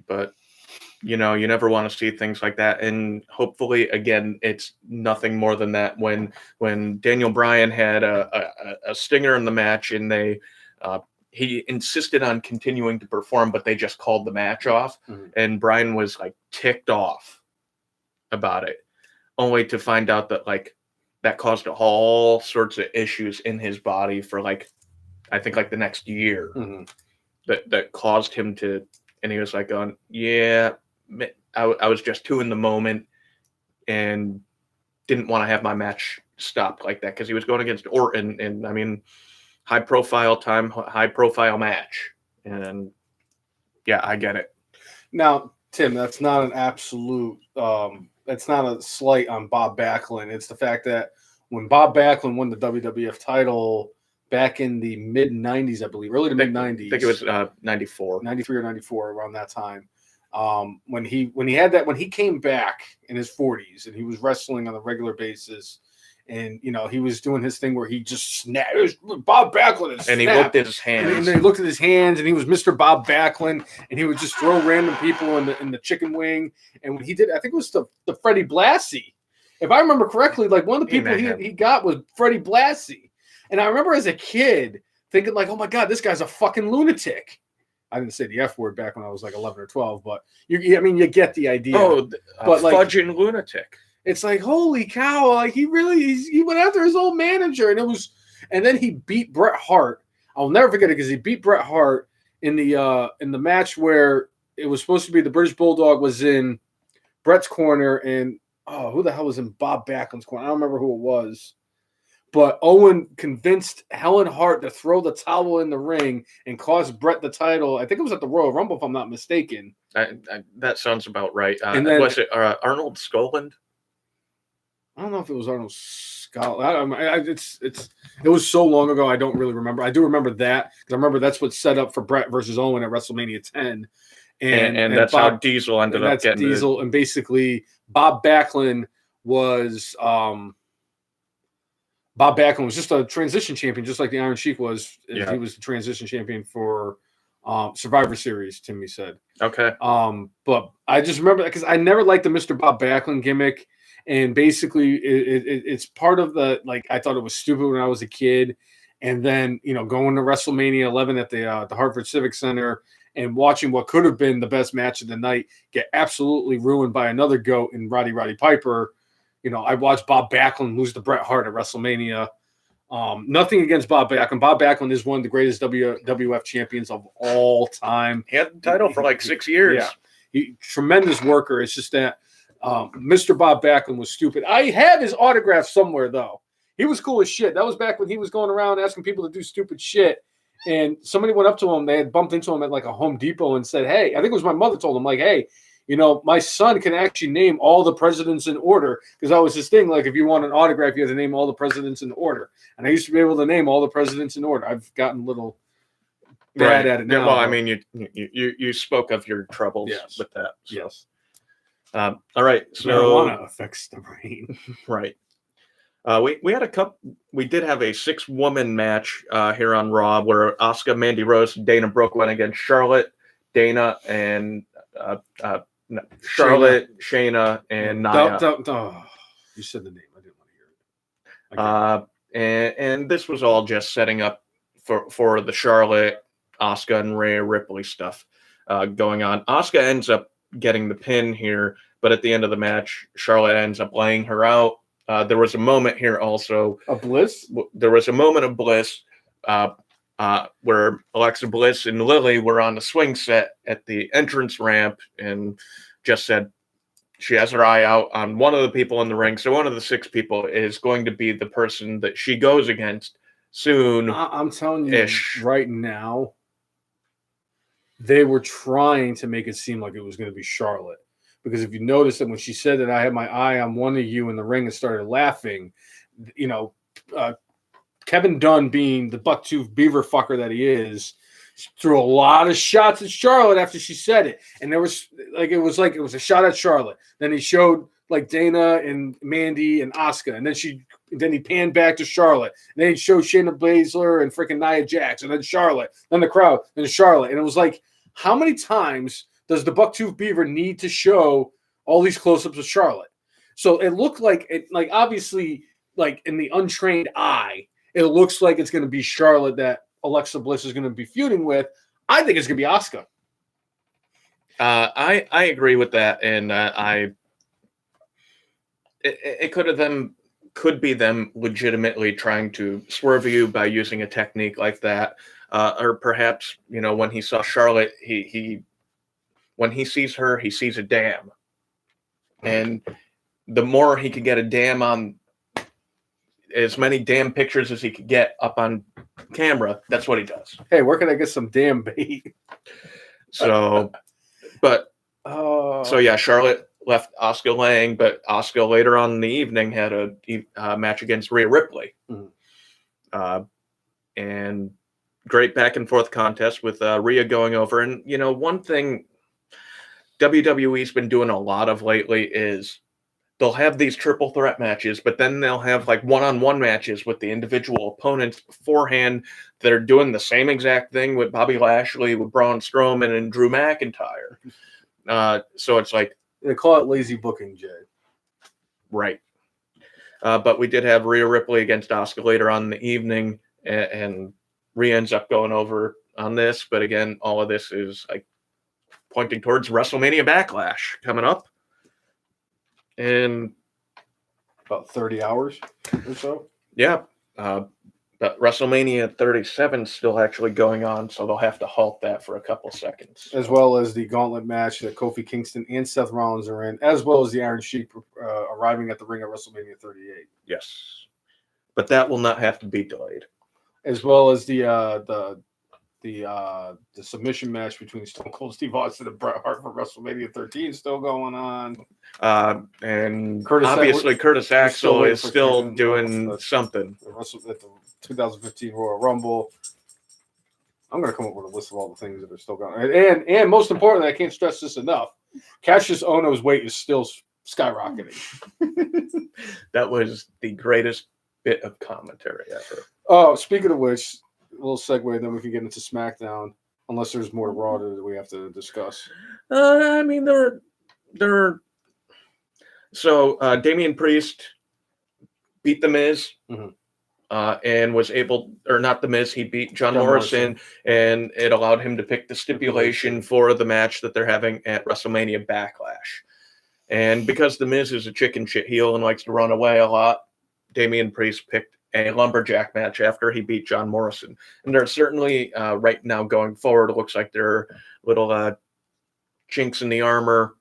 But you never want to see things like that, and hopefully, again, it's nothing more than that. When Daniel Bryan had a stinger in the match, and he insisted on continuing to perform, but they just called the match off, and Bryan was like ticked off about it, only to find out that like that caused all sorts of issues in his body for like I think like the next year that caused him to. And he was like, yeah, I was just too in the moment and didn't want to have my match stopped like that because he was going against Orton. And I mean, high profile match. And yeah, I get it. Now, Tim, that's not an absolute, that's not a slight on Bob Backlund. It's the fact that when Bob Backlund won the WWF title back in the mid-90s, I believe, early to mid-90s. I think it was 94. 93 or 94, around that time. When he came back in his 40s and he was wrestling on a regular basis And he was doing his thing where he just snapped. It was Bob Backlund, and he looked at his hands, and then he looked at his hands, and he was Mr. Bob Backlund, and he would just throw random people in the chicken wing. And when he did, I think it was the Freddie Blassie, if I remember correctly. Like one of the people he got was Freddie Blassie, and I remember as a kid thinking like, oh my God, this guy's a fucking lunatic. I didn't say the F word back when I was like 11 or 12, but you get the idea. Oh, but fudging lunatic. It's like, holy cow! Like he went after his old manager, and then he beat Bret Hart. I'll never forget it because he beat Bret Hart in the match where it was supposed to be the British Bulldog was in Bret's corner, and who the hell was in Bob Backlund's corner? I don't remember who it was. But Owen convinced Helen Hart to throw the towel in the ring and cost Bret the title. I think it was at the Royal Rumble, if I'm not mistaken. That sounds about right. And then, was it Arnold Skaaland? I don't know if it was Arnold Skaaland. It was so long ago, I don't really remember. I do remember that because I remember that's what set up for Bret versus Owen at WrestleMania 10. And that's how Diesel ended up getting Diesel. And basically, Bob Backlund was just a transition champion, just like the Iron Sheik was. Yeah. He was the transition champion for Survivor Series, Timmy said. Okay. But I just remember because I never liked the Mr. Bob Backlund gimmick. And basically, it's part of the, like, I thought it was stupid when I was a kid. And then, going to WrestleMania 11 at the Hartford Civic Center and watching what could have been the best match of the night get absolutely ruined by another GOAT in Roddy Piper. I watched Bob Backlund lose to Bret Hart at WrestleMania. Nothing against Bob Backlund. Bob Backlund is one of the greatest WWF champions of all time. He had the title for like 6 years. Yeah, tremendous worker. It's just that Mr. Bob Backlund was stupid. I have his autograph somewhere, though. He was cool as shit. That was back when he was going around asking people to do stupid shit. And somebody went up to him. They had bumped into him at like a Home Depot and said, hey, I think it was my mother told him, like, hey, my son can actually name all the presidents in order, because that was his thing. Like, if you want an autograph, you have to name all the presidents in order. And I used to be able to name all the presidents in order. I've gotten a little bad at it now. Well, I mean, you spoke of your troubles with that. So. Yes. All right. So marijuana affects the brain. Right. We had we did have a 6-woman match here on Raw where Asuka, Mandy Rose, Dana Brooke went against Charlotte, Dana, and Charlotte, Shayna, and Nia. You said the name. I didn't want to hear it. And this was all just setting up for the Charlotte, Asuka, and Rhea Ripley stuff going on. Asuka ends up getting the pin here, but at the end of the match, Charlotte ends up laying her out. There was a moment here also. A bliss? There was a moment of bliss where Alexa Bliss and Lily were on the swing set at the entrance ramp and just said she has her eye out on one of the people in the ring. So one of the 6 people is going to be the person that she goes against soon. I'm telling you right now, they were trying to make it seem like it was going to be Charlotte. Because if you notice that when she said that I had my eye on one of you in the ring and started laughing, Kevin Dunn, being the bucktooth beaver fucker that he is, threw a lot of shots at Charlotte after she said it. And it was a shot at Charlotte. Then he showed like Dana and Mandy and Asuka. And then he panned back to Charlotte. And then he showed Shayna Baszler and freaking Nia Jax. And then Charlotte. Then the crowd. Then Charlotte. And it was like, how many times does the bucktooth beaver need to show all these close-ups of Charlotte? So it looked like obviously, like in the untrained eye, it looks like it's going to be Charlotte that Alexa Bliss is going to be feuding with. I think it's going to be Asuka. I agree with that, and it could be them legitimately trying to swerve you by using a technique like that, or perhaps when he saw Charlotte, when he sees her, he sees a dam. And the more he could get a dam on, as many damn pictures as he could get up on camera, that's what he does. Hey, where can I get some damn bait? So yeah, Charlotte left Asuka laying, but Asuka later on in the evening had a match against Rhea Ripley. Mm-hmm. And great back and forth contest with Rhea going over. And, one thing WWE's been doing a lot of lately is they'll have these triple threat matches, but then they'll have like one-on-one matches with the individual opponents beforehand that are doing the same exact thing with Bobby Lashley, with Braun Strowman, and Drew McIntyre. So it's like, they call it lazy booking, Jay. right. But we did have Rhea Ripley against Asuka later on in the evening, and Rhea ends up going over on this. But again, all of this is like pointing towards WrestleMania Backlash coming up. And About 30 hours or so. yeah, but WrestleMania 37 is still actually going on, so they'll have to halt that for a couple seconds. As well as the gauntlet match that Kofi Kingston and Seth Rollins are in, as well as the Iron Sheik arriving at the ring at WrestleMania 38. Yes, but that will not have to be delayed. As well as the submission match between Stone Cold Steve Austin and Bret Hart for WrestleMania 13 still going on. And Curtis obviously Edwards- Curtis still Axel waiting is for still Kevin doing Owens. something. At the 2015 Royal Rumble. I'm going to come up with a list of all the things that are still going on. And most importantly, I can't stress this enough. Cassius Ohno's weight is still skyrocketing. That was the greatest bit of commentary ever. Oh, speaking of which, a little segue, then we can get into SmackDown, unless there's more Raw that we have to discuss. I mean, so Damian Priest beat The Miz, Mhm. and was able, or not The Miz, he beat John Morrison, and it allowed him to pick the stipulation for the match that they're having at WrestleMania Backlash. And because The Miz is a chicken shit heel and likes to run away a lot, Damian Priest picked a lumberjack match after he beat John Morrison. And they're certainly, right now going forward, it looks like there are little chinks in the armor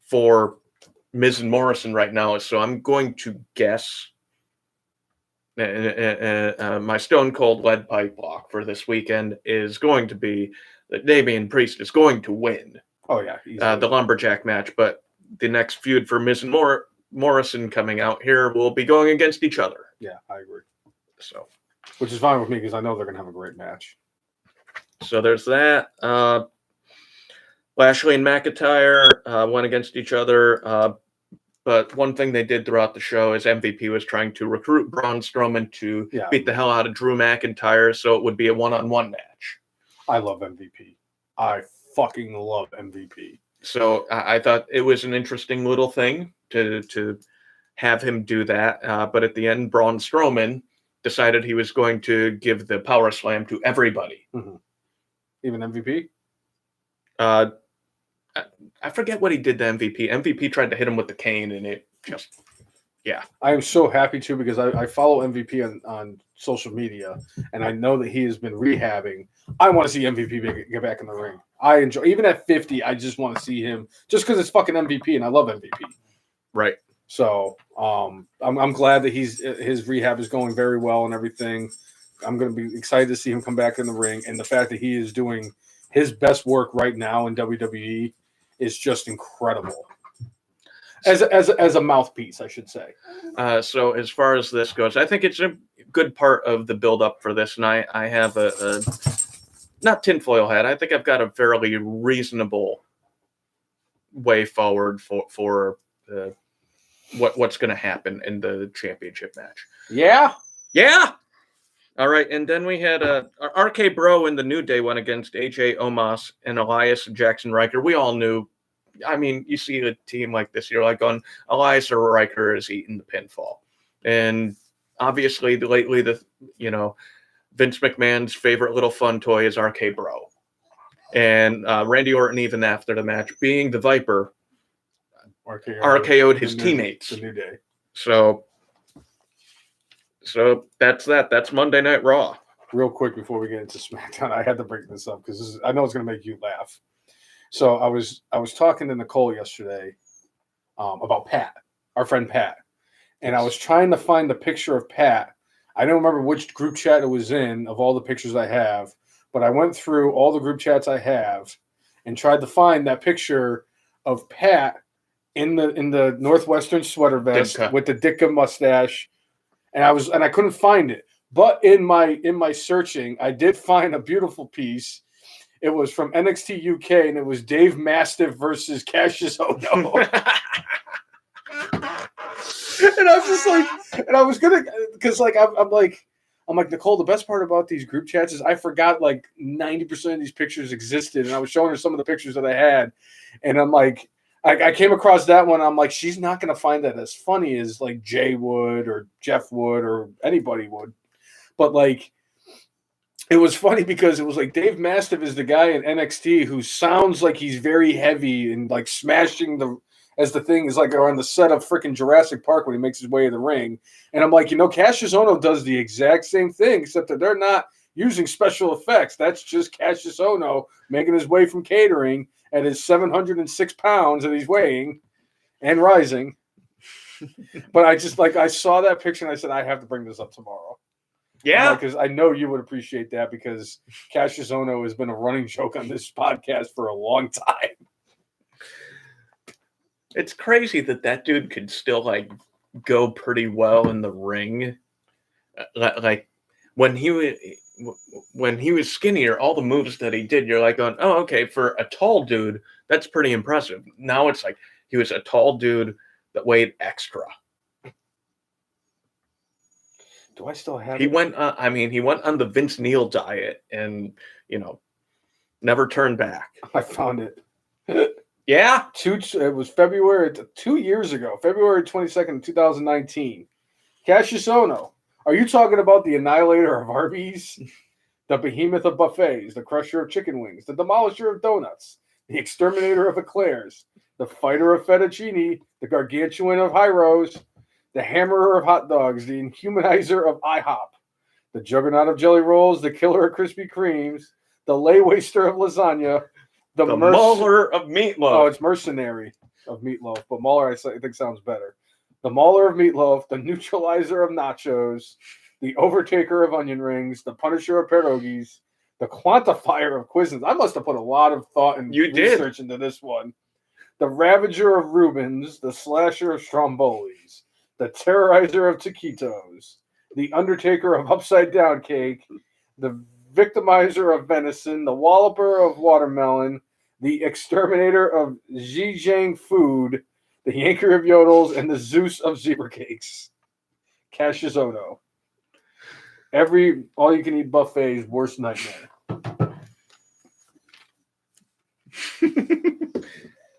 for Miz and Morrison right now. So I'm going to guess my Stone Cold lead pipe lock for this weekend is going to be that Damian Priest is going to win Oh, yeah. the lumberjack match. But the next feud for Miz and Morrison coming out here will be going against each other. Yeah, I agree. So, Which is fine with me because I know they're going to have a great match. so there's that. Lashley and McIntyre went against each other. But one thing they did throughout the show is MVP was trying to recruit Braun Strowman to beat the hell out of Drew McIntyre, so it would be a one-on-one match. I love MVP. I fucking love MVP. So I thought it was an interesting little thing to have him do that. But at the end, Braun Strowman decided he was going to give the power slam to everybody. Mm-hmm. Even MVP? I forget what he did to MVP. MVP tried to hit him with the cane, and it just, yeah. I am so happy too because I follow MVP on social media, and I know that he has been rehabbing. I want to see MVP get back in the ring. I enjoy, even at 50, I just want to see him just because it's fucking MVP, and I love MVP. Right. So I'm glad that his rehab is going very well and everything. I'm going to be excited to see him come back in the ring, and the fact that he is doing his best work right now in WWE is just incredible. As a mouthpiece, I should say. So as far as this goes, I think it's a good part of the build-up for this, and I have a not tinfoil hat. I think I've got a fairly reasonable way forward for what's going to happen in the championship match. Yeah. All right, and then we had RK Bro in the New Day went against AJ Omos and Elias Jackson Riker. We all knew. I mean, you see a team like this, you're like going, Elias or Riker is eating the pinfall. And obviously, lately, Vince McMahon's favorite little fun toy is RK Bro. And Randy Orton, even after the match, being the Viper, RKO'd his teammates. The New Day. So that's that. That's Monday Night Raw. Real quick before we get into SmackDown, I had to bring this up because I know it's going to make you laugh. So I was talking to Nicole yesterday about Pat, our friend Pat, and I was trying to find the picture of Pat. I don't remember which group chat it was in of all the pictures I have, but I went through all the group chats I have and tried to find that picture of Pat in the Northwestern sweater vest with the Ditka mustache. And I couldn't find it. But in my searching, I did find a beautiful piece. It was from NXT UK, and it was Dave Mastiff versus Cassius Ohno. And I was just like, and I was gonna, because like I'm like Nicole. The best part about these group chats is I forgot like 90% of these pictures existed, and I was showing her some of the pictures that I had, and I'm like, I came across that one. I'm like, she's not gonna find that as funny as like Jay would or Jeff would or anybody would, but like. It was funny because it was like Dave Mastiff is the guy in NXT who sounds like he's very heavy and like smashing the thing is like on the set of freaking Jurassic Park when he makes his way to the ring. And I'm like, Cassius Ohno does the exact same thing, except that they're not using special effects. That's just Cassius Ohno making his way from catering at his 706 pounds that he's weighing and rising. But I just I saw that picture and I said, I have to bring this up tomorrow. Yeah, because I know you would appreciate that because Cassius Ohno has been a running joke on this podcast for a long time. It's crazy that dude could still go pretty well in the ring. Like when he was skinnier, all the moves that he did, you're like going, oh, okay, for a tall dude, that's pretty impressive. Now it's like he was a tall dude that weighed extra. Do I still have? He went on the Vince Neil diet, and never turned back. I found it. Yeah, it was February 2 years ago, February 22nd, 2019. Cassius Ohno, are you talking about the Annihilator of Arby's, the Behemoth of Buffets, the Crusher of Chicken Wings, the Demolisher of Donuts, the Exterminator of Eclairs, the Fighter of Fettuccine, the Gargantuan of Hyros, the Hammerer of Hot Dogs, the Inhumanizer of IHOP, the Juggernaut of Jelly Rolls, the Killer of Krispy Kremes, the Laywaster of Lasagna, the Mauler of Meatloaf. Oh, it's Mercenary of Meatloaf, but Mauler I think sounds better. The Mauler of Meatloaf, the Neutralizer of Nachos, the Overtaker of Onion Rings, the Punisher of Pierogies, the Quantifier of Quizzes. I must have put a lot of thought and research into this one. The Ravager of Rubens, the Slasher of Strombolis, the Terrorizer of Taquitos, the Undertaker of Upside Down Cake, the Victimizer of Venison, the Walloper of Watermelon, the Exterminator of Zhejiang Food, the Yanker of Yodels, and the Zeus of Zebra Cakes. Cassius Ohno. Every all-you-can-eat buffet's worst nightmare.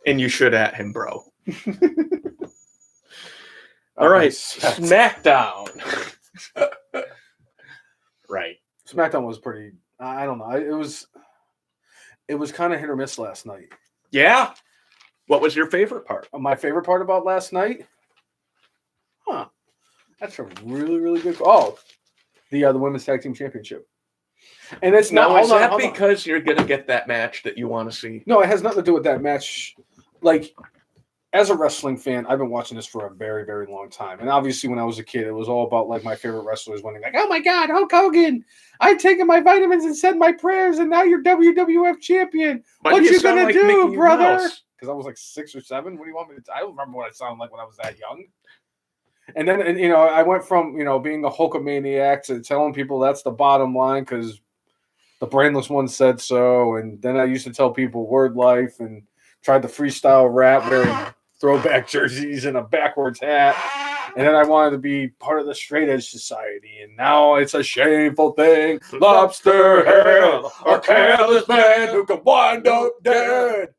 And you should at him, bro. All right, SmackDown. Right. SmackDown was pretty. I don't know. It was kind of hit or miss last night. Yeah. What was your favorite part? My favorite part about last night? That's a really, really good. Oh, the Women's Tag Team Championship. And it's not. Now, is that because you're going to get that match that you want to see? No, it has nothing to do with that match. Like, as a wrestling fan, I've been watching this for a very, very long time. And obviously, when I was a kid, it was all about like my favorite wrestlers winning. Like, oh my God, Hulk Hogan! I've taken my vitamins and said my prayers, and now you're WWF champion. What you gonna do, brother? Because I was like 6 or 7. What do you want me to? I don't remember what I sounded like when I was that young. And then, I went from being a Hulkamaniac to telling people that's the bottom line because the brainless one said so. And then I used to tell people word life and tried to freestyle rap wearing throwback jerseys and a backwards hat. And then I wanted to be part of the straight edge society. And now it's a shameful thing. Lobster hell, a careless man who can wind up dead.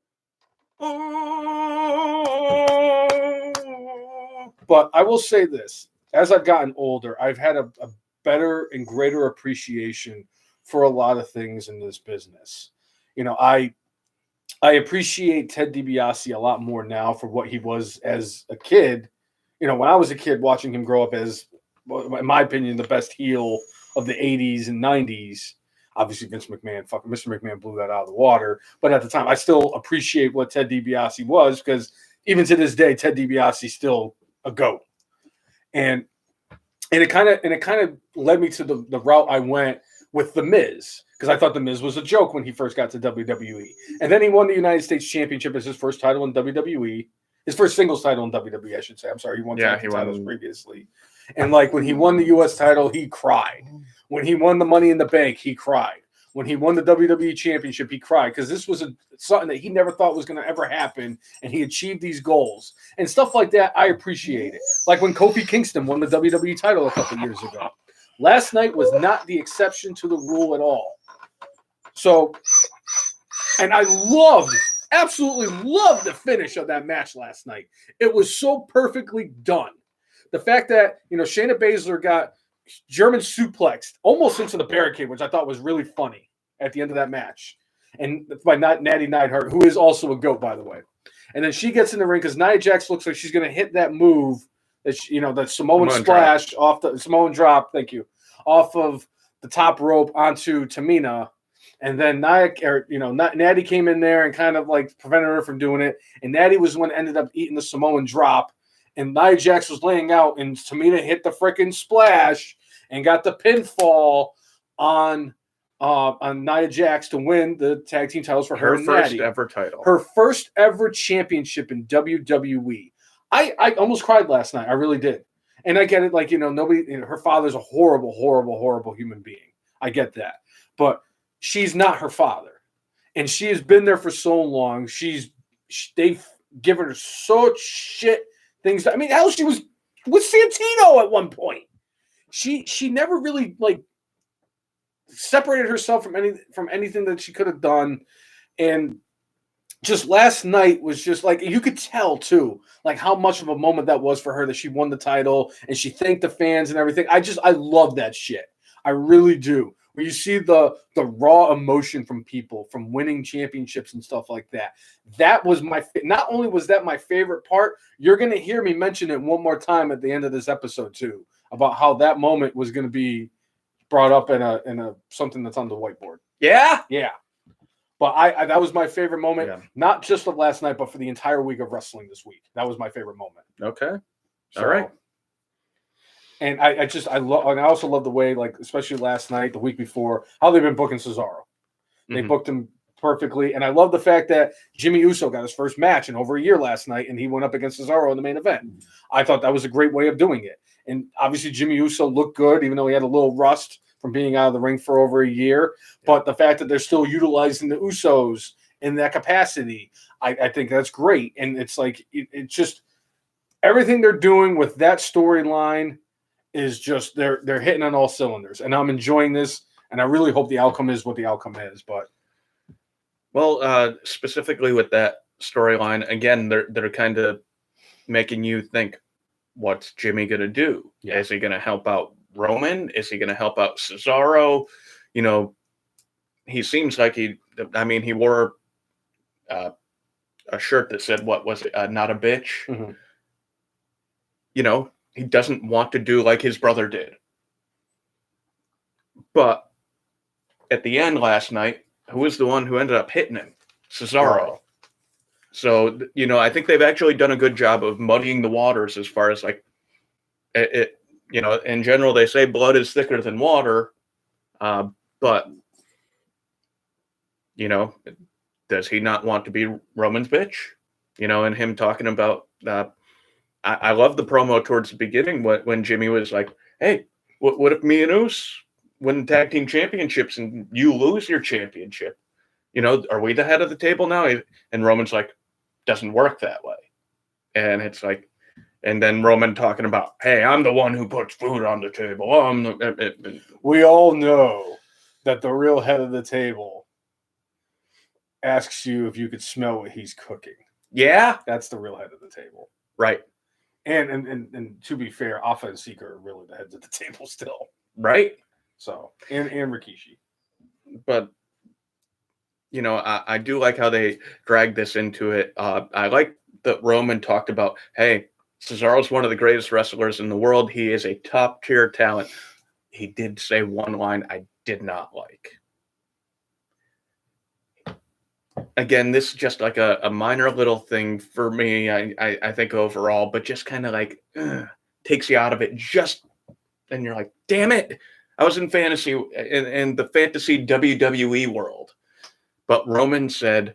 But I will say this. As I've gotten older, I've had a better and greater appreciation for a lot of things in this business. I appreciate Ted DiBiase a lot more now for what he was as a kid. When I was a kid watching him grow up as, in my opinion, the best heel of the 80s and 90s. Obviously, Vince McMahon, Mr. McMahon blew that out of the water. But at the time, I still appreciate what Ted DiBiase was because even to this day, Ted DiBiase is still a GOAT. And it kind of led me to the route I went with The Miz. Because I thought The Miz was a joke when he first got to WWE. And then he won the United States Championship as his first title in WWE. His first singles title in WWE, I should say. I'm sorry, he won titles previously. And like when he won the U.S. title, he cried. When he won the Money in the Bank, he cried. when he won the WWE Championship, he cried because this was something that he never thought was going to ever happen, and he achieved these goals and stuff like that. I appreciate it. Like when Kofi Kingston won the WWE title a couple years ago. Last night was not the exception to the rule at all. So, and I absolutely loved the finish of that match last night. It was so perfectly done. The fact that, Shayna Baszler got German suplexed almost into the barricade, which I thought was really funny at the end of that match. And by Natty Neidhart, who is also a GOAT, by the way. And then she gets in the ring because Nia Jax looks like she's going to hit that move, that Samoan splash drop. Off the Samoan drop, thank you, off of the top rope onto Tamina. And then Natty came in there and kind of like prevented her from doing it. And Natty was the one that ended up eating the Samoan drop. And Nia Jax was laying out, and Tamina hit the freaking splash and got the pinfall on Nia Jax to win the tag team titles for her and first Natty. Ever title. Her first ever championship in WWE. I almost cried last night. I really did. And I get it. Like, nobody, her father's a horrible, horrible, horrible human being. I get that. But she's not her father. And she has been there for so long. They've given her such shit things. I mean, hell, she was with Santino at one point. She never really separated herself from anything that she could have done. And just last night was just like, you could tell too, like how much of a moment that was for her that she won the title and she thanked the fans and everything. I love that shit. I really do. Where you see the raw emotion from people from winning championships and stuff like that. That was not only was that my favorite part, you're going to hear me mention it one more time at the end of this episode too, about how that moment was going to be brought up in a something that's on the whiteboard. Yeah? Yeah. But I that was my favorite moment, not just of last night, but for the entire week of wrestling this week. That was my favorite moment. Okay. So, all right. And I also love the way, like, especially last night, the week before, how they've been booking Cesaro. They booked him perfectly. And I love the fact that Jimmy Uso got his first match in over a year last night, and he went up against Cesaro in the main event. I thought that was a great way of doing it. And obviously Jimmy Uso looked good, even though he had a little rust from being out of the ring for over a year. But the fact that they're still utilizing the Usos in that capacity, I think that's great. And it's like, it's just everything they're doing with that storyline is just they're hitting on all cylinders, and I'm enjoying this, and I really hope the outcome is what the outcome is. But specifically with that storyline, again, they're kind of making you think, what's Jimmy gonna do? Is he gonna help out Roman? Is he gonna help out Cesaro? He seems like he wore a shirt that said, what was it? Not a bitch. Mm-hmm. He doesn't want to do like his brother did. But at the end last night, who was the one who ended up hitting him? Cesaro. So, I think they've actually done a good job of muddying the waters as far as like it in general, they say blood is thicker than water. But, does he not want to be Roman's bitch? And him talking about I love the promo towards the beginning when Jimmy was like, hey, what if me and Uso win tag team championships and you lose your championship? Are we the head of the table now? And Roman's like, doesn't work that way. And it's like, and then Roman talking about, hey, I'm the one who puts food on the table. We all know that the real head of the table asks you if you could smell what he's cooking. Yeah. That's the real head of the table. Right. And to be fair, Alpha and Seeker are really the heads of the table still. Right. So, and Rikishi. But, I do like how they dragged this into it. I like that Roman talked about, hey, Cesaro's one of the greatest wrestlers in the world. He is a top tier talent. He did say one line I did not like. Again, this is just like a minor little thing for me, I think overall, but just kind of like takes you out of it and you're like, damn it. I was in fantasy, in the fantasy WWE world. But Roman said,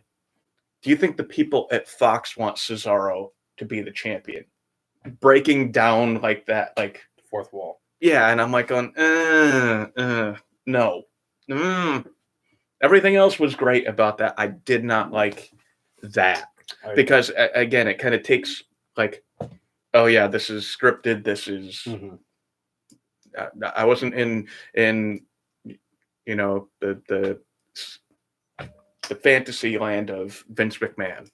do you think the people at Fox want Cesaro to be the champion? Breaking down like that, like fourth wall. Yeah, and I'm like going, no. Everything else was great about that. I did not like that because, again, it kind of takes like, oh yeah, this is scripted. This is. Mhm. I wasn't in the fantasy land of Vince McMahon.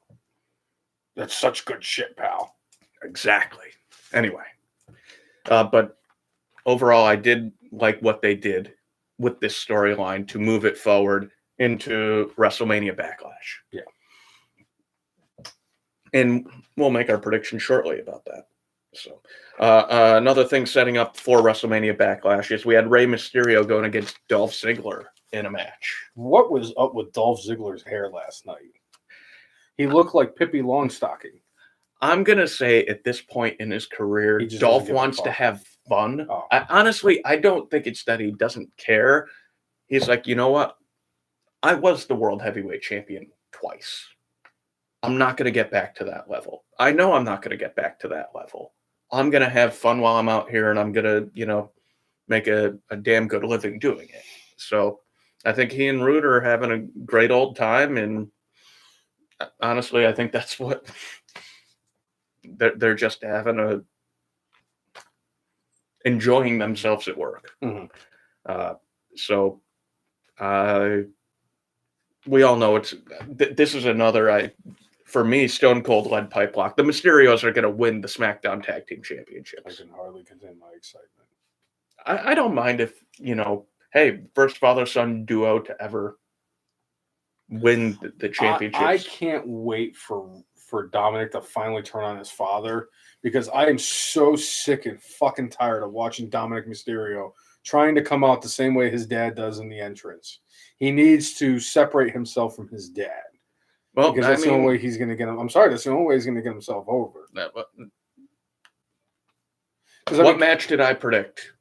That's such good shit, pal. Exactly. Anyway, but overall, I did like what they did with this storyline to move it forward into WrestleMania Backlash. Yeah. And we'll make our prediction shortly about that. So, another thing setting up for WrestleMania Backlash is we had Rey Mysterio going against Dolph Ziggler in a match. What was up with Dolph Ziggler's hair last night? He looked like Pippi Longstocking. I'm going to say at this point in his career, Dolph wants to have fun. Oh. I don't think it's that he doesn't care. He's like, you know what? I was the world heavyweight champion twice. I'm not going to get back to that level. I know I'm not going to get back to that level. I'm going to have fun while I'm out here, and I'm going to, make a damn good living doing it. So I think he and Roode are having a great old time, and honestly, I think that's what they're just having enjoying themselves at work. Mm-hmm. So we all know this is another, for me, Stone Cold lead pipe lock. The Mysterios are going to win the SmackDown Tag Team Championships. I can hardly contain my excitement. I don't mind if, hey, first father-son duo to ever win the championships. I can't wait for Dominic to finally turn on his father, because I am so sick and fucking tired of watching Dominic Mysterio trying to come out the same way his dad does in the entrance. He needs to separate himself from his dad. Well, because that's the only way he's going to get him. I'm sorry, that's the only way he's going to get himself over. What match did I predict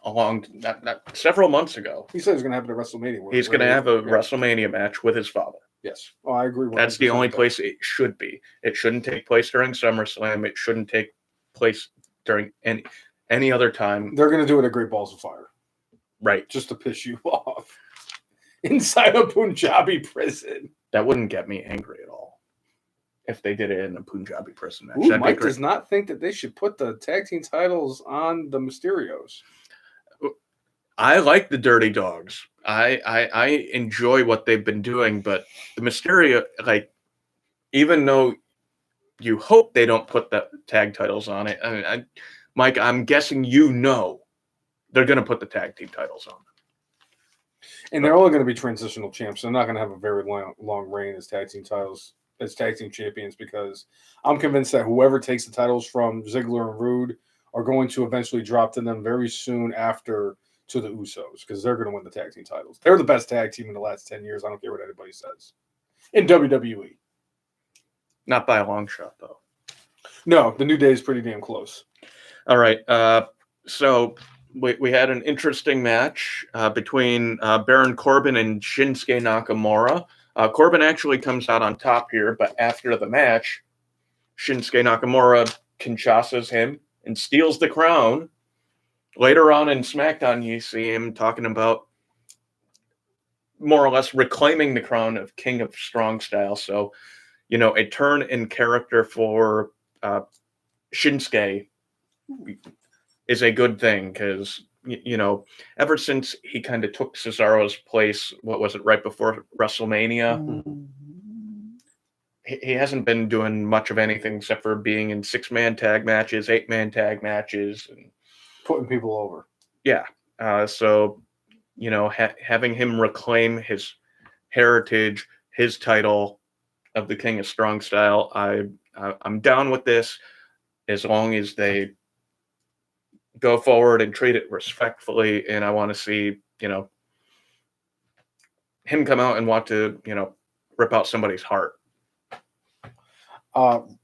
along that several months ago? He said it's going to happen at WrestleMania. He's going to have a WrestleMania match with his father. Yes. Oh, I agree. That's the only place it should be. It shouldn't take place during SummerSlam. It shouldn't take place during any other time. They're going to do it at Great Balls of Fire. Right. Just to piss you off. Inside a Punjabi prison. That wouldn't get me angry at all if they did it in a Punjabi prison match. Ooh, Mike does not think that they should put the tag team titles on the Mysterios. I like the Dirty Dogs. I enjoy what they've been doing, but the Mysterio, even though you hope they don't put the tag titles on it, Mike, I'm guessing they're going to put the tag team titles on them. And they're only going to be transitional champs. They're not going to have a very long reign as tag team titles, as tag team champions, because I'm convinced that whoever takes the titles from Ziggler and Roode are going to eventually drop to them very soon after to the Usos, because they're going to win the tag team titles. They're the best tag team in the last 10 years. I don't care what anybody says. In WWE. Not by a long shot, though. No, the New Day is pretty damn close. All right. So we had an interesting match between Baron Corbin and Shinsuke Nakamura. Corbin actually comes out on top here, but after the match, Shinsuke Nakamura Kinshasas him and steals the crown. Later on in SmackDown, you see him talking about more or less reclaiming the crown of King of Strong Style. So, a turn in character for Shinsuke is a good thing, because, ever since he kind of took Cesaro's place, what was it, right before WrestleMania, he hasn't been doing much of anything except for being in 6-man tag matches, 8-man tag matches, and putting people over. Yeah. So, having him reclaim his heritage, his title of the King of Strong Style, I'm down with this, as long as they go forward and treat it respectfully. And I want to see, him come out and want to, rip out somebody's heart.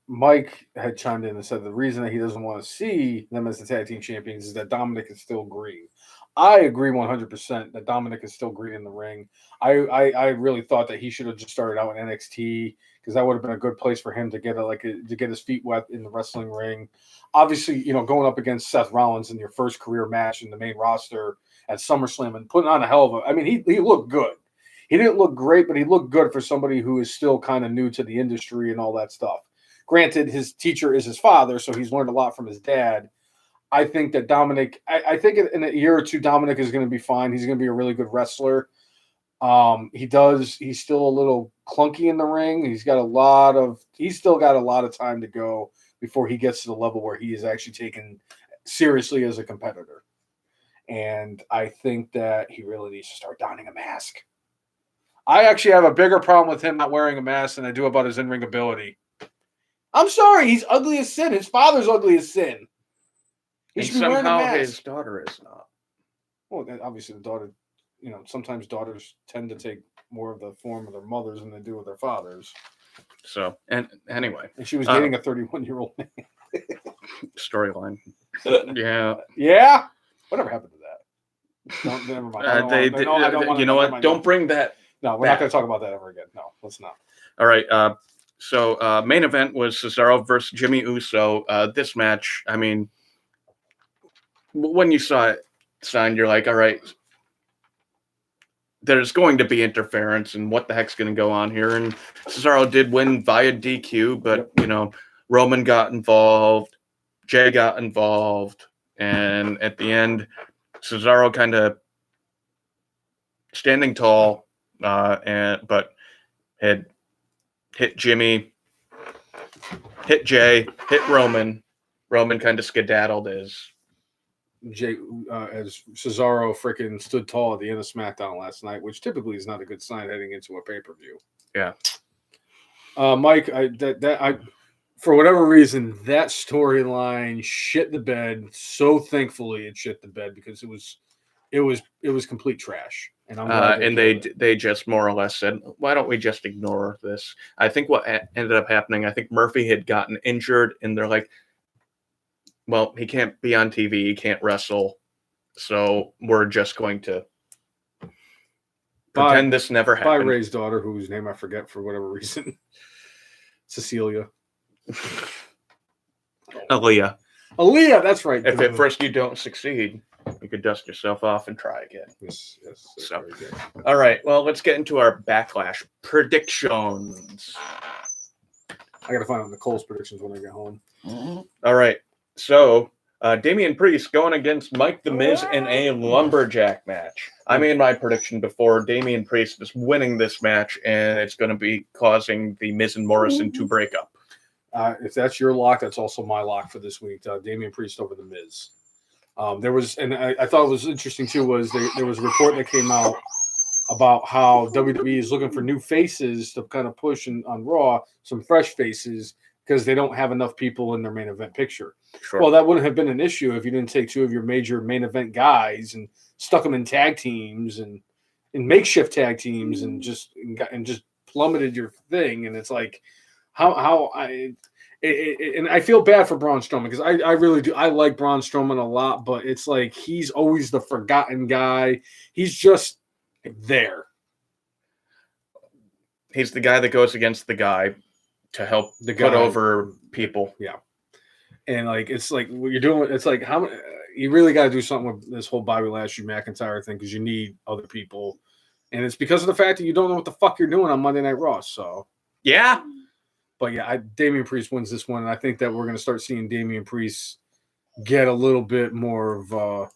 Mike had chimed in and said the reason that he doesn't want to see them as the tag team champions is that Dominic is still green. I agree 100% that Dominic is still green in the ring. I really thought that he should have just started out in NXT, because that would have been a good place for him to get to get his feet wet in the wrestling ring. Obviously, going up against Seth Rollins in your first career match in the main roster at SummerSlam and putting on a hell of a. I mean, he looked good. He didn't look great, but he looked good for somebody who is still kind of new to the industry and all that stuff. Granted, his teacher is his father, so he's learned a lot from his dad. I think that Dominic, I think in a year or two, Dominic is going to be fine. He's going to be a really good wrestler. He's still a little clunky in the ring. He's still got a lot of time to go before he gets to the level where he is actually taken seriously as a competitor. And I think that he really needs to start donning a mask. I actually have a bigger problem with him not wearing a mask than I do about his in-ring ability. I'm sorry, he's ugly as sin. His father's ugly as sin. He And should be wearing a somehow mask. his daughter is not. Well, obviously the daughter, sometimes daughters tend to take more of the form of their mothers than they do with their fathers. So, and anyway. And she was dating a 31-year-old man. Storyline. Yeah. Yeah? Whatever happened to that? Never mind. You know what? Don't bring that. No, we're not going to talk about that ever again. No, let's not. All right. So main event was Cesaro versus Jimmy Uso. This match, I mean, when you saw it signed, you're like, all right, there's going to be interference, and what the heck's going to go on here? And Cesaro did win via DQ, but, Roman got involved, Jay got involved, and at the end, Cesaro kind of standing tall, but had hit Jimmy, hit Jay, hit Roman. Roman kind of skedaddled as Cesaro freaking stood tall at the end of SmackDown last night, which typically is not a good sign heading into a pay-per-view. Yeah. Mike, for whatever reason, that storyline shit the bed. So thankfully it shit the bed because it was complete trash. And they just more or less said, why don't we just ignore this? I think what ended up happening, I think Murphy had gotten injured, and they're like, well, he can't be on TV, he can't wrestle, so we're just going to pretend this never happened. By Ray's daughter, whose name I forget for whatever reason. Cecilia. Aaliyah, that's right. If at first you don't succeed, you could dust yourself off and try again. Yes. So, all right, well, let's get into our Backlash predictions. I got to find out Nicole's predictions when I get home. All right, so Damian Priest going against Mike the Miz in a lumberjack match. I made my prediction before. Damian Priest is winning this match, and it's going to be causing the Miz and Morrison to break up. If that's your lock, that's also my lock for this week. Damian Priest over the Miz. I thought it was interesting too, was there was a report that came out about how WWE is looking for new faces to kind of push on Raw, some fresh faces, because they don't have enough people in their main event picture. Sure. Well, that wouldn't have been an issue if you didn't take two of your major main event guys and stuck them in tag teams and makeshift tag teams and just plummeted your thing. And it's like, and I feel bad for Braun Strowman because I really do. I like Braun Strowman a lot, but it's like he's always the forgotten guy. He's just there. He's the guy that goes against the guy to help put over people. Yeah. And like it's like what you're doing. It's like how you really got to do something with this whole Bobby Lashley McIntyre thing because you need other people, and it's because of the fact that you don't know what the fuck you're doing on Monday Night Raw. So yeah. But yeah, Damian Priest wins this one, and I think that we're going to start seeing Damian Priest get a little bit more of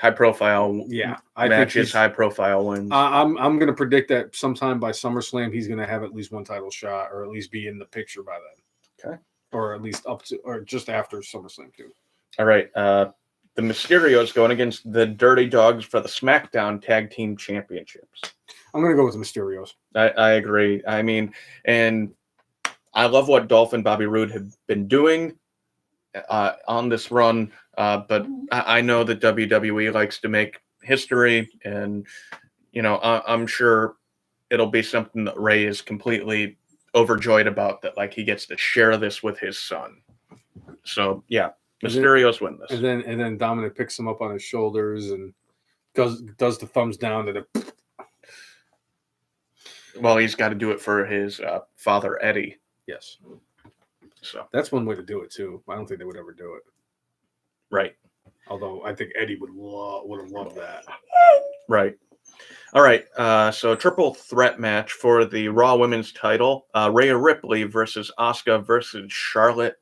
high profile. Yeah, matches, high profile wins. I'm going to predict that sometime by SummerSlam he's going to have at least one title shot, or at least be in the picture by then. Okay, or at least up to or just after SummerSlam too. All right, the Mysterios going against the Dirty Dogs for the SmackDown Tag Team Championships. I'm going to go with the Mysterios. I agree. I mean, and I love what Dolph and Bobby Roode have been doing on this run, but I know that WWE likes to make history, and I'm sure it'll be something that Ray is completely overjoyed about, that like he gets to share this with his son. So yeah, Mysterios win this, and then Dominic picks him up on his shoulders and does the thumbs down to the. Well, he's got to do it for his father Eddie. Yes. So that's one way to do it too. I don't think they would ever do it. Right. Although I think Eddie would have loved that. Right. All right, so a triple threat match for the Raw Women's title. Rhea Ripley versus Asuka versus Charlotte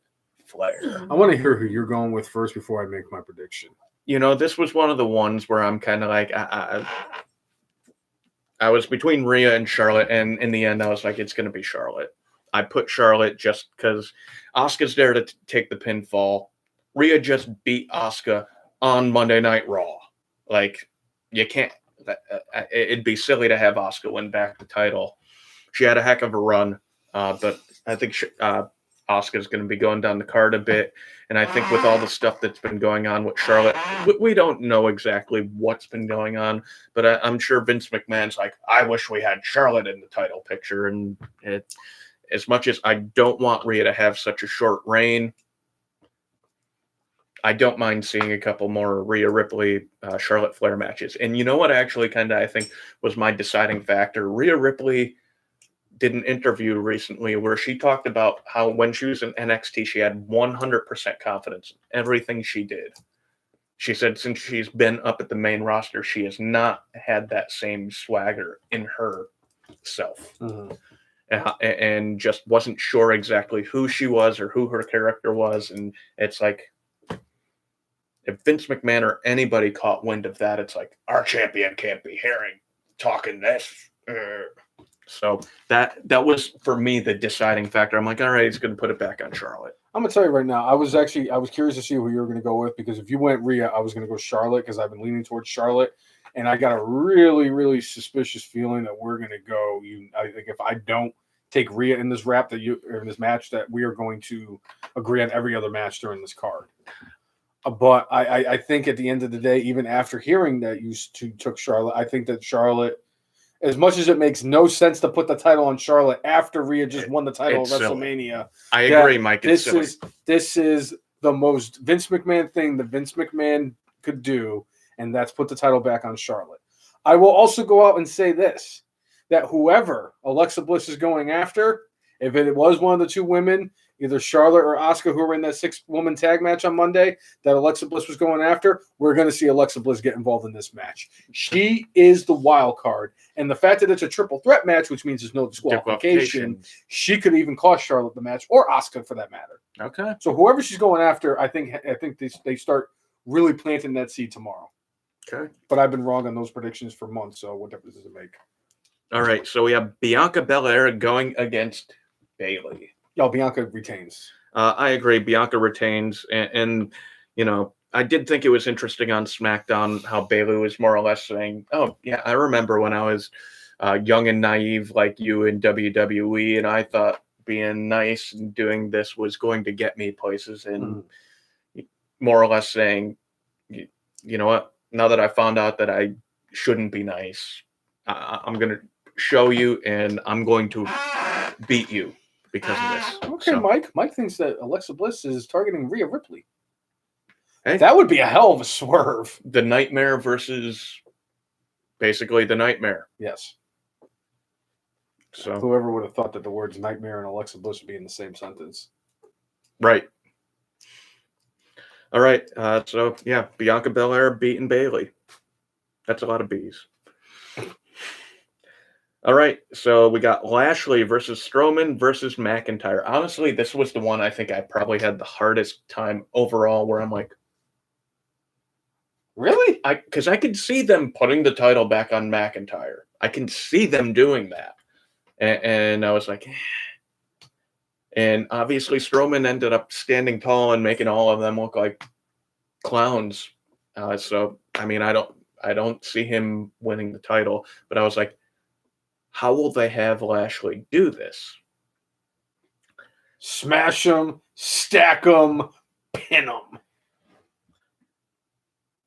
Flair. I want to hear who you're going with first before I make my prediction. You know, this was one of the ones where I'm kind of like, I was between Rhea and Charlotte, and in the end, I was like, it's going to be Charlotte. I put Charlotte just because Asuka's there to take the pinfall. Rhea just beat Asuka on Monday Night Raw. Like, you can't. It'd be silly to have Asuka win back the title. She had a heck of a run, but I think Asuka's going to be going down the card a bit. And I think with all the stuff that's been going on with Charlotte, we don't know exactly what's been going on, but I'm sure Vince McMahon's like, I wish we had Charlotte in the title picture. And as much as I don't want Rhea to have such a short reign, I don't mind seeing a couple more Rhea Ripley, Charlotte Flair matches. And you know what actually kind of I think was my deciding factor? Rhea Ripley did an interview recently where she talked about how when she was in NXT, she had 100% confidence in everything she did. She said since she's been up at the main roster, she has not had that same swagger in herself. Mm-hmm. And just wasn't sure exactly who she was or who her character was. And it's like, if Vince McMahon or anybody caught wind of that, it's like, our champion can't be hearing talking this. So that was, for me, the deciding factor. I'm like, all right, he's going to put it back on Charlotte. I'm going to tell you right now, I was curious to see who you were going to go with, because if you went Rhea, I was going to go Charlotte because I've been leaning towards Charlotte. And I got a really, really suspicious feeling that we're going to go. I think if I don't take Rhea in this in this match, that we are going to agree on every other match during this card. But I think at the end of the day, even after hearing that you two took Charlotte, I think that Charlotte, as much as it makes no sense to put the title on Charlotte after Rhea just won the title of WrestleMania. I agree, Mike. This is the most Vince McMahon thing that Vince McMahon could do, and that's put the title back on Charlotte. I will also go out and say this, that whoever Alexa Bliss is going after, if it was one of the two women, either Charlotte or Asuka, who were in that 6-woman tag match on Monday that Alexa Bliss was going after, we're going to see Alexa Bliss get involved in this match. She is the wild card. And the fact that it's a triple threat match, which means there's no disqualification, she could even cost Charlotte the match, or Asuka for that matter. Okay. So whoever she's going after, I think they start really planting that seed tomorrow. Okay. But I've been wrong on those predictions for months, so what difference does it make? All right, so we have Bianca Belair going against Bayley. Yo, Bianca retains. I agree. Bianca retains. And, you know, I did think it was interesting on SmackDown how Bayley was more or less saying, oh, yeah, I remember when I was young and naive like you in WWE, and I thought being nice and doing this was going to get me places. And more or less saying, you know what, now that I found out that I shouldn't be nice, I'm going to show you and I'm going to beat you because of this. Okay, so, Mike thinks that Alexa Bliss is targeting Rhea Ripley. Hey, that would be a hell of a swerve. The Nightmare versus basically the Nightmare. Yes. So whoever would have thought that the words Nightmare and Alexa Bliss would be in the same sentence. Right. All right. So yeah, Bianca Belair beating Bayley. That's a lot of B's. All right, so we got Lashley versus Strowman versus McIntyre. Honestly, this was the one I think I probably had the hardest time overall, where I'm like, really? Because I could see them putting the title back on McIntyre. I can see them doing that. And I was like, and obviously Strowman ended up standing tall and making all of them look like clowns. So, I mean, I don't see him winning the title, but I was like, how will they have Lashley do this? Smash him, stack him, pin him.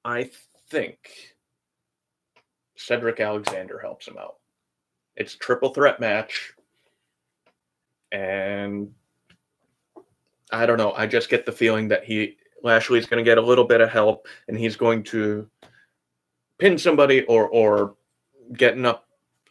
I think Cedric Alexander helps him out. It's a triple threat match. And I don't know. I just get the feeling that Lashley's going to get a little bit of help and he's going to pin somebody or get an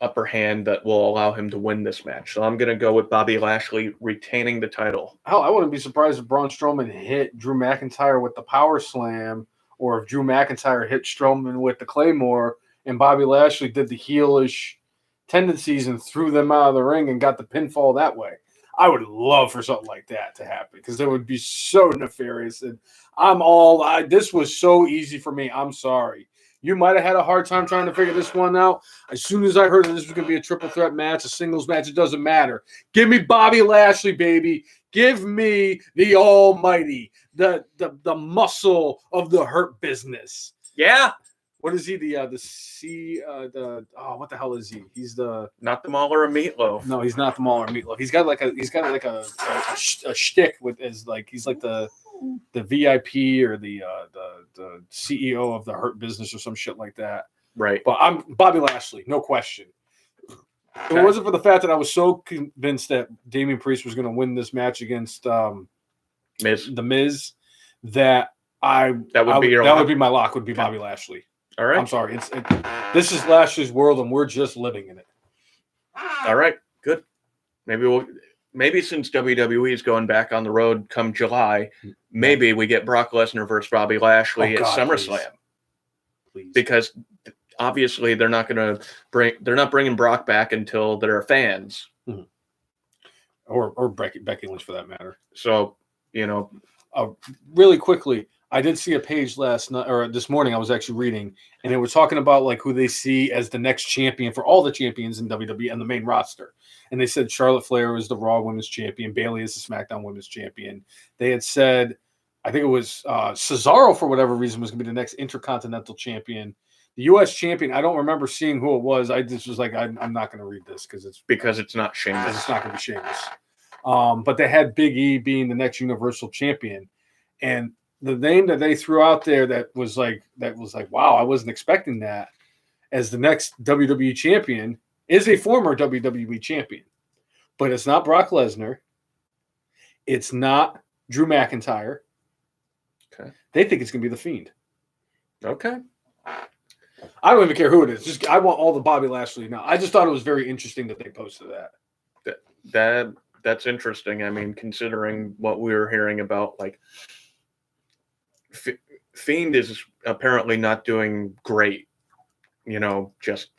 upper hand that will allow him to win this match. So I'm going to go with Bobby Lashley retaining the title. Hell, I wouldn't be surprised if Braun Strowman hit Drew McIntyre with the power slam, or if Drew McIntyre hit Strowman with the Claymore, and Bobby Lashley did the heelish tendencies and threw them out of the ring and got the pinfall that way. I would love for something like that to happen because it would be so nefarious. And this was so easy for me. I'm sorry. You might have had a hard time trying to figure this one out. As soon as I heard that this was going to be a triple threat match, a singles match, it doesn't matter. Give me Bobby Lashley, baby. Give me the almighty, the muscle of the Hurt Business. Yeah. What is he? What the hell is he? He's not the Mauler of Meatloaf. No, he's not the Mauler of Meatloaf. He's got a shtick with he's like the VIP or the CEO of the Hurt Business or some shit like that. Right. But I'm Bobby Lashley, no question. Okay. If it wasn't for the fact that I was so convinced that Damian Priest was going to win this match against the Miz, that would be my lock. Would be Bobby Lashley. All right. I'm sorry. This is Lashley's world, and we're just living in it. All right. Good. Maybe since WWE is going back on the road come July, maybe we get Brock Lesnar versus Bobby Lashley at SummerSlam. Please. Because obviously they're not bringing Brock back until there are fans. Mm-hmm. Or Becky Lynch for that matter. So, really quickly, I did see a page last night or this morning I was actually reading, and they were talking about like who they see as the next champion for all the champions in WWE and the main roster. And they said Charlotte Flair is the Raw Women's Champion, Bayley is the SmackDown Women's Champion. They had said, I think it was Cesaro for whatever reason was going to be the next Intercontinental Champion. The U.S. Champion, I don't remember seeing who it was. I just was like, I'm not going to read this because it's not Sheamus. It's not going to be Sheamus. But they had Big E being the next Universal Champion, and the name that they threw out there that was like, wow, I wasn't expecting that as the next WWE champion is a former WWE champion, but it's not Brock Lesnar. It's not Drew McIntyre. Okay. They think it's going to be The Fiend. Okay. I don't even care who it is. Just I want all the Bobby Lashley now. I just thought it was very interesting that they posted that. That's interesting. I mean, considering what we were hearing about, like, Fiend is apparently not doing great, just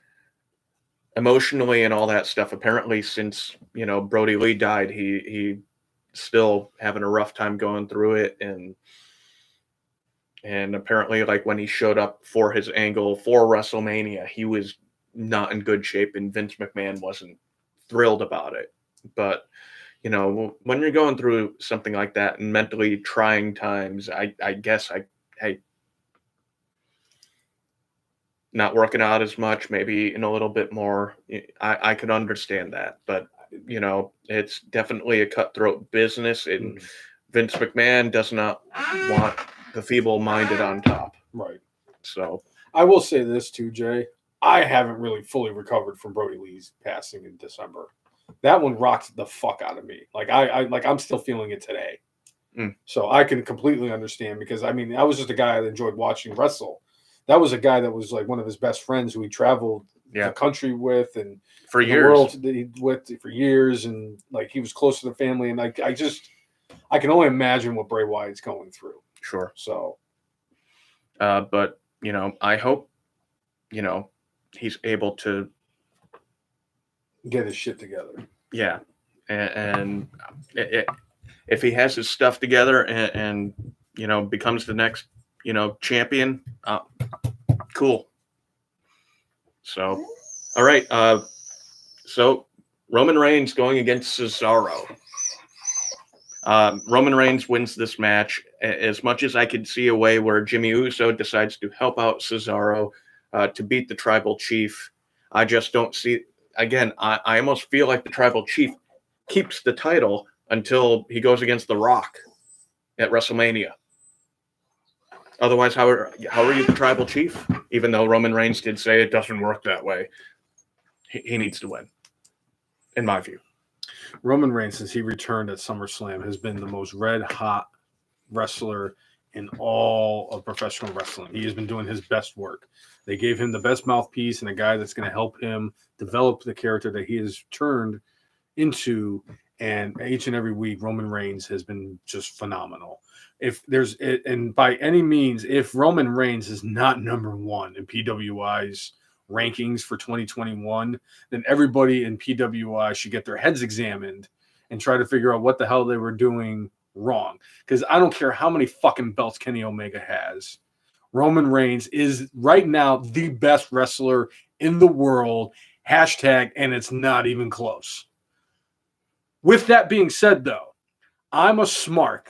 emotionally and all that stuff. Apparently, since Brody Lee died, he still having a rough time going through it, and apparently, like when he showed up for his angle for WrestleMania, he was not in good shape, and Vince McMahon wasn't thrilled about it. But when you're going through something like that and mentally trying times, I guess not working out as much, maybe in a little bit more, I could understand that. But, it's definitely a cutthroat business, and Vince McMahon does not want the feeble-minded on top. Right. So I will say this too, Jay. I haven't really fully recovered from Brody Lee's passing in December. That one rocked the fuck out of me. I'm still feeling it today. So I can completely understand because I was just a guy that enjoyed watching wrestle. That was a guy that was like one of his best friends who he traveled the country with and for years. The world with for years, and like he was close to the family. And I can only imagine what Bray Wyatt's going through. Sure. So, but I hope he's able to get his shit together. Yeah. And if he has his stuff together and becomes the next, champion, cool. So, all right. So Roman Reigns going against Cesaro. Roman Reigns wins this match. As much as I could see a way where Jimmy Uso decides to help out Cesaro to beat the Tribal Chief, I just don't see. Again, I almost feel like the Tribal Chief keeps the title until he goes against The Rock at WrestleMania. Otherwise, how are you the Tribal Chief? Even though Roman Reigns did say it doesn't work that way, he needs to win, in my view. Roman Reigns, since he returned at SummerSlam, has been the most red-hot wrestler in all of professional wrestling. He has been doing his best work. They gave him the best mouthpiece and a guy that's going to help him develop the character that he has turned into. And each and every week, Roman Reigns has been just phenomenal. And by any means, if Roman Reigns is not number one in PWI's rankings for 2021, then everybody in PWI should get their heads examined and try to figure out what the hell they were doing wrong. Because I don't care how many fucking belts Kenny Omega has. Roman Reigns is right now the best wrestler in the world. Hashtag, and it's not even close. With that being said, though, I'm a smark.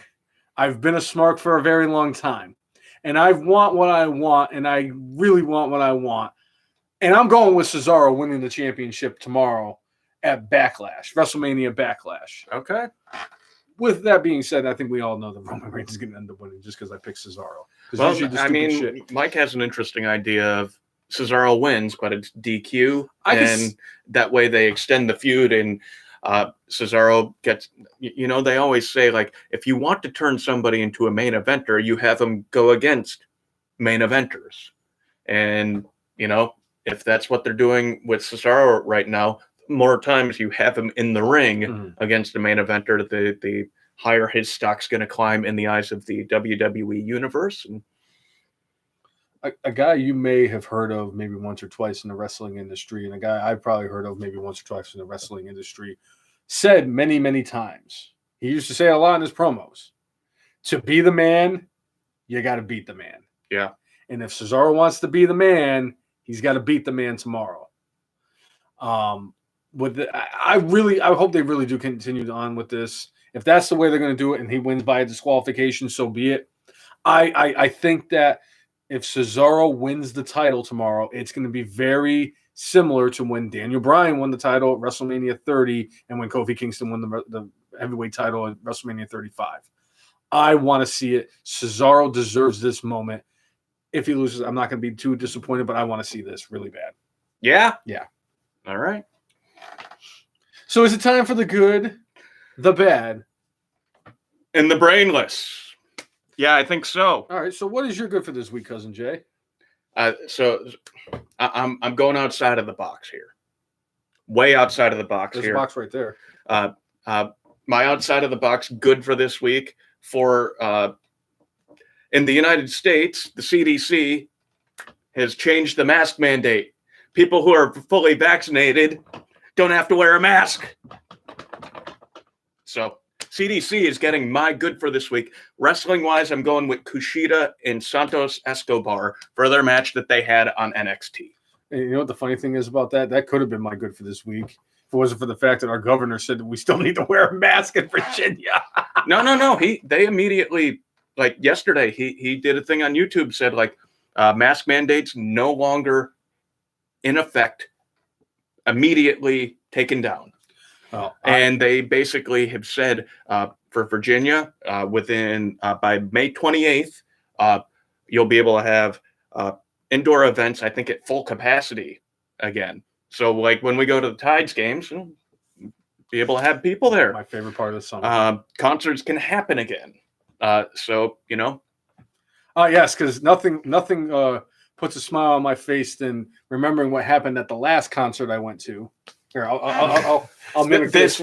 I've been a smark for a very long time. And I want what I want, and I really want what I want. And I'm going with Cesaro winning the championship tomorrow at Backlash, WrestleMania Backlash. Okay. With that being said, I think we all know that Roman Reigns is going to end up winning just because I picked Cesaro. Well, I mean, Mike has an interesting idea of Cesaro wins, but it's DQ, and that way they extend the feud, and Cesaro gets, you know, they always say, like, if you want to turn somebody into a main eventer, you have them go against main eventers. And, you know, if that's what they're doing with Cesaro right now, more times you have him in the ring against the main eventer, the higher his stock's going to climb in the eyes of the WWE universe. And a guy you may have heard of maybe once or twice in the wrestling industry, and a guy I've probably heard of maybe once or twice in the wrestling industry, said many, many times, he used to say a lot in his promos, to be the man, you got to beat the man. Yeah. And if Cesaro wants to be the man, he's got to beat the man tomorrow. I hope they really do continue on with this. If that's the way they're going to do it and he wins by a disqualification, so be it. I think that if Cesaro wins the title tomorrow, it's going to be very similar to when Daniel Bryan won the title at WrestleMania 30 and when Kofi Kingston won the heavyweight title at WrestleMania 35. I want to see it. Cesaro deserves this moment. If he loses, I'm not going to be too disappointed, but I want to see this really bad. Yeah? Yeah. All right. So is it time for the good, the bad, and the brainless? Yeah, I think so. All right. So what is your good for this week, Cousin Jay? So I'm going outside of the box here. Way outside of the box. There's here. a box right there. My outside of the box good for this week for in the United States, the CDC has changed the mask mandate. People who are fully vaccinated don't have to wear a mask. So CDC is getting my good for this week. Wrestling-wise, I'm going with Kushida and Santos Escobar for their match that they had on NXT. And you know what the funny thing is about that? That could have been my good for this week if it wasn't for the fact that our governor said that we still need to wear a mask in Virginia. No. They immediately, like yesterday, he did a thing on YouTube, said like mask mandates no longer in effect, immediately taken down. And they basically have said for Virginia, within by May 28th, you'll be able to have indoor events, I think, at full capacity again. So, like when we go to the Tides games, we'll be able to have people there. My favorite part of the summer. Concerts can happen again. So, you know. Yes, because nothing puts a smile on my face than remembering what happened at the last concert I went to. Here, I'll mimic this.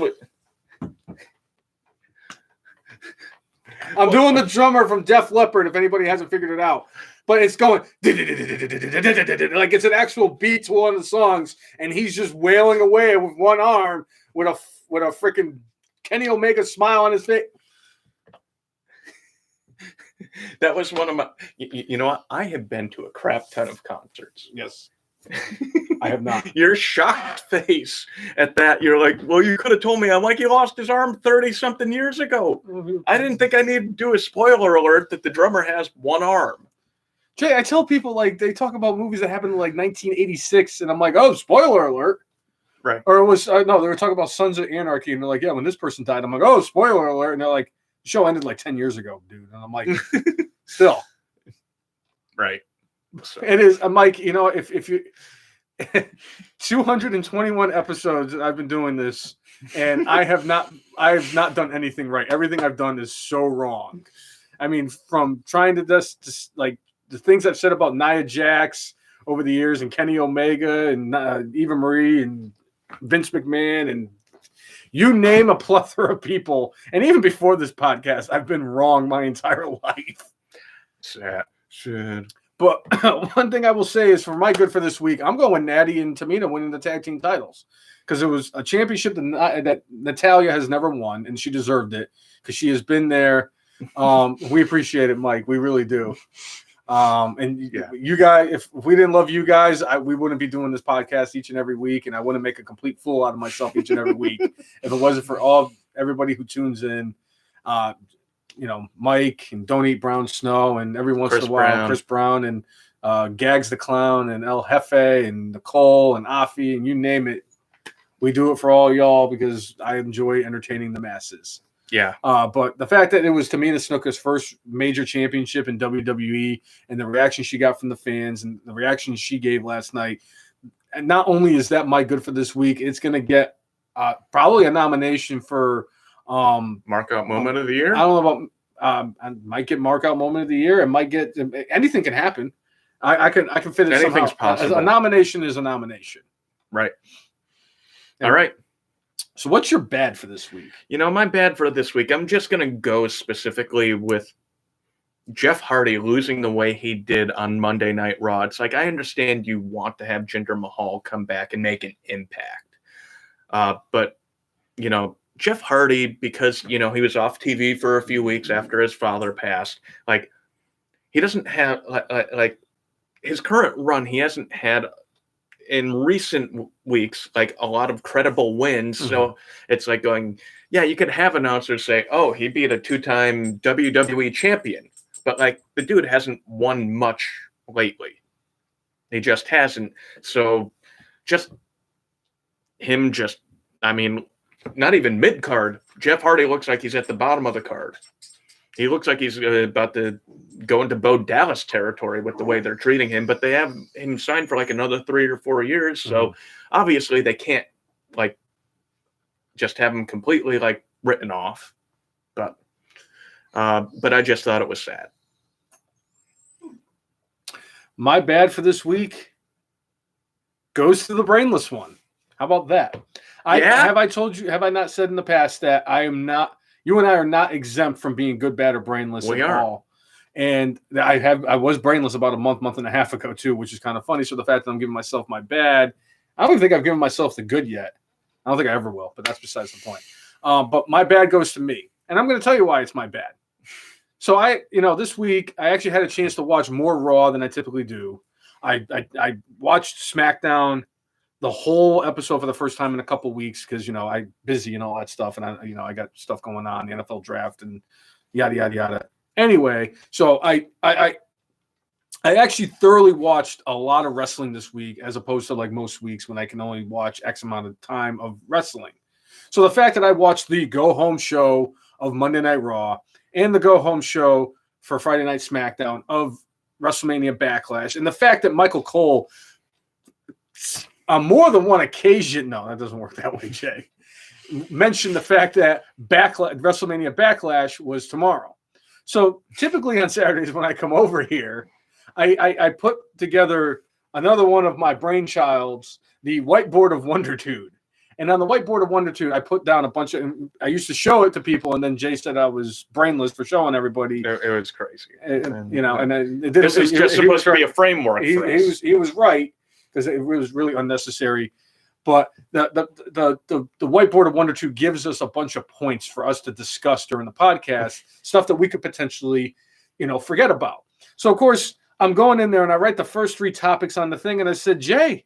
I'm doing the drummer from Def Leppard, if anybody hasn't figured it out. But it's going like it's an actual beat to one of the songs, and he's just wailing away with one arm with a freaking Kenny Omega smile on his face. That was one of my. You know what? I have been to a crap ton of concerts. Yes. I have not. Your shocked face at that. You're like, well, you could have told me. I'm like, he lost his arm 30-something years ago. I didn't think I needed to do a spoiler alert that the drummer has one arm. Jay, I tell people, like, they talk about movies that happened in, like, 1986, and I'm like, oh, spoiler alert. Right. Or it was, no, they were talking about Sons of Anarchy, and they're like, yeah, when this person died, I'm like, oh, spoiler alert. And they're like, the show ended like 10 years ago, dude. And I'm like, still. Right. So. It is. I'm like, you know, if you 221 episodes I've been doing this, and I have not done anything right. Everything I've done is so wrong. I mean, from trying to just like the things I've said about Nia Jax over the years, and Kenny Omega, and Eva Marie, and Vince McMahon, and you name a plethora of people. And even before this podcast, I've been wrong my entire life. Sad. But one thing I will say is for my good for this week, I'm going Natty and Tamina winning the tag team titles because it was a championship that Natalya has never won, and she deserved it because she has been there. We appreciate it, Mike. We really do. You guys, if we didn't love you guys, we wouldn't be doing this podcast each and every week, and I wouldn't make a complete fool out of myself each and every week if it wasn't for everybody who tunes in. Mike and Don't Eat Brown Snow, and every once in a while, Chris Brown and Gags the Clown and El Jefe and Nicole and Afi and you name it. We do it for all y'all because I enjoy entertaining the masses. Yeah. But the fact that it was Tamina Snuka's first major championship in WWE and the reaction she got from the fans and the reaction she gave last night, and not only is that my good for this week, it's going to get probably a nomination for Markout Moment of the Year. I don't know about. I might get Markout Moment of the Year. It might get anything can happen. I can fit it. Anything's possible. A nomination is a nomination. Right. All right. So what's your bad for this week? My bad for this week, I'm just going to go specifically with Jeff Hardy losing the way he did on Monday Night Raw. It's like, I understand you want to have Jinder Mahal come back and make an impact. But, Jeff Hardy, because, he was off TV for a few weeks after his father passed, like, he doesn't have, like his current run, he hasn't had in recent weeks, like a lot of credible wins. Mm-hmm. So it's like going, yeah, you could have announcers say, oh, he beat a 2-time WWE champion, but like the dude hasn't won much lately. He just hasn't. So not even mid-card. Jeff Hardy looks like he's at the bottom of the card. He looks like he's about to go into Bo Dallas territory with the way they're treating him, but they have him signed for like another 3 or 4 years. So obviously they can't like just have him completely like written off. But I just thought it was sad. My bad for this week goes to the brainless one. How about that? Have I told you, have I not said in the past that you and I are not exempt from being good, bad, or brainless all. And I was brainless about a month and a half ago too, which is kind of funny. So the fact that I'm giving myself my bad, I don't even think I've given myself the good yet. I don't think I ever will, but that's besides the point. But my bad goes to me. And I'm going to tell you why it's my bad. So this week I actually had a chance to watch more Raw than I typically do. I watched SmackDown the whole episode for the first time in a couple weeks because I'm busy and all that stuff, and I got stuff going on, the NFL draft and yada yada yada. Anyway, so I actually thoroughly watched a lot of wrestling this week, as opposed to like most weeks when I can only watch X amount of time of wrestling. So the fact that I watched the go home show of Monday Night Raw and the go home show for Friday Night SmackDown of WrestleMania Backlash, and the fact that Michael Cole, on more than one occasion, no, that doesn't work that way, Jay, mentioned the fact that WrestleMania Backlash was tomorrow. So typically on Saturdays when I come over here, I put together another one of my brainchilds, the whiteboard of Wondertude. And on the whiteboard of Wondertude, I put down a bunch of, I used to show it to people, and then Jay said I was brainless for showing everybody. It was crazy. This is just supposed to be a framework for us. He was right, because it was really unnecessary. But the whiteboard of Wondertude gives us a bunch of points for us to discuss during the podcast, stuff that we could potentially, forget about. So, of course, I'm going in there, and I write the first 3 topics on the thing, and I said, Jay,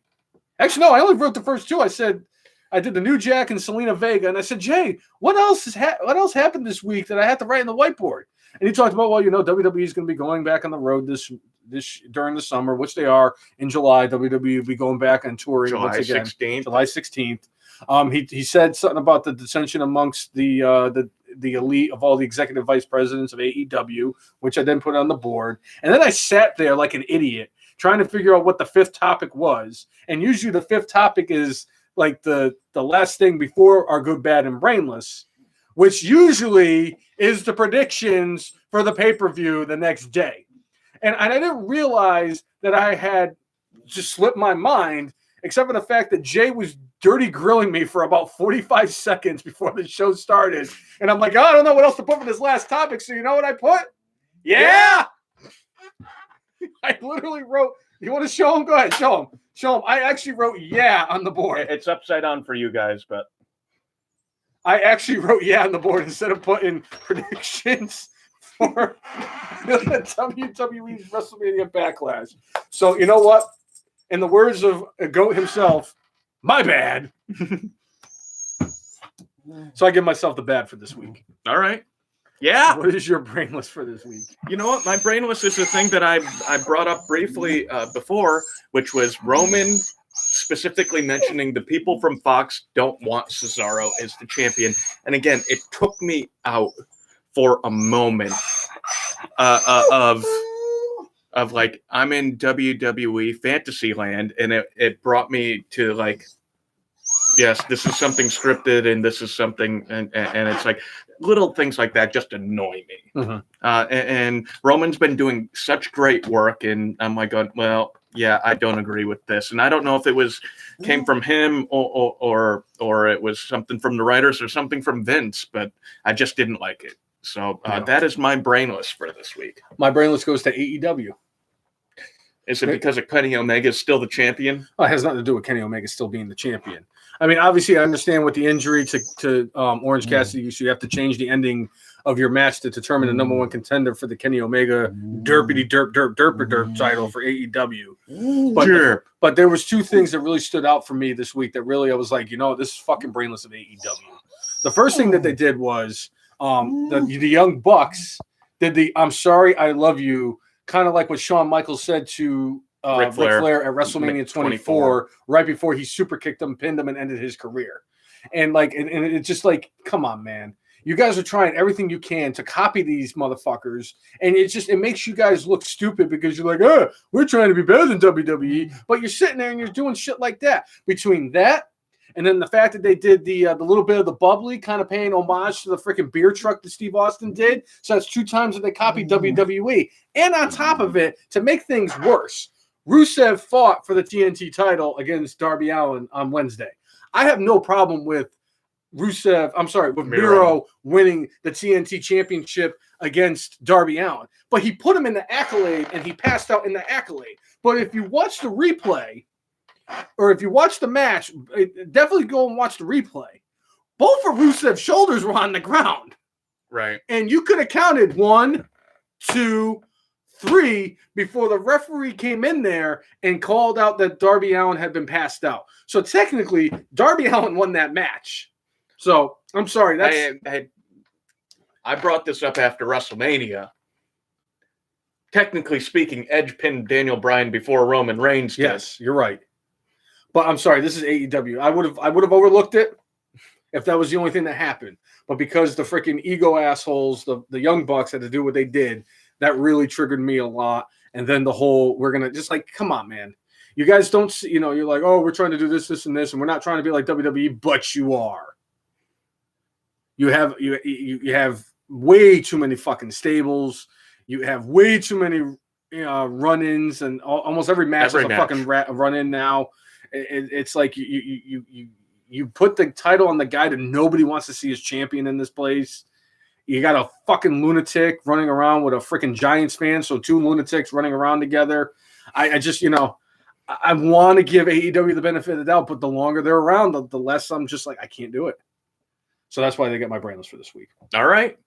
actually, no, I only wrote the first 2. I said, I did the New Jack and Zelina Vega, and I said, Jay, what else happened this week that I had to write on the whiteboard? And he talked about, WWE is going to be going back on the road this during the summer, which they are in July. WWE will be going back on touring once again. July 16th. He said something about the dissension amongst the elite of all the executive vice presidents of AEW, which I then put on the board. And then I sat there like an idiot trying to figure out what the 5th topic was. And usually the 5th topic is like the last thing before our good, bad, and brainless, which usually is the predictions for the pay-per-view the next day. And I didn't realize that I had just slipped my mind, except for the fact that Jay was dirty grilling me for about 45 seconds before the show started. And I'm like, I don't know what else to put for this last topic. So you know what I put? Yeah. I literally wrote. You want to show him? Go ahead, show him. Show him. I actually wrote "yeah" on the board. It's upside down for you guys, but I actually wrote "yeah" on the board instead of putting predictions for WWE's WrestleMania Backlash. So you know what? In the words of GOAT himself, my bad. So I give myself the bad for this week. all right. Yeah. What is your brainless for this week? You know what? My brainless is a thing that I brought up briefly before, which was Roman specifically mentioning the people from Fox don't want Cesaro as the champion. And again, it took me out for a moment of like, I'm in WWE fantasy land, and it brought me to like, yes, this is something scripted, and this is something, and it's like little things like that just annoy me. Mm-hmm. And Roman's been doing such great work, and I'm like, well, yeah, I don't agree with this, and I don't know if it came from him or it was something from the writers or something from Vince, but I just didn't like it. So that is my brainless for this week. My brainless goes to AEW. Is it because of Kenny Omega is still the champion? Well, it has nothing to do with Kenny Omega still being the champion. I mean, obviously, I understand with the injury to Orange Cassidy, so you have to change the ending of your match to determine the number one contender for the Kenny Omega derpity derp title for AEW. But there was two things that really stood out for me this week that really I was like, this is fucking brainless of AEW. The first thing that they did was the Young Bucks did the "I'm sorry, I love you," kind of like what Shawn Michaels said to Ric Flair at WrestleMania 24, right before he super kicked him, pinned him, and ended his career. And like, and it's just like, come on, man. You guys are trying everything you can to copy these motherfuckers, and it makes you guys look stupid because you're like, we're trying to be better than WWE, but you're sitting there and you're doing shit like that. Between that and then the fact that they did the little bit of the bubbly, kind of paying homage to the freaking beer truck that Steve Austin did, so that's 2 times that they copied WWE. And on top of it, to make things worse, Rusev fought for the TNT title against Darby Allin on Wednesday. I have no problem with Miro winning the TNT championship against Darby Allin. But he put him in the accolade, and he passed out in the accolade. But if you watch the replay, or if you watch the match, definitely go and watch the replay. Both of Rusev's shoulders were on the ground. Right. And you could have counted 1, 2, 3 before the referee came in there and called out that Darby Allin had been passed out. So technically, Darby Allin won that match. So I'm sorry. I brought this up after WrestleMania. Technically speaking, Edge pinned Daniel Bryan before Roman Reigns did. Yes, you're right. But I'm sorry, this is AEW. I would have overlooked it if that was the only thing that happened. But because the freaking ego assholes, the Young Bucks had to do what they did, that really triggered me a lot. And then the whole, we're going to just like, come on, man. You guys don't see, you're like, oh, we're trying to do this, this, and this, and we're not trying to be like WWE, but you are. You have way too many fucking stables. You have way too many run-ins, and almost every match is a fucking run-in now. It's like you put the title on the guy that nobody wants to see as champion in this place. You got a fucking lunatic running around with a freaking Giants fan, so 2 lunatics running around together. I just, I want to give AEW the benefit of the doubt, but the longer they're around, the less I'm just like, I can't do it. So that's why they get my brainless for this week. All right.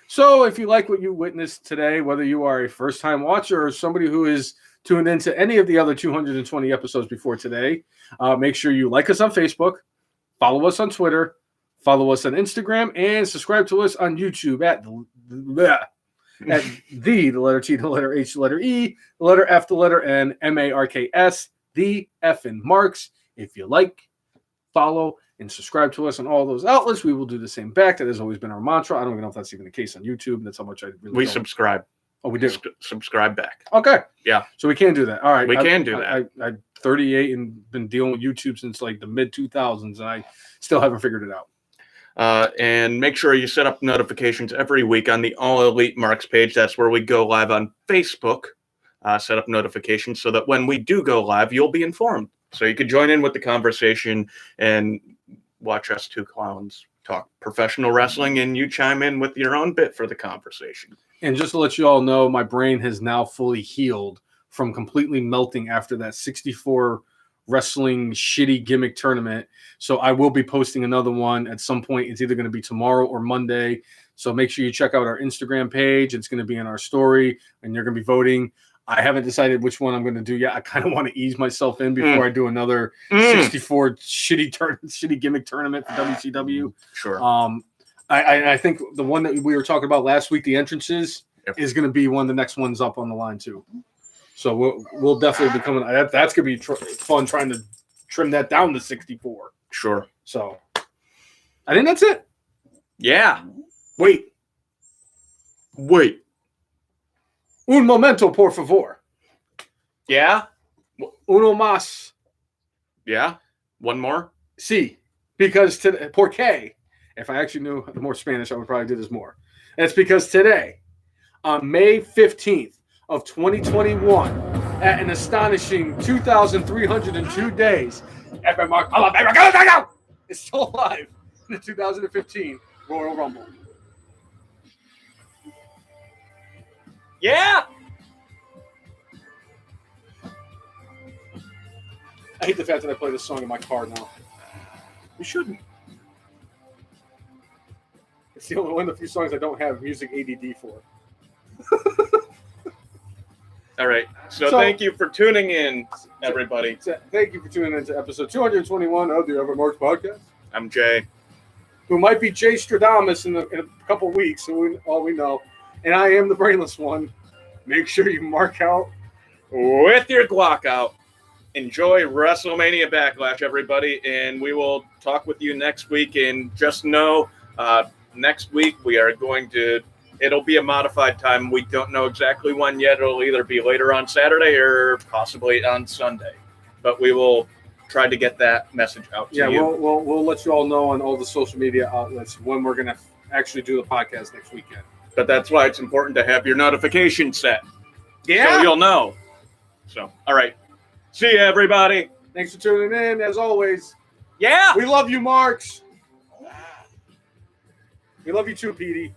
So if you like what you witnessed today, whether you are a first-time watcher or somebody who is tuned into any of the other 220 episodes before today, make sure you like us on Facebook, follow us on Twitter, follow us on Instagram, and subscribe to us on YouTube at the letter T, the letter H, the letter E, the letter F, the letter N, MARKS, the Effin' Marks. If you like, follow, and subscribe to us on all those outlets, we will do the same back. That has always been our mantra. I don't even know if that's even the case on YouTube. That's how much I really don't. Subscribe. Oh, we do. Subscribe back. Okay. Yeah. So we can do that. All right. We can do that. I'm 38 and been dealing with YouTube since like the mid-2000s, and I still haven't figured it out. And make sure you set up notifications every week on the All Elite Marks page. That's where we go live on Facebook. Set up notifications so that when we do go live, you'll be informed. So you can join in with the conversation and watch us 2 clowns talk professional wrestling, and you chime in with your own bit for the conversation. And just to let you all know, my brain has now fully healed from completely melting after that 64 wrestling shitty gimmick tournament. So I will be posting another one at some point. It's either going to be tomorrow or Monday. So make sure you check out our Instagram page. It's going to be in our story, and you're going to be voting. I haven't decided which one I'm going to do yet. I kind of want to ease myself in before I do another 64 shitty gimmick tournament for WCW. Sure. I think the one that we were talking about last week, the entrances, is going to be one of the next ones up on the line too. So we'll definitely be coming. That's going to be fun trying to trim that down to 64. Sure. So I think that's it. Yeah. Wait. Un momento, por favor. Yeah. Uno más. Yeah. One more. Sí. Because today, porque, if I actually knew more Spanish, I would probably do this more. That's because today, on May 15th of 2021, at an astonishing 2,302 days, is still alive in the 2015 Royal Rumble. Yeah. I hate the fact that I play this song in my car now. You shouldn't. It's the only one of the few songs I don't have music ADD for. All right. So thank you for tuning in, everybody. Thank you for tuning in to episode 221 of the Evermarks Podcast. I'm Jay. Who might be Jay Stradamus in a couple weeks, so all we know. And I am the brainless one. Make sure you mark out with your Glock out. Enjoy WrestleMania Backlash, everybody, and we will talk with you next week. And just know, next week we are going to, it'll be a modified time. We don't know exactly when yet. It'll either be later on Saturday or possibly on Sunday. But we will try to get that message out to you. Yeah, we'll let you all know on all the social media outlets when we're going to actually do the podcast next weekend. But that's why it's important to have your notification set. Yeah. So you'll know. So, all right. See you, everybody. Thanks for tuning in, as always. Yeah. We love you, Marks. We love you too, Petey.